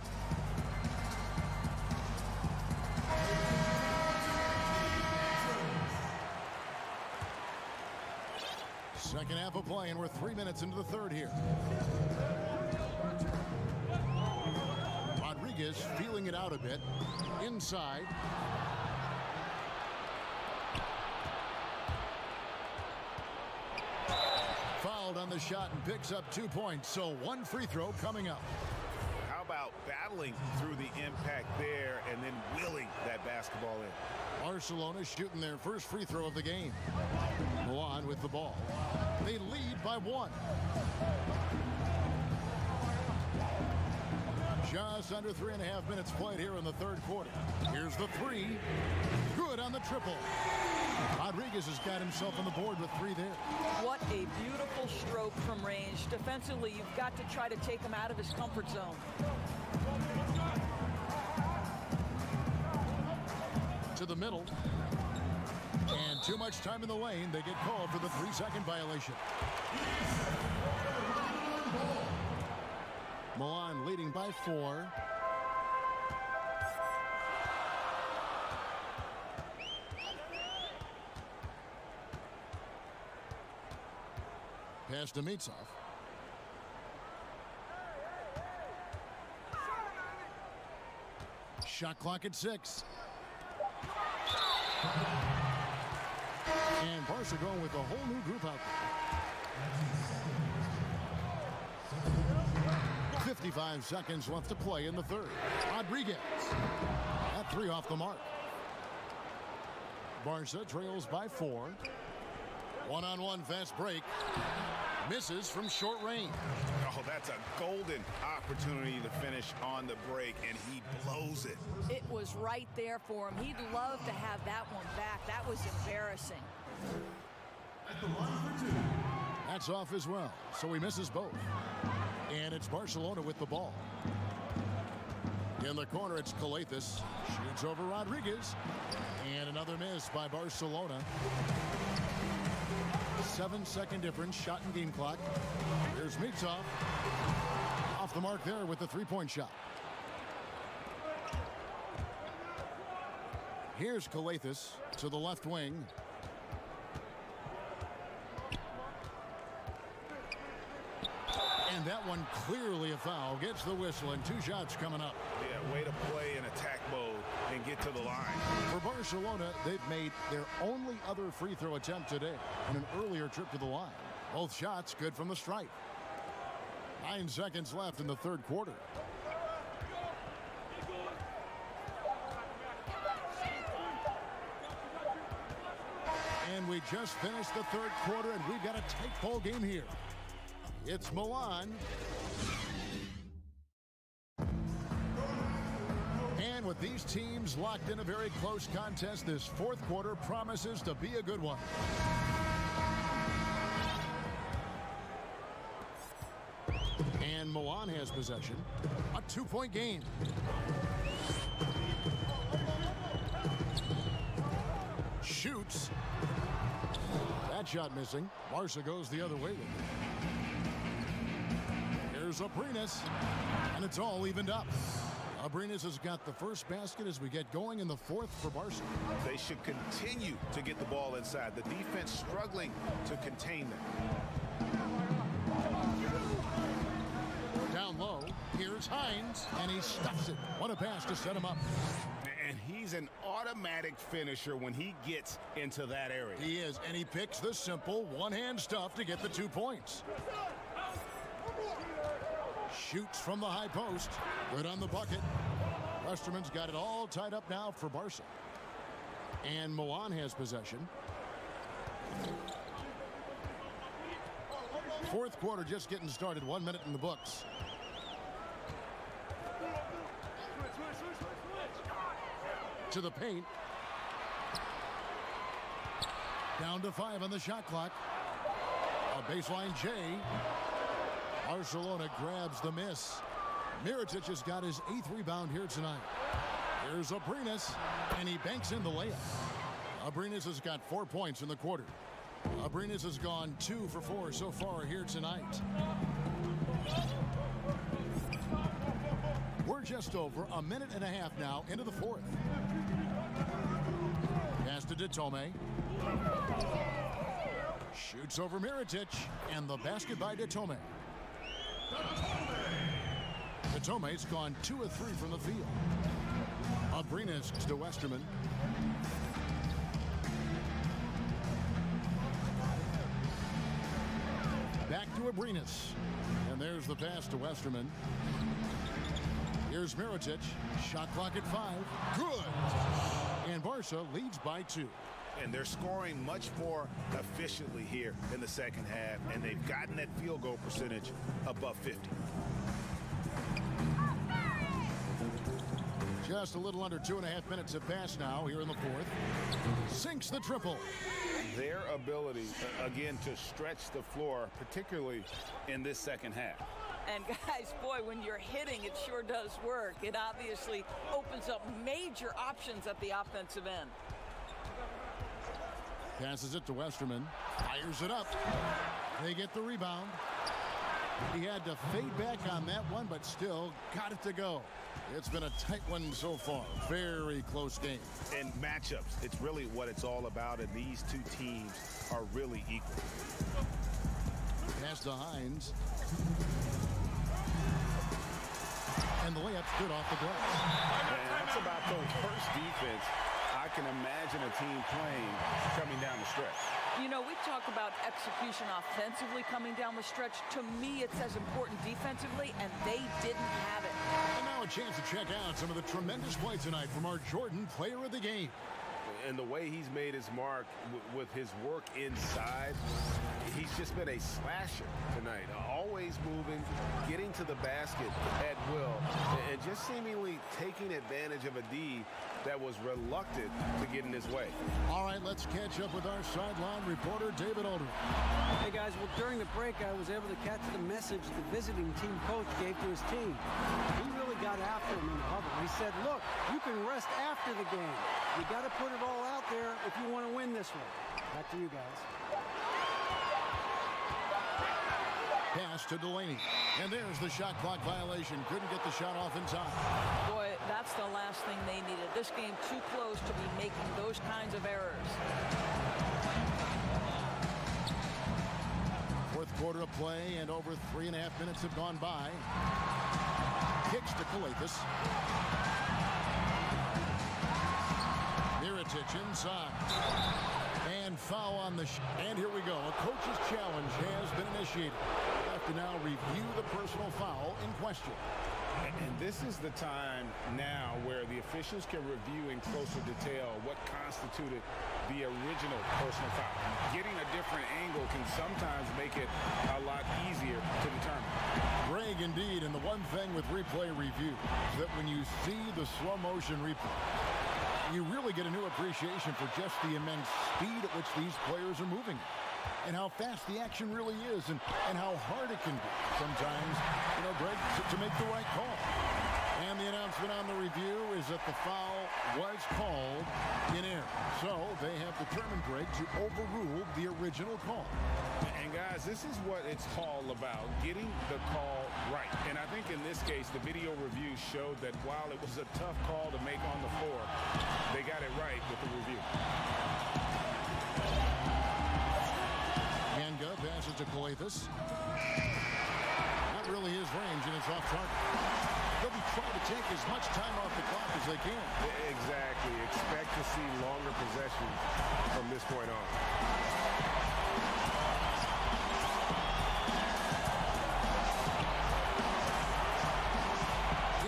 Second half of play, and we're 3 minutes into the third here. Rodriguez feeling it out a bit. Inside. Fouled on the shot and picks up 2 points. So 1 free throw coming up. How about battling through the impact there and then wheeling that basketball in? Barcelona shooting their first free throw of the game. Milan with the ball. They lead by 1. Just under 3.5 minutes played here in the third quarter. Here's the 3. Good on the triple. Rodriguez has got himself on the board with 3 there. What a beautiful stroke from range. Defensively, you've got to try to take him out of his comfort zone. To the middle. And too much time in the lane. They get called for the 3-second violation. Milan leading by 4. Pass to Mitsov. Shot clock at 6. And Barca going with a whole new group out there. 55 seconds left to play in the third. Rodriguez at 3 off the mark. Barca trails by 4. One-on-one fast break. Misses from short range. Oh, that's a golden opportunity to finish on the break, and he blows it. It was right there for him. He'd love to have that one back. That was embarrassing. That's off as well, so he misses both. And it's Barcelona with the ball. In the corner, it's CLA. Shoots over Rodriguez. And another miss by Barcelona. 7-second difference, shot and game clock. Here's Mitov. Off the mark there with the three-point shot. Here's CLA to the left wing. And that one clearly a foul. Gets the whistle and 2 shots coming up. Yeah, way to play in attack mode and get to the line. For Barcelona, they've made their only other free throw attempt today in an earlier trip to the line. Both shots good from the stripe. 9 seconds left in the third quarter. And we just finished the third quarter, and we've got a tight ball game here. It's Milan. And with these teams locked in a very close contest, this fourth quarter promises to be a good one. And Milan has possession. A 2-point game. Shoots. That shot missing. Barca goes the other way with it. Here's Abrinas, and it's all evened up. Abrinas has got the first basket as we get going in the fourth for Barca. They should continue to get the ball inside. The defense struggling to contain them. Down low, here's Hines, and he stuffs it. What a pass to set him up. And he's an automatic finisher when he gets into that area. He is, and he picks the simple one-hand stuff to get the 2 points. Shoots from the high post. Good on the bucket. Westerman's got it all tied up now for Barca. And Milan has possession. Fourth quarter just getting started. 1 minute in the books. To the paint. Down to 5 on the shot clock. A baseline J. Barcelona grabs the miss. Mirotic has got his 8th rebound here tonight. Here's Abrinas, and he banks in the layup. Abrinas has got 4 points in the quarter. Abrinas has gone 2 for 4 so far here tonight. We're just over a minute and a half now into the fourth. Pass to Detome. Shoots over Mirotic, and the basket by Detome. Detome's gone 2 of 3 from the field. Abrinas to Westerman. Back to Abrinas. And there's the pass to Westerman. Here's Mirotic. Shot clock at 5. Good. And Barca leads by 2. And they're scoring much more efficiently here in the second half, and they've gotten that field goal percentage above 50. Just a little under 2.5 minutes have passed now here in the fourth. Sinks the triple. Their ability, again, to stretch the floor, particularly in this second half. And guys, boy, when you're hitting, it sure does work. It obviously opens up major options at the offensive end. Passes it to Westerman. Fires it up. They get the rebound. He had to fade back on that one, but still got it to go. It's been a tight one so far. Very close game. And matchups, it's really what it's all about, and these two teams are really equal. Pass to Hines. And the layup's good off the glass. And that's about the worst defense I can imagine a team playing coming down the stretch. You know, we talk about execution offensively coming down the stretch. To me, it's as important defensively, and they didn't have it. And now a chance to check out some of the tremendous play tonight from our Jordan player of the game. And the way he's made his mark with his work inside, he's just been a slasher tonight. Always moving, getting to the basket at will, and just seemingly taking advantage of a D that was reluctant to get in his way. All right, let's catch up with our sideline reporter, David Aldridge. Hey, guys, well, during the break, I was able to catch the message the visiting team coach gave to his team. He really got after him in the huddle. He said, look, you can rest after the game. You got to put it all out there if you want to win this one. Back to you guys. Pass to Delaney. And there's the shot clock violation. Couldn't get the shot off in time. Boy, that's the last thing they needed. This game too close to be making those kinds of errors. Fourth quarter of play, and over 3.5 minutes have gone by. Kicks to Kalathis. Mirotic inside. And foul on the and here we go. A coach's challenge has been initiated. We have to now review the personal foul in question. And this is the time now where the officials can review in closer detail what constituted the original personal foul. Getting a different angle can sometimes make it a lot easier to determine. Greg, indeed, and the one thing with replay review is that when you see the slow motion replay, you really get a new appreciation for just the immense speed at which these players are moving and how fast the action really is and how hard it can be sometimes, you know, Greg, to make the right call. And the announcement on the review is that the foul was called in error. So they have determined, Greg, to overrule the original call. And guys, this is what it's all about, getting the call right. And I think in this case, the video review showed that while it was a tough call to make on the floor, they got it right with the review. Yanga passes to Kalathis. Not really his range, and it's off target. They'll be trying to take as much time off the clock as they can. Exactly. Expect to see longer possessions from this point on.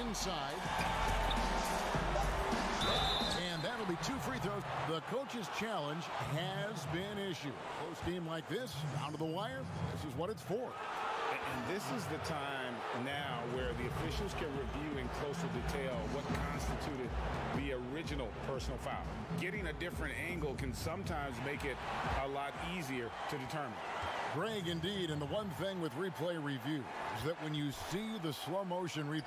Inside. And that'll be 2 free throws. The coach's challenge has been issued. Close game like this, down to the wire, this is what it's for. And this is the time now where the officials can review in closer detail what constituted the original personal foul. Getting a different angle can sometimes make it a lot easier to determine. Greg, indeed, and the one thing with replay review is that when you see the slow motion replays,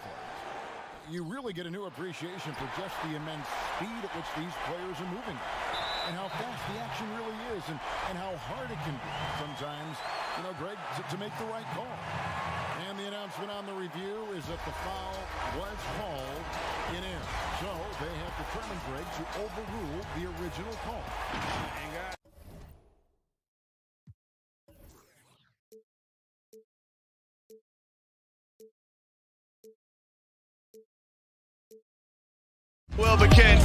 you really get a new appreciation for just the immense speed at which these players are moving and how fast the action really is and how hard it can be sometimes, you know, Greg, to make the right call. And the announcement on the review is that the foul was called in error. So they have determined, Greg, to overrule the original call. And guys, Well, McKen.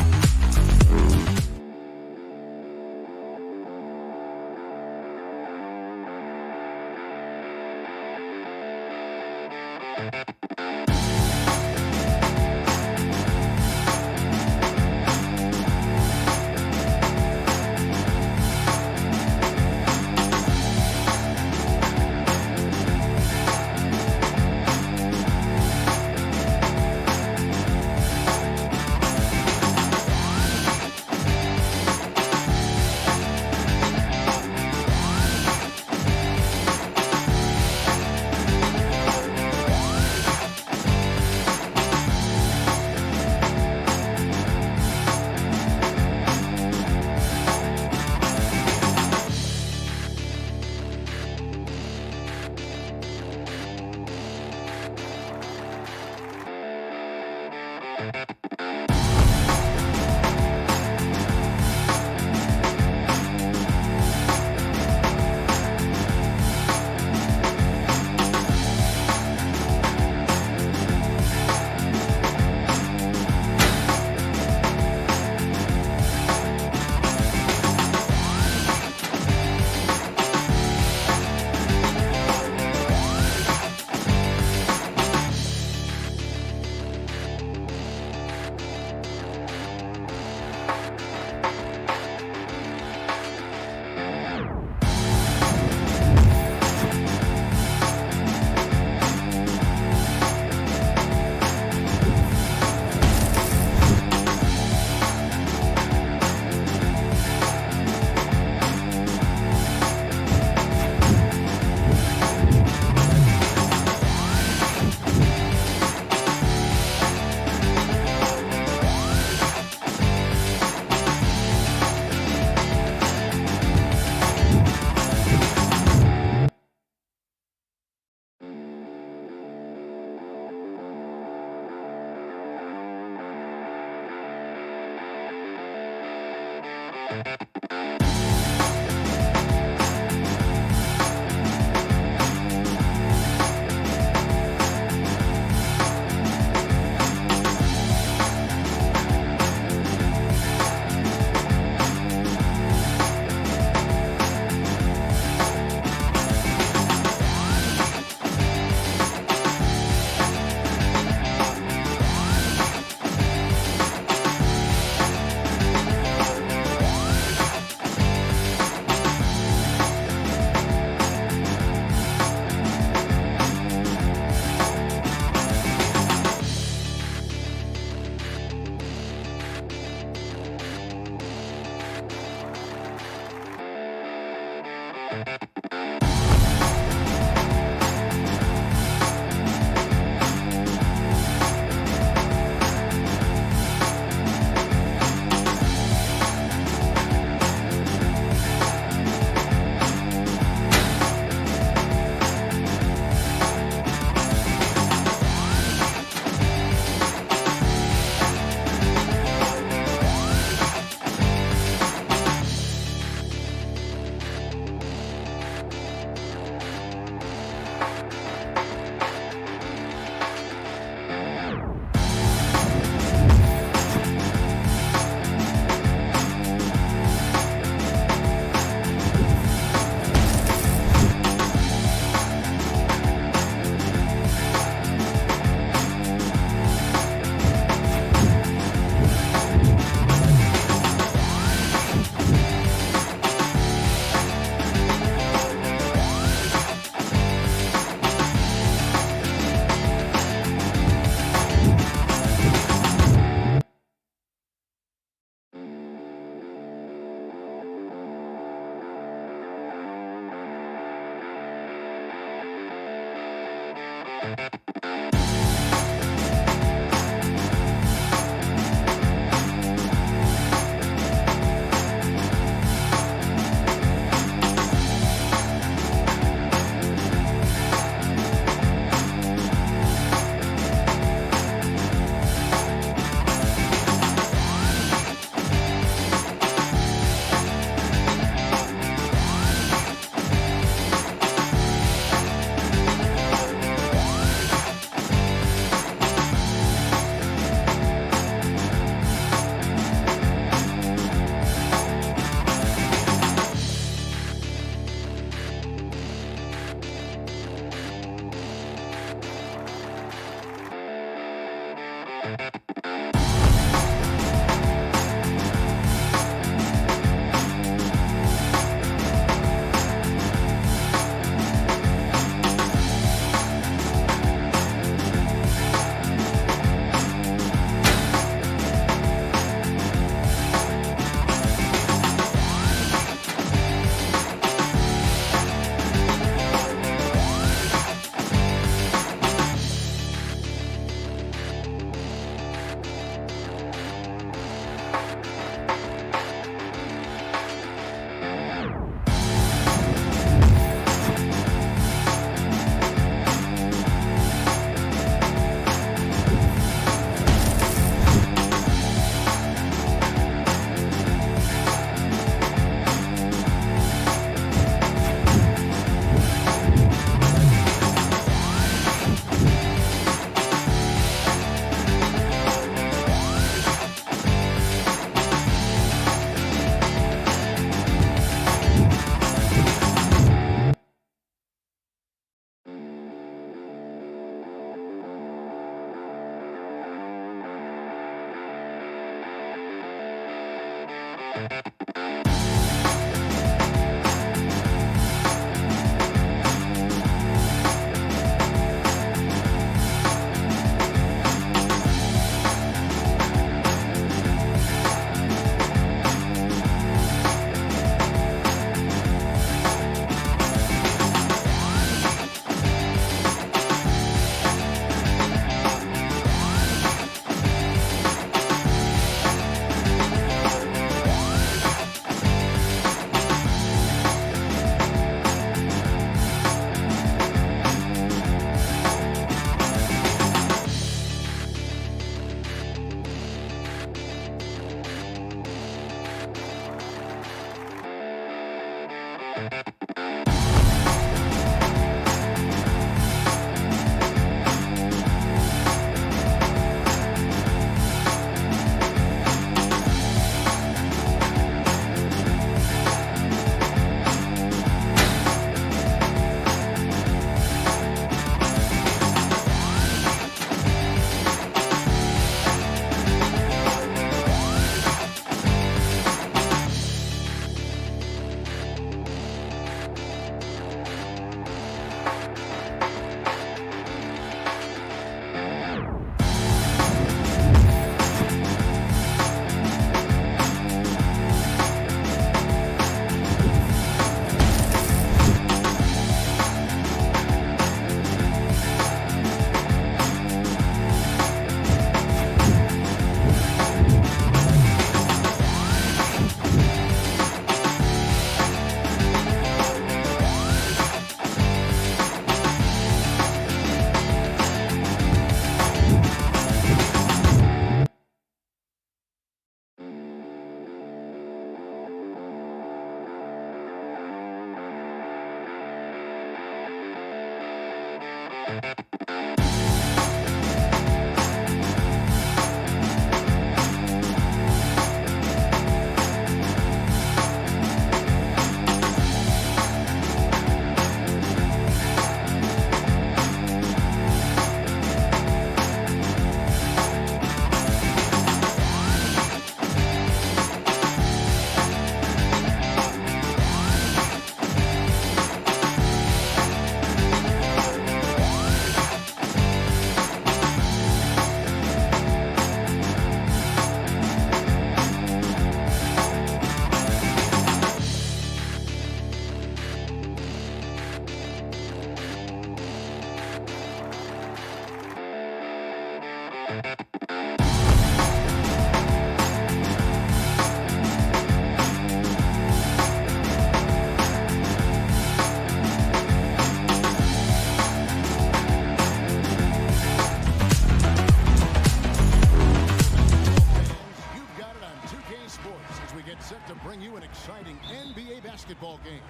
set to bring you an exciting NBA basketball game.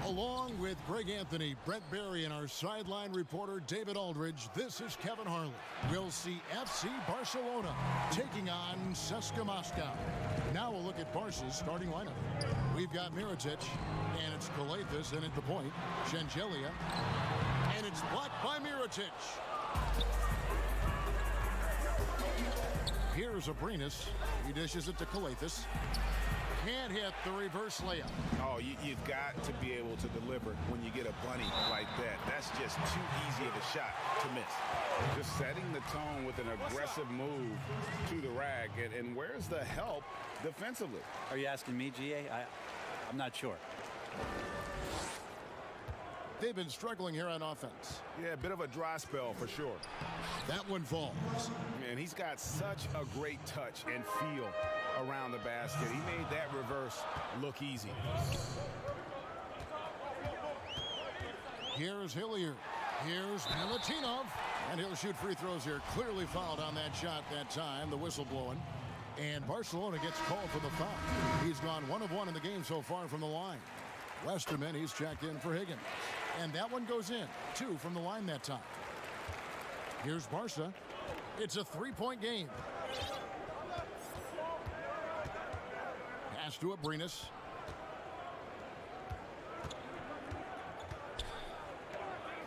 Along with Greg Anthony, Brett Barry, and our sideline reporter David Aldridge, this is Kevin Harlan. We'll see FC Barcelona taking on CSKA Moscow. Now we'll look at Barca's starting lineup. We've got Mirotic, and it's Kalathis, and at the point, Shengelia, and it's blocked by Mirotic. Here's Abrinas. He dishes it to Kalathis. Can't hit the reverse layup. Oh, you've got to be able to deliver when you get a bunny like that. That's just too easy of a shot to miss. Just setting the tone with an aggressive move to the rack. And where's the help defensively? Are you asking me, GA? I'm not sure. They've been struggling here on offense. Yeah, a bit of a dry spell for sure. That one falls. Man, he's got such a great touch and feel around the basket. He made that reverse look easy. Here's Hilliard. Here's Milutinov. And he'll shoot free throws here. Clearly fouled on that shot that time. The whistle blowing. And Barcelona gets called for the foul. He's gone 1 of 1 in the game so far from the line. Westerman, he's checked in for Higgins. And that one goes in. 2 from the line that time. Here's Barca. It's a 3-point game. Pass to Abrinas.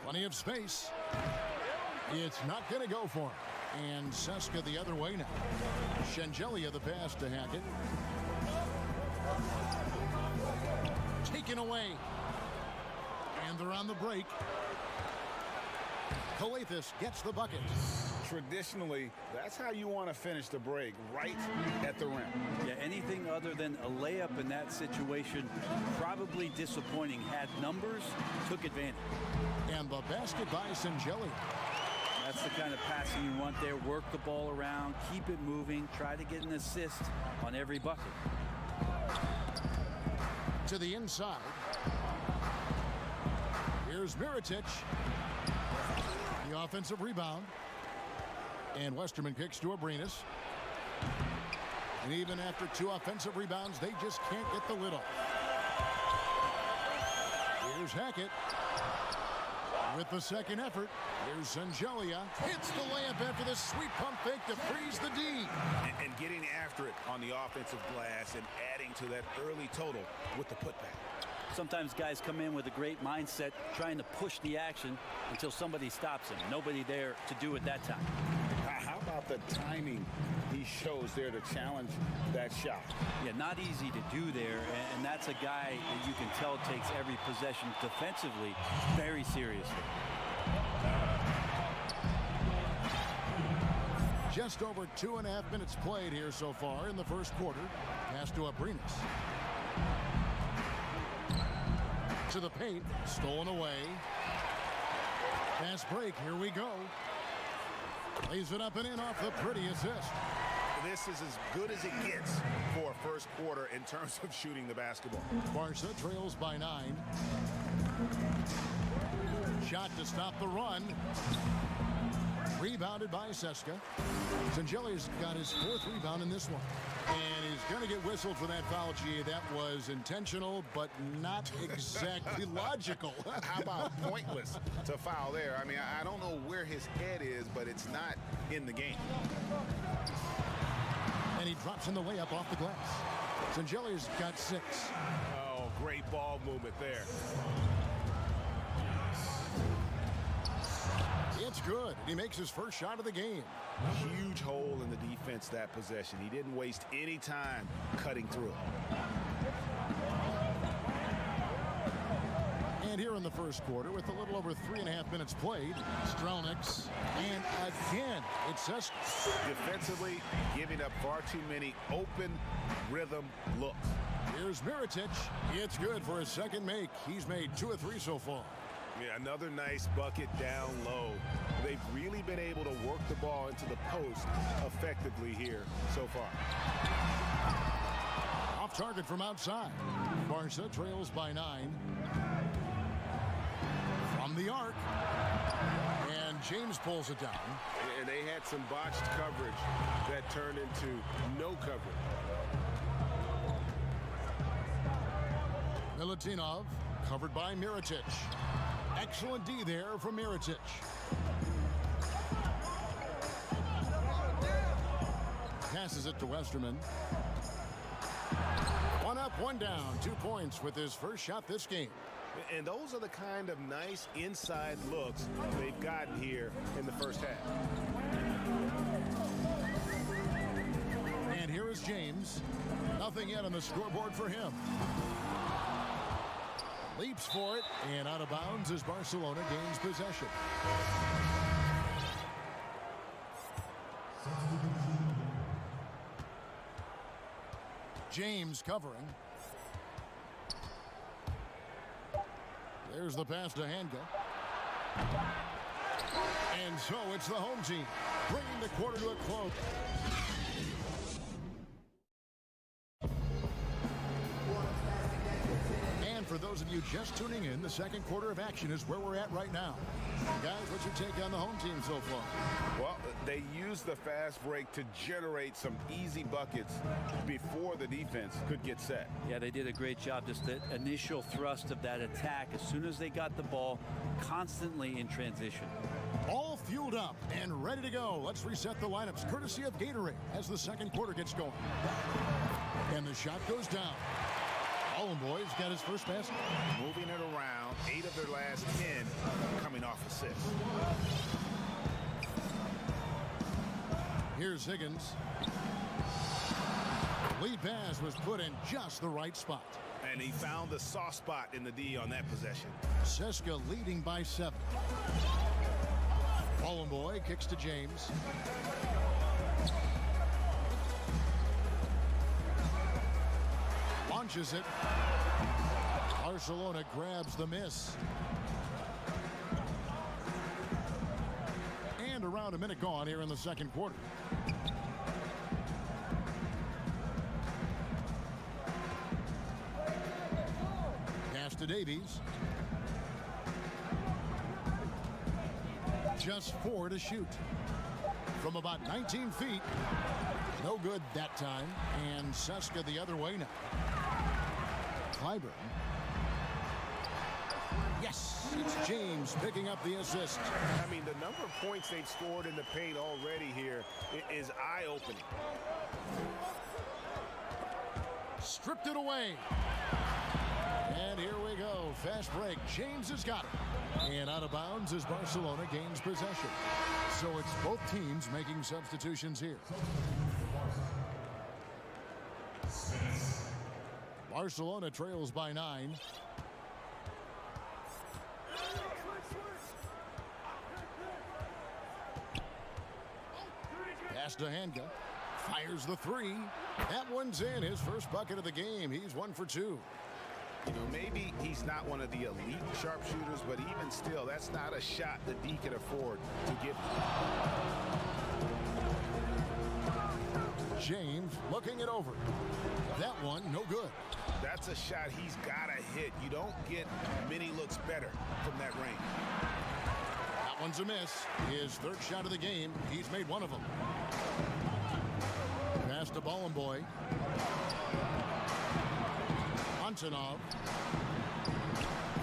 Plenty of space. It's not going to go for him. And CSKA the other way now. Shengelia the pass to Hackett. Taken away. And they're on the break. Kalathis gets the bucket. Traditionally, that's how you want to finish the break, right at the rim. Yeah, anything other than a layup in that situation, probably disappointing. Had numbers, took advantage. And the basket by Shengelia. That's the kind of passing you want there. Work the ball around, keep it moving, try to get an assist on every bucket. To the inside. Here's Mirotic. The offensive rebound. And Westerman kicks to Abrinas. And even after 2 offensive rebounds, they just can't get the lid off. Here's Hackett. With the second effort, here's Sangelia. Hits the layup after the sweet pump fake to freeze the D. And getting after it on the offensive glass and adding to that early total with the putback. Sometimes guys come in with a great mindset trying to push the action until somebody stops him. Nobody there to do it that time. How about the timing he shows there to challenge that shot? Yeah, not easy to do there, and that's a guy that you can tell takes every possession defensively very seriously. Just over 2.5 minutes played here so far in the first quarter. Pass to Abrinas. To the paint, stolen away. Fast break, here we go. Lays it up and in off the pretty assist. This is as good as it gets for a first quarter in terms of shooting the basketball. Barca trails by 9. Shot to stop the run. Rebounded by Seska. Sangelia's got his 4th rebound in this one. And he's going to get whistled for that foul, G. That was intentional, but not exactly logical. How about pointless to foul there? I mean, I don't know where his head is, but it's not in the game. And he drops in the layup off the glass. Sangelia's got 6. Oh, great ball movement there. It's good. He makes his first shot of the game. Huge hole in the defense that possession. He didn't waste any time cutting through. And here in the first quarter, with a little over 3.5 minutes played, Strelniks, and again, it's Seska. Defensively, giving up far too many open rhythm looks. Here's Mirotic. It's good for his second make. He's made 2 of 3 so far. Yeah, another nice bucket down low. They've really been able to work the ball into the post effectively here so far. Off target from outside. Barca trails by 9. From the arc. And James pulls it down. And they had some botched coverage that turned into no coverage. Milutinov covered by Mirotic. Excellent D there from Mirotic. Passes it to Westerman. 1 up, 1 down. 2 points with his first shot this game. And those are the kind of nice inside looks they've gotten here in the first half. And here is James. Nothing yet on the scoreboard for him. Leaps for it, and out of bounds as Barcelona gains possession. James covering. There's the pass to Hanga. And so it's the home team, bringing the quarter to a close. For those of you just tuning in, the second quarter of action is where we're at right now. Guys, what's your take on the home team so far? Well, they used the fast break to generate some easy buckets before the defense could get set. Yeah, they did a great job. Just the initial thrust of that attack, as soon as they got the ball, constantly in transition. All fueled up and ready to go. Let's reset the lineups, courtesy of Gatorade, as the second quarter gets going. And the shot goes down. Boy's got his first basket. Moving it around, 8 of their last 10 coming off assists. Here's Higgins. Lead pass was put in just the right spot. And he found the soft spot in the D on that possession. Seska leading by 7. Boy kicks to James. Launches it. Barcelona grabs the miss. And around a minute gone here in the second quarter. Pass to Davies. Just 4 to shoot. From about 19 feet. No good that time. And Seska the other way now. Clyburn. Yes, it's James picking up the assist. I mean, the number of points they've scored in the paint already here is eye-opening. Stripped it away. And here we go. Fast break. James has got it. And out of bounds as Barcelona gains possession. So it's both teams making substitutions here. Barcelona trails by 9. Pass to Hanga. Fires the 3. That one's in. His first bucket of the game. He's 1 for 2. You know, maybe he's not one of the elite sharpshooters, but even still, that's not a shot that D can afford to give. James looking it over. That one, no good. That's a shot he's got to hit. You don't get many looks better from that range. That one's a miss. His third shot of the game. He's made one of them. Pass to Bollenboy. Antonov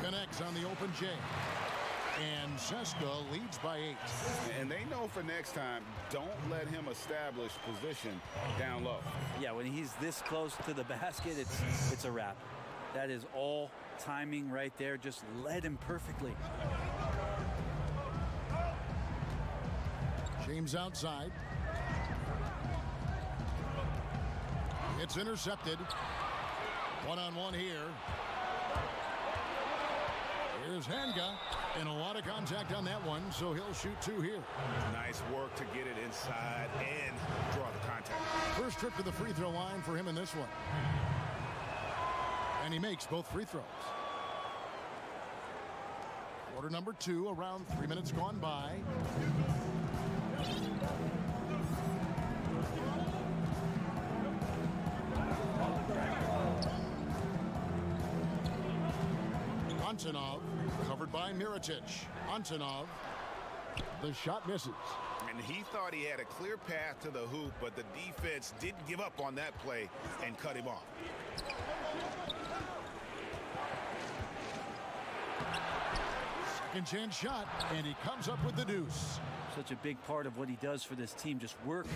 connects on the open J. And Ceska leads by 8. And they know for next time, don't let him establish position down low. Yeah, when he's this close to the basket, it's a wrap. That is all timing right there. Just led him perfectly. James outside. It's intercepted. One-on-one here. Here's Hanga. And a lot of contact on that one, so he'll shoot 2 here. Nice work to get it inside and draw the contact. First trip to the free throw line for him in this one. And he makes both free throws. Quarter number 2, around 3 minutes gone by. Antonov, covered by Mirotic. Antonov, the shot misses. And he thought he had a clear path to the hoop, but the defense didn't give up on that play and cut him off. Second chance shot, and he comes up with the deuce. Such a big part of what he does for this team. Just work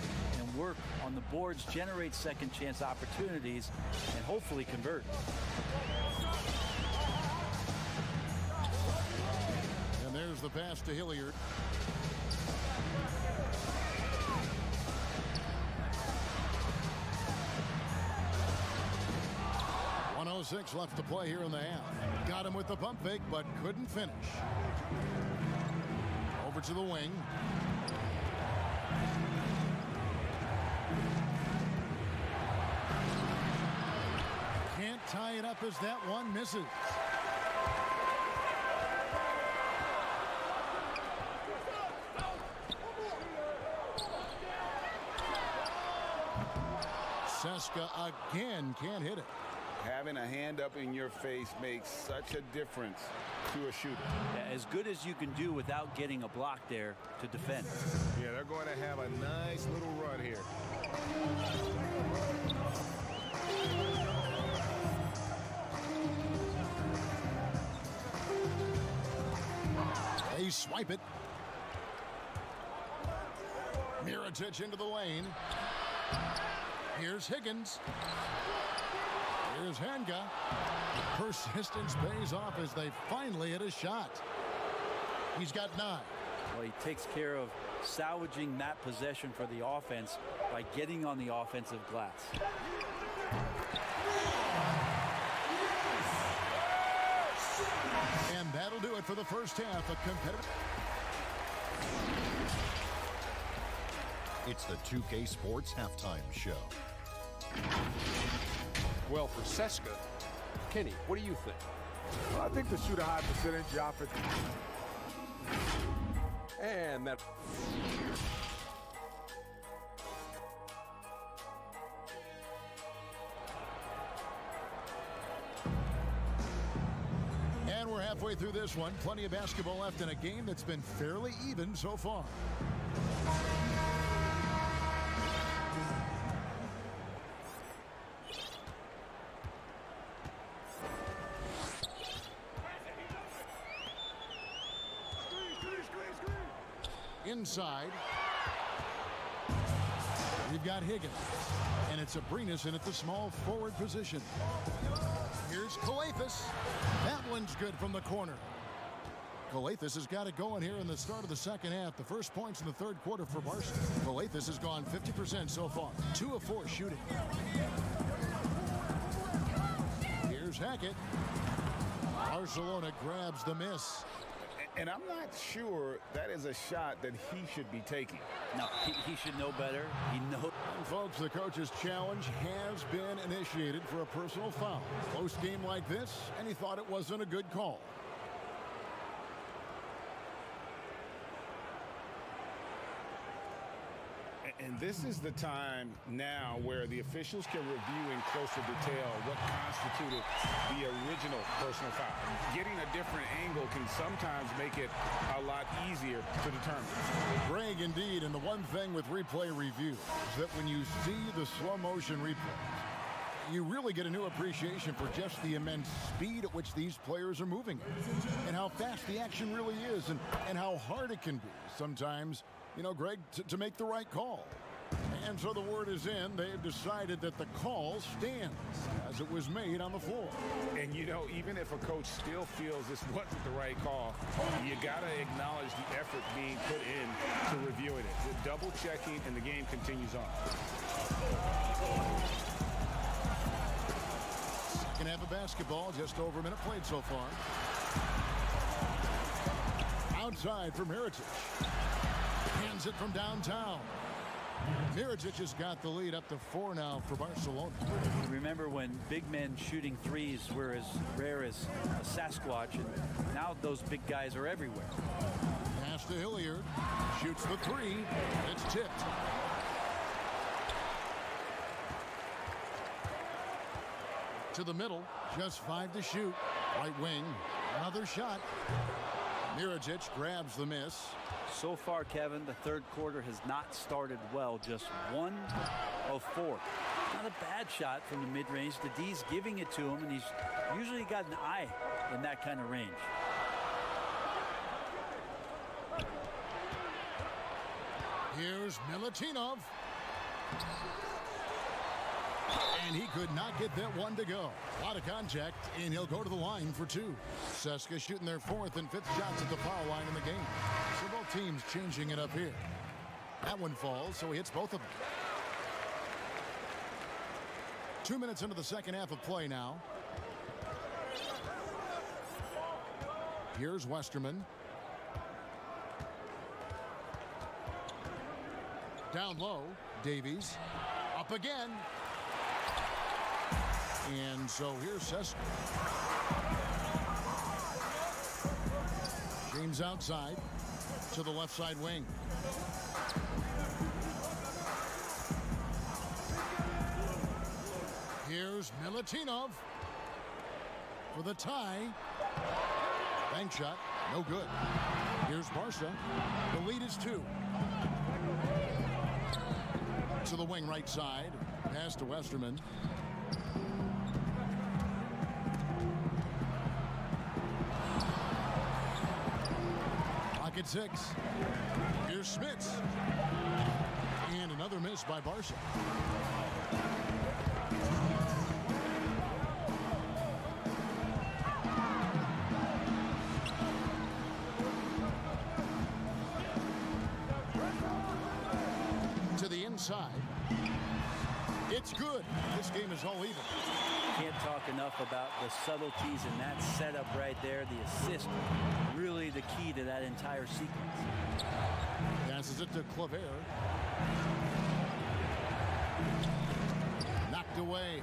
and work on the boards, generate second chance opportunities, and hopefully convert. There's the pass to Hilliard. .106 left to play here in the half. Got him with the pump fake, but couldn't finish. Over to the wing. Can't tie it up as that one misses. Ceska again can't hit it. Having a hand up in your face makes such a difference to a shooter. Yeah, as good as you can do without getting a block there to defend. Yeah, they're going to have a nice little run here. They swipe it. Mirotic into the lane. Here's Higgins. Here's Hanga. Persistence pays off as they finally hit a shot. He's got 9. Well, he takes care of salvaging that possession for the offense by getting on the offensive glass. And that'll do it for the first half. A competitive. It's the 2K Sports Halftime Show. Well, for Ceska, Kenny, what do you think? Well, I think they shoot a high percentage offense. And that... And we're halfway through this one. Plenty of basketball left in a game that's been fairly even so far. Inside. We've got Higgins. And it's Abrinas in at the small forward position. Here's Calathis. That one's good from the corner. Calathis has got it going here in the start of the second half. The first points in the third quarter for Barca. Calathis has gone 50% so far. 2 of 4 shooting. Here's Hackett. Barcelona grabs the miss. And I'm not sure that is a shot that he should be taking. No, he should know better. He knows. And folks, the coach's challenge has been initiated for a personal foul. Close game like this, and he thought it wasn't a good call. And this is the time now where the officials can review in closer detail what constituted the original personal foul. Getting a different angle can sometimes make it a lot easier to determine. Greg, indeed, and the one thing with replay review is that when you see the slow motion replays, you really get a new appreciation for just the immense speed at which these players are moving and how fast the action really is and how hard it can be sometimes, you know, Greg, to make the right call. And so the word is in. They have decided that the call stands as it was made on the floor. And, you know, even if a coach still feels this wasn't the right call, you got to acknowledge the effort being put in to reviewing it. The double checking, and the game continues on. Second half of basketball, just over a minute played so far. Outside from Mirotic. Hands it from downtown. Mirotic has got the lead up to 4 now for Barcelona. Remember when big men shooting threes were as rare as a Sasquatch, and now those big guys are everywhere. Pass to Hilliard. Shoots the 3. It's tipped. To the middle. Just 5 to shoot. Right wing. Another shot. Mirotic grabs the miss. So far, Kevin, the third quarter has not started well. Just 1 of 4. Not a bad shot from the mid-range. The D's giving it to him, and he's usually got an eye in that kind of range. Here's Milutinov. And he could not get that one to go. A lot of contact, and he'll go to the line for 2. Cesca shooting their 4th and 5th shots at the foul line in the game. So both teams changing it up here. That one falls, so he hits both of them. 2 minutes into the second half of play now. Here's Westerman. Down low, Davies. Up again. And so here's Cesca. James outside to the left side wing. Here's Milutinov for the tie. Bank shot, no good. Here's Barca. The lead is 2. To the wing right side. Pass to Westerman. Pocket 6. Here's Smits. And another miss by Barca. To the inside. It's good. This game is all even. Can't talk enough about the subtleties in that setup right there. The assist, really the key to that entire sequence. Passes it to Claver. Knocked away.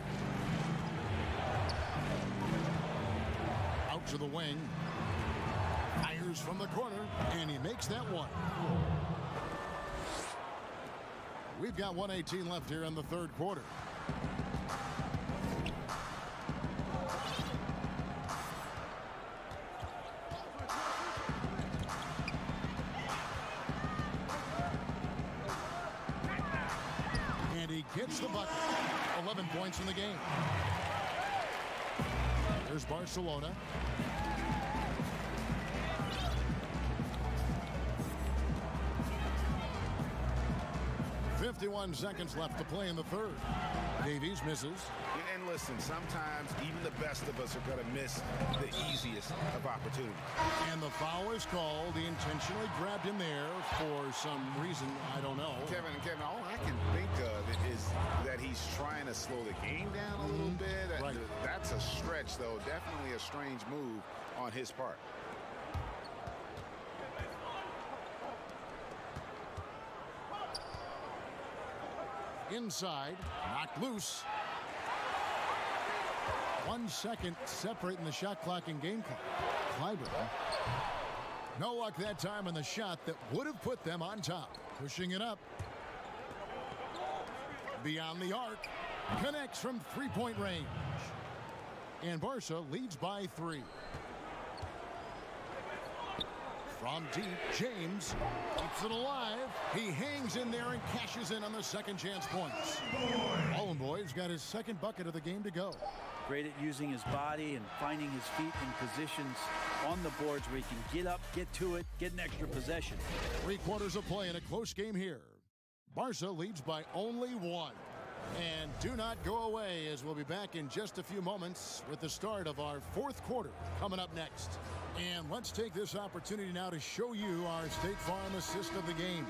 Out to the wing. Fires from the corner, and he makes that one. We've got 1:18 left here in the third quarter. And he gets the bucket. 11 points in the game. There's Barcelona. 51 seconds left to play in the third. Davies misses. And listen, sometimes even the best of us are going to miss the easiest of opportunities. And the foul is called. He intentionally grabbed him there for some reason. I don't know. Kevin, all I can think of is that he's trying to slow the game down a little bit. Right. That's a stretch, though. Definitely a strange move on his part. Inside, knocked loose. 1 second separating the shot clock and game clock. Clyburn. No luck that time on the shot that would have put them on top. Pushing it up. Beyond the arc. Connects from three-point range. And Barca leads by 3. From deep, James keeps it alive. He hangs in there and cashes in on the second chance points. Mullen Boyd's got his second bucket of the game to go. Great at using his body and finding his feet in positions on the boards where he can get up, get to it, get an extra possession. 3 quarters of play in a close game here. Barca leads by only 1. And do not go away, as we'll be back in just a few moments with the start of our 4th quarter coming up next. And let's take this opportunity now to show you our State Farm assist of the game.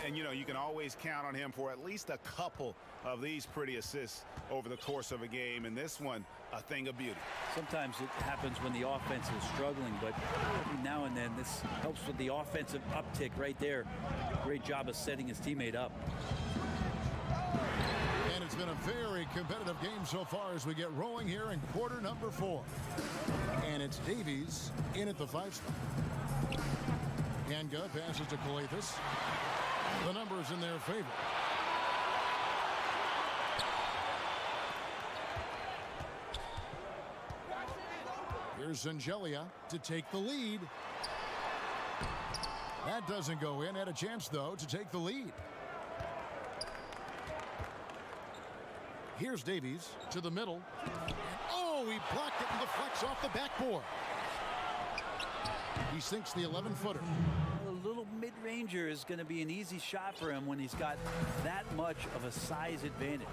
And, you know, you can always count on him for at least a couple of these pretty assists over the course of a game. And this one, a thing of beauty. Sometimes it happens when the offense is struggling, but every now and then this helps with the offensive uptick right there. Great job of setting his teammate up. And it's been a very competitive game so far as we get rolling here in quarter number 4. And it's Davies in at the 5 spot. Ganga passes to Coletas. The numbers in their favor. Here's Zangelia to take the lead. That doesn't go in. Had a chance, though, to take the lead. Here's Davies to the middle. And, oh, he blocked it and deflects off the backboard. He sinks the 11-footer. A little mid-ranger is going to be an easy shot for him when he's got that much of a size advantage.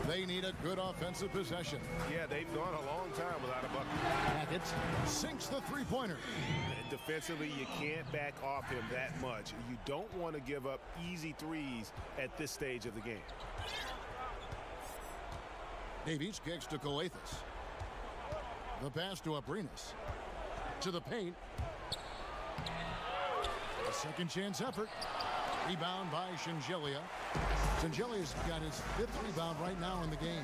They need a good offensive possession. Yeah, they've gone a long time without a bucket. Hackett sinks the three-pointer. Defensively, you can't back off him that much. You don't want to give up easy threes at this stage of the game. Davies kicks to Coletas. The pass to Abrinas. To the paint. A second chance effort. Rebound by Zangelia. Zangelia's got his 5th rebound right now in the game.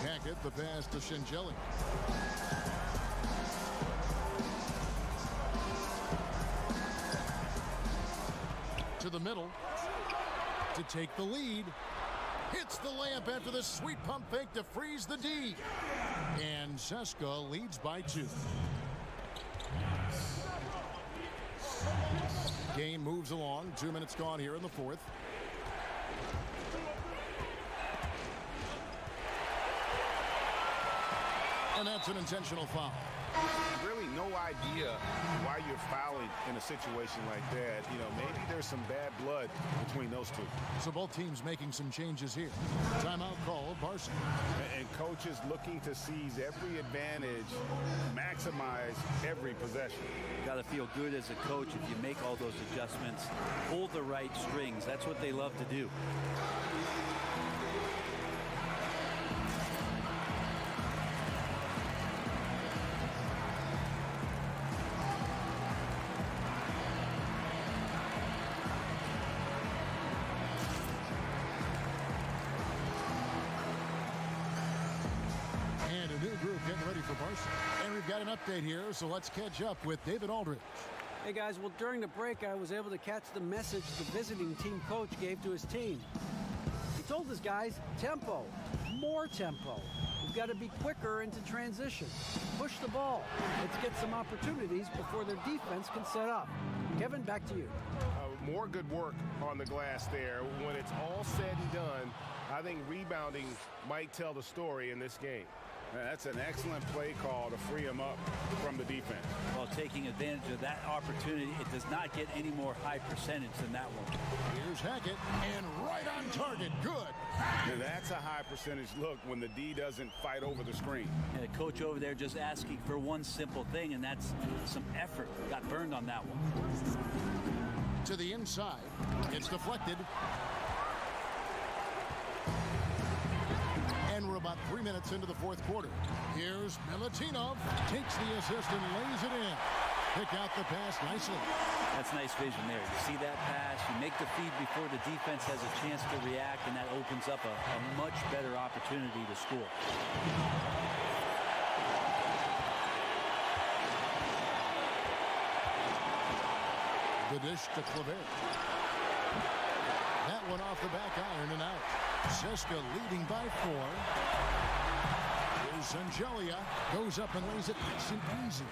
Hackett, the pass to Zangelia. To the middle. To take the lead. Hits the layup after the sweet pump fake to freeze the D. And Seska leads by 2. Game moves along. 2 minutes gone here in the 4th. And that's an intentional foul. Really no idea why you're fouling in a situation like that. You know, maybe there's some bad blood between those two. So both teams making some changes here. Timeout called, Barca. And coaches looking to seize every advantage, maximize every possession. You got to feel good as a coach if you make all those adjustments. Pull the right strings. That's what they love to do. And we've got an update here, so let's catch up with David Aldridge. Hey guys, well during the break I was able to catch the message the visiting team coach gave to his team. He told his guys, tempo, more tempo. We've got to be quicker into transition. Push the ball. Let's get some opportunities before their defense can set up. Kevin, back to you. More good work on the glass there. When it's all said and done, I think rebounding might tell the story in this game. That's an excellent play call to free him up from the defense. While taking advantage of that opportunity, it does not get any more high percentage than that one. Here's Hackett, and right on target. Good. That's a high percentage look when the D doesn't fight over the screen. And the coach over there just asking for one simple thing, and that's some effort. Got burned on that one. To the inside. It's deflected. And we're about 3 minutes into the fourth quarter. Here's Milutinov. Takes the assist and lays it in. Pick out the pass nicely. That's nice vision there. You see that pass, you make the feed before the defense has a chance to react, and that opens up a much better opportunity to score. The dish to Claver. That one off the back iron and out. Siska leading by 4. Here's Sangelia. Goes up and lays it nice and easy.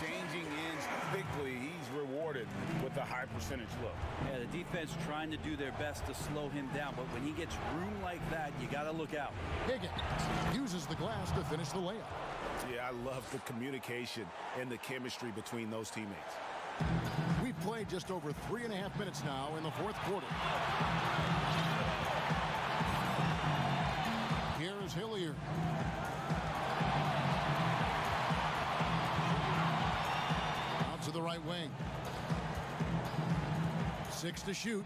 Changing ends quickly. He's rewarded with a high percentage look. Yeah, the defense trying to do their best to slow him down, but when he gets room like that, you got to look out. Higgins uses the glass to finish the layup. Yeah, I love the communication and the chemistry between those teammates. We've played just over 3.5 minutes now in the fourth quarter. Here is Hilliard. Out to the right wing. 6 to shoot.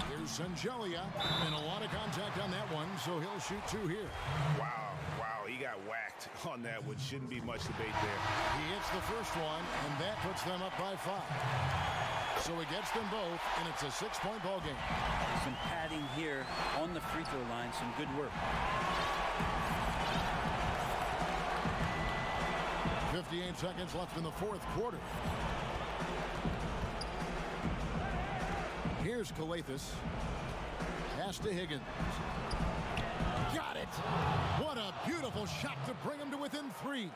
Here's Sangelia. And a lot of contact on that one, so he'll shoot 2 here. Wow. He got whacked on that, which shouldn't be much debate there. He hits the first one, and that puts them up by 5. So he gets them both, and it's a 6-point ball game. Some padding here on the free throw line. Some good work. 58 seconds left in the fourth quarter. Here's Calathis. Pass to Higgins. Got it. What a beautiful shot to bring him to within 3.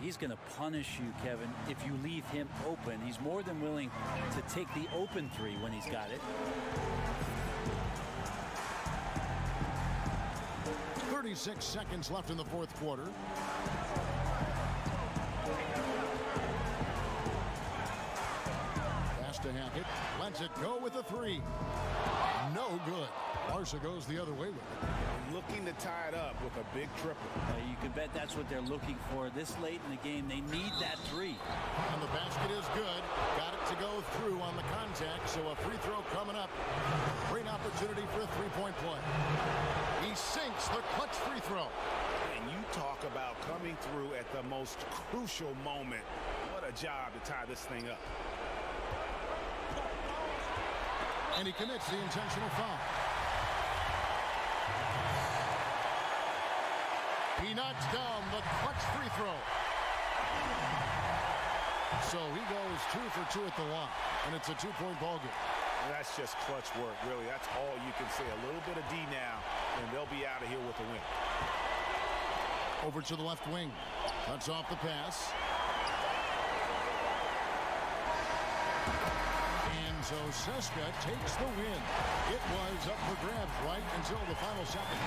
He's going to punish you, Kevin, if you leave him open. He's more than willing to take the open 3 when he's got it. 36 seconds left in the fourth quarter. Pass to Hackett. Lets it go with a 3. No good. Barca goes the other way with it. Looking to tie it up with a big triple. You can bet that's what they're looking for this late in the game. They need that 3. And the basket is good. Got it to go through on the contact, so a free throw coming up. Great opportunity for a 3-point play. He sinks the clutch free throw. And you talk about coming through at the most crucial moment. What a job to tie this thing up. And he commits the intentional foul. He knocks down the clutch free throw. So he goes 2 for 2 at the line, and it's a 2-point ball game. That's just clutch work, really. That's all you can say. A little bit of D now, and they'll be out of here with a win. Over to the left wing. Cuts off the pass. So Siska takes the win. It was up for grabs right until the final second.